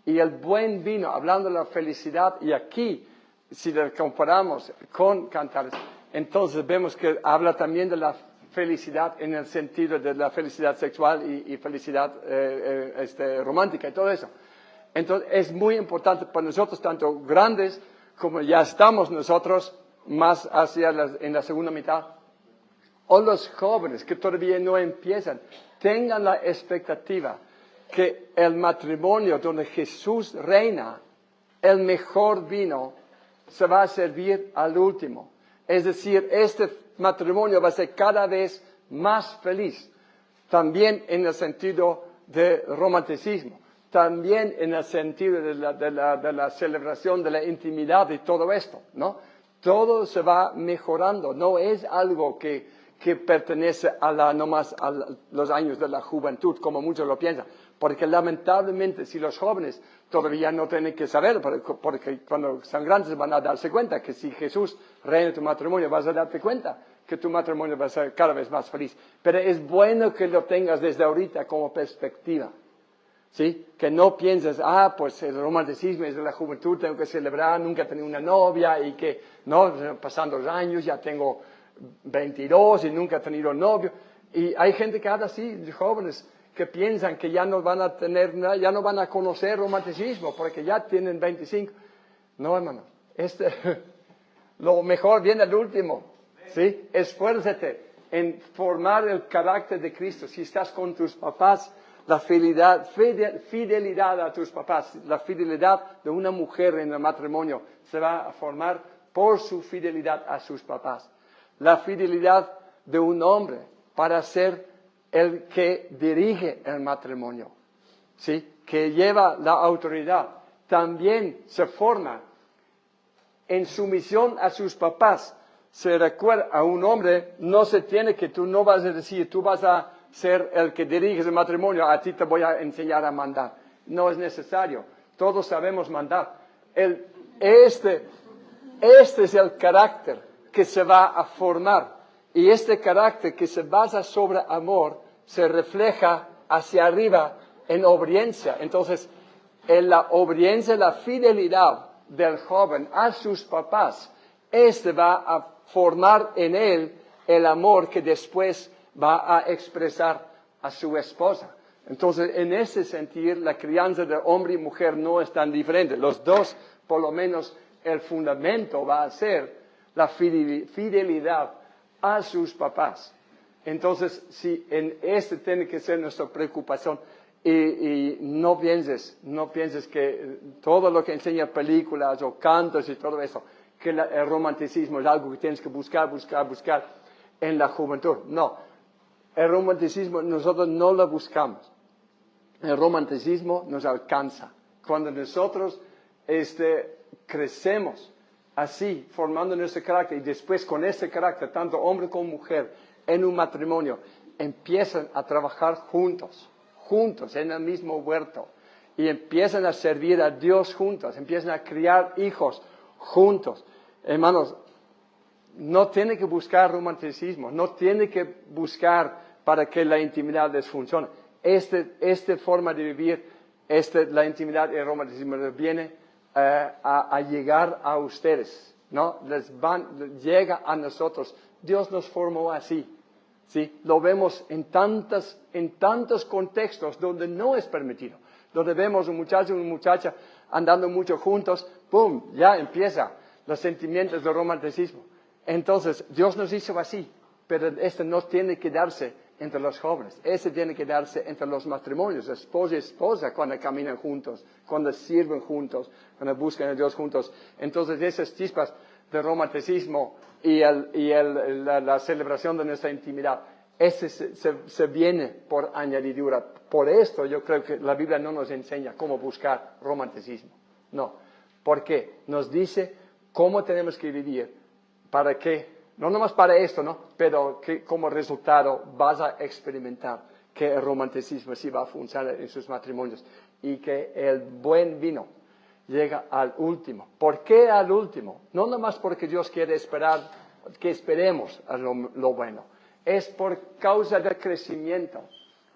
Speaker 1: Y el buen vino, hablando de la felicidad, y aquí, si lo comparamos con Cantares, entonces vemos que habla también de la felicidad en el sentido de la felicidad sexual y felicidad romántica y todo eso. Entonces es muy importante para nosotros, tanto grandes como ya estamos nosotros, más en la segunda mitad, o los jóvenes que todavía no empiezan, tengan la expectativa que el matrimonio donde Jesús reina, el mejor vino se va a servir al último. Es decir, este matrimonio va a ser cada vez más feliz, también en el sentido de romanticismo, también en el sentido de la celebración de la intimidad y todo esto, ¿no? Todo se va mejorando, no es algo que pertenece nomás a los años de la juventud, como muchos lo piensan. Porque lamentablemente, si los jóvenes todavía no tienen que saber, porque cuando son grandes van a darse cuenta que si Jesús reina tu matrimonio, vas a darte cuenta que tu matrimonio va a ser cada vez más feliz. Pero es bueno que lo tengas desde ahorita como perspectiva. ¿Sí? Que no pienses, pues el romanticismo es de la juventud, tengo que celebrar, nunca he tenido una novia y que, no, pasando los años, ya tengo 22 y nunca he tenido novio. Y hay gente que habla así, jóvenes, que piensan que ya no van a tener, ya no van a conocer romanticismo porque ya tienen 25. No, hermano, lo mejor viene al último, ¿sí? Esfuérzate en formar el carácter de Cristo. Si estás con tus papás, La fidelidad a tus papás, la fidelidad de una mujer en el matrimonio se va a formar por su fidelidad a sus papás. La fidelidad de un hombre para ser el que dirige el matrimonio, ¿sí? Que lleva la autoridad, también se forma en sumisión a sus papás. Se recuerda a un hombre, no se tiene que, tú no vas a decir, tú vas a ser el que dirige el matrimonio, a ti te voy a enseñar a mandar. No es necesario, todos sabemos mandar. Este es el carácter que se va a formar. Y este carácter que se basa sobre amor se refleja hacia arriba en obediencia. Entonces, en la obediencia, la fidelidad del joven a sus papás, va a formar en él el amor que después va a expresar a su esposa. Entonces, en ese sentido, la crianza de hombre y mujer no es tan diferente. Los dos, por lo menos, el fundamento va a ser la fidelidad a sus papás. Entonces, si en tiene que ser nuestra preocupación, y no pienses que todo lo que enseña películas o cantos y todo eso, que el romanticismo es algo que tienes que buscar en la juventud. No, el romanticismo nosotros no lo buscamos. El romanticismo nos alcanza. Cuando nosotros crecemos así, formando nuestro carácter, y después con ese carácter, tanto hombre como mujer, en un matrimonio, empiezan a trabajar juntos en el mismo huerto, y empiezan a servir a Dios juntos, empiezan a criar hijos juntos. Hermanos, no tiene que buscar romanticismo, no tiene que buscar para que la intimidad les funcione. Esta forma de vivir, la intimidad y el romanticismo les viene a llegar a ustedes, ¿no? Llega a nosotros. Dios nos formó así. ¿Sí? Lo vemos en tantos contextos donde no es permitido. Donde vemos un muchacho y una muchacha andando mucho juntos, ¡pum!, ya empieza los sentimientos de romanticismo. Entonces, Dios nos hizo así, pero no tiene que darse entre los jóvenes. Tiene que darse entre los matrimonios, esposo y esposa, cuando caminan juntos, cuando sirven juntos, cuando buscan a Dios juntos. Entonces, esas chispas de romanticismo y la celebración de nuestra intimidad, se viene por añadidura. Por esto yo creo que la Biblia no nos enseña cómo buscar romanticismo. No. ¿Por qué? Nos dice cómo tenemos que vivir, para que, no nomás para esto, ¿no? Pero que como resultado vas a experimentar que el romanticismo sí va a funcionar en sus matrimonios, y que el buen vino llega al último. ¿Por qué al último? No nomás porque Dios quiere que esperemos a lo bueno. Es por causa del crecimiento.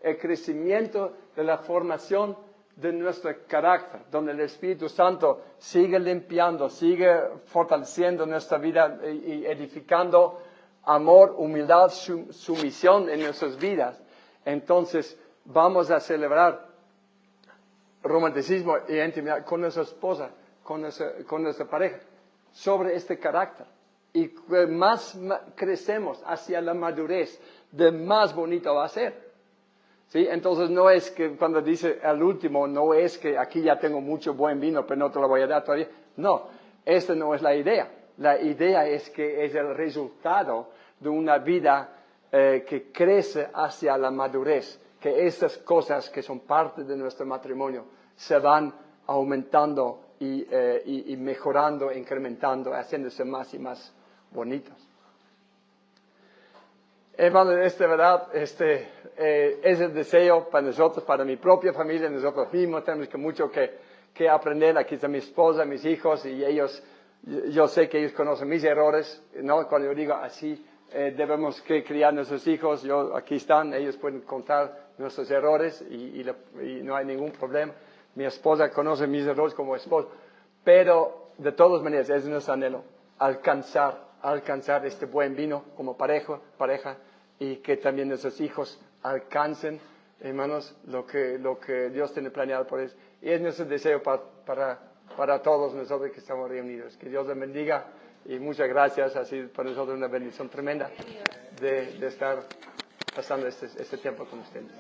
Speaker 1: El crecimiento de la formación de nuestro carácter, donde el Espíritu Santo sigue limpiando, sigue fortaleciendo nuestra vida y edificando amor, humildad, sumisión en nuestras vidas. Entonces vamos a celebrar romanticismo y intimidad con nuestra esposa, con nuestra pareja, sobre este carácter. Y más crecemos hacia la madurez, de más bonito va a ser. ¿Sí? Entonces no es que cuando dice al último, no es que aquí ya tengo mucho buen vino, pero no te lo voy a dar todavía. No, esta no es la idea. La idea es que es el resultado de una vida que crece hacia la madurez, que estas cosas que son parte de nuestro matrimonio se van aumentando y mejorando, incrementando, haciéndose más y más bonitos. Hermano, verdad, es el deseo para nosotros, para mi propia familia, nosotros mismos tenemos mucho que aprender. Aquí está mi esposa, mis hijos, y ellos, yo sé que ellos conocen mis errores, ¿no? Cuando yo digo así, debemos que criar nuestros hijos, aquí están, ellos pueden contar nuestros errores y no hay ningún problema. Mi esposa conoce mis errores como esposo, pero de todas maneras es nuestro anhelo alcanzar este buen vino como pareja, y que también nuestros hijos alcancen, hermanos, lo que Dios tiene planeado por ellos. Y es nuestro deseo para todos nosotros que estamos reunidos. Que Dios les bendiga, y muchas gracias. Ha sido para nosotros una bendición tremenda de estar pasando este tiempo con ustedes.